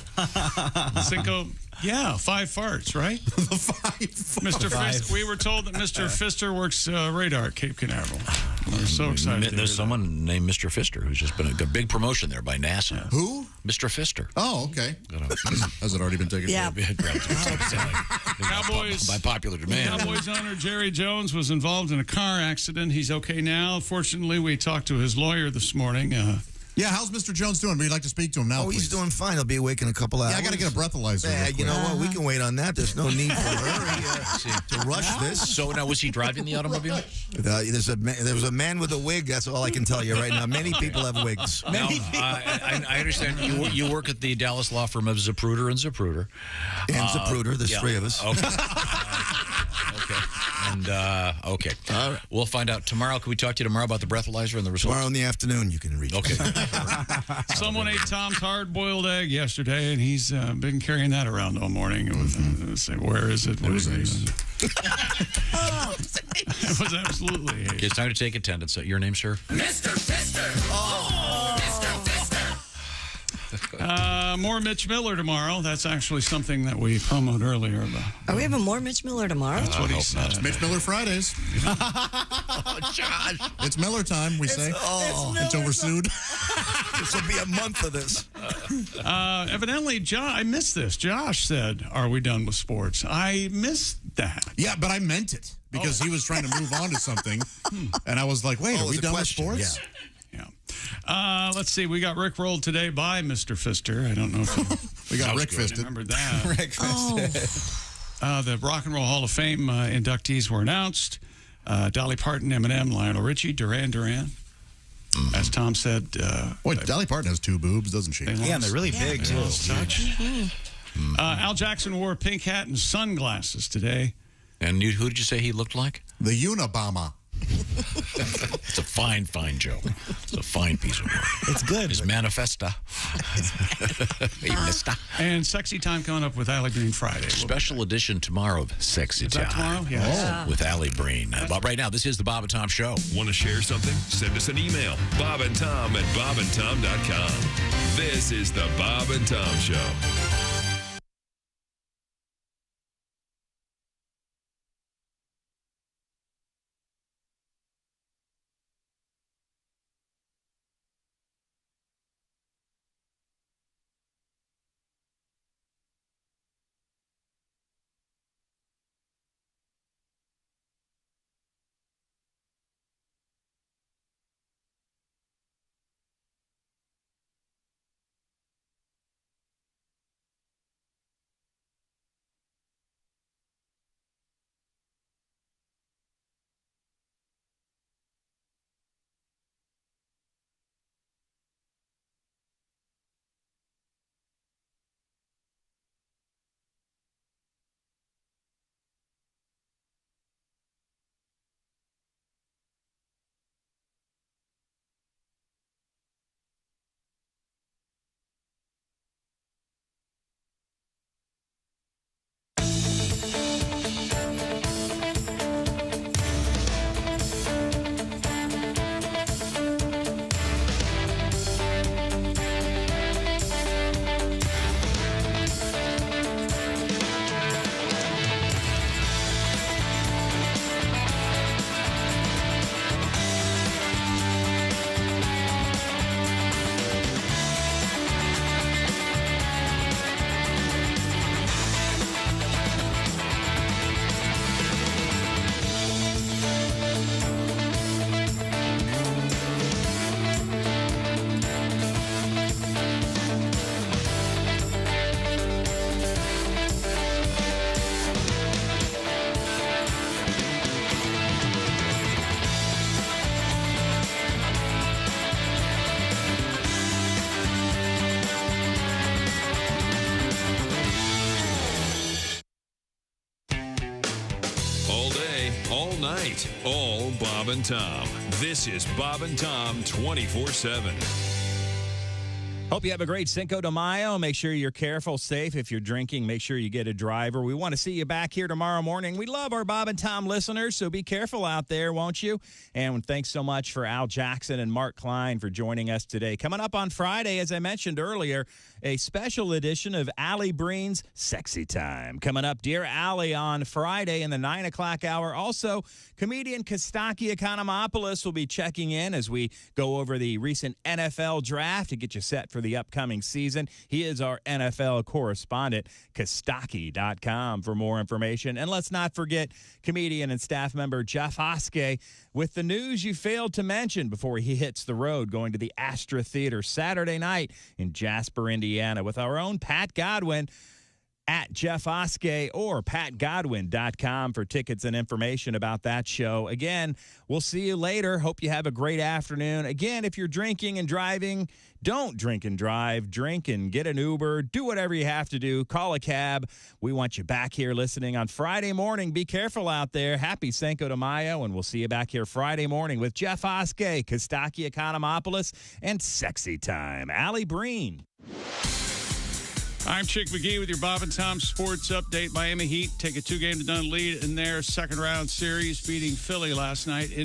Cinco, 5 farts, right? The 5 Mr. Fister, we were told that Mr. Fister works radar at Cape Canaveral. We're so excited. There's someone named Mr. Fister who's just been a big promotion there by NASA. Who? Mr. Fister. Oh, okay. Has it already been taken? Yeah. Cowboys, by popular demand. Cowboys owner Jerry Jones was involved in a car accident. He's okay now. Fortunately, we talked to his lawyer this morning. Yeah, how's Mr. Jones doing? We'd like to speak to him now, Oh, he's doing fine. He'll be awake in a couple hours. Yeah, I got to get a breathalyzer. Yeah, real you know quick. what? We can wait on that. There's no need for hurry to rush this. So now, was he driving the automobile? There was a man with a wig. That's all I can tell you right now. Many people have wigs. Now, I understand you work at the Dallas law firm of Zapruder and Zapruder. And Zapruder, there's yeah. 3 of us. Okay. And, okay. All right. We'll find out tomorrow. Can we talk to you tomorrow about the breathalyzer and the results? Tomorrow in the afternoon, you can reach me. Okay. Someone ate Tom's hard-boiled egg yesterday, and he's been carrying that around all morning. It was, where is it? What is it? It was absolutely. Okay, it's time to take attendance. Your name, sir? Mr. Fister. Oh, Mr. Fister. More Mitch Miller tomorrow. That's actually something that we promoted earlier. Are we having more Mitch Miller tomorrow? That's what he said. It's Mitch Miller Fridays. Oh, Josh. It's Miller time, we say. Until we're sued. This will be a month of this. Evidently, I missed this. Josh said, "Are we done with sports?" I missed that. Yeah, but I meant it because he was trying to move on to something. And I was like, wait, are we done with sports? Yeah. Let's see. We got Rick rolled today by Mr. Fister. I don't know if we got Rick Fisted. Remember that? Rick Fisted. The Rock and Roll Hall of Fame inductees were announced. Dolly Parton, Eminem, Lionel Richie, Duran Duran. As Tom said. Wait, Dolly Parton has 2 boobs, doesn't she? Yeah, and they're really big, too. Al Jackson wore a pink hat and sunglasses today. And who did you say he looked like? The Unabomber. It's a fine joke. It's a fine piece of work. It's good. It's manifesta. And Sexy Time coming up with Allie Green Friday. Special edition tomorrow of Sexy Is Time. that tomorrow? Yes. With Allie Breen. But right now, this is the Bob and Tom Show. Want to share something? Send us an email. BobandTom@BobandTom.com. This is the Bob and Tom Show. night, all Bob and Tom. This is Bob and Tom 24/7. Hope you have a great Cinco de Mayo. Make sure you're careful, safe. If you're drinking, make sure you get a driver. We want to see you back here tomorrow morning. We love our Bob and Tom listeners, so be careful out there, won't you? And thanks so much for Al Jackson and Mark Klein for joining us today. Coming up on Friday, as I mentioned earlier, a special edition of Allie Breen's Sexy Time. Coming up, Dear Allie, on Friday in the 9 o'clock hour. Also, comedian Kostaki Economopoulos will be checking in as we go over the recent NFL draft to get you set for the upcoming season. He is our NFL correspondent, Kostaki.com for more information. And let's not forget comedian and staff member Jeff Oskey with the news you failed to mention before he hits the road, going to the Astra Theater Saturday night in Jasper, Indiana, with our own Pat Godwin at Jeff Oskey or patgodwin.com for tickets and information about that show. Again, we'll see you later. Hope you have a great afternoon. Again, if you're drinking and driving, don't drink and drive. Drink and get an Uber. Do whatever you have to do. Call a cab. We want you back here listening on Friday morning. Be careful out there. Happy Cinco de Mayo, and we'll see you back here Friday morning with Jeff Oskey, Kostaki Economopoulos, and Sexy Time. Allie Breen. I'm Chick McGee with your Bob and Tom Sports Update. Miami Heat take a 2-game-to-none lead in their second-round series, beating Philly last night.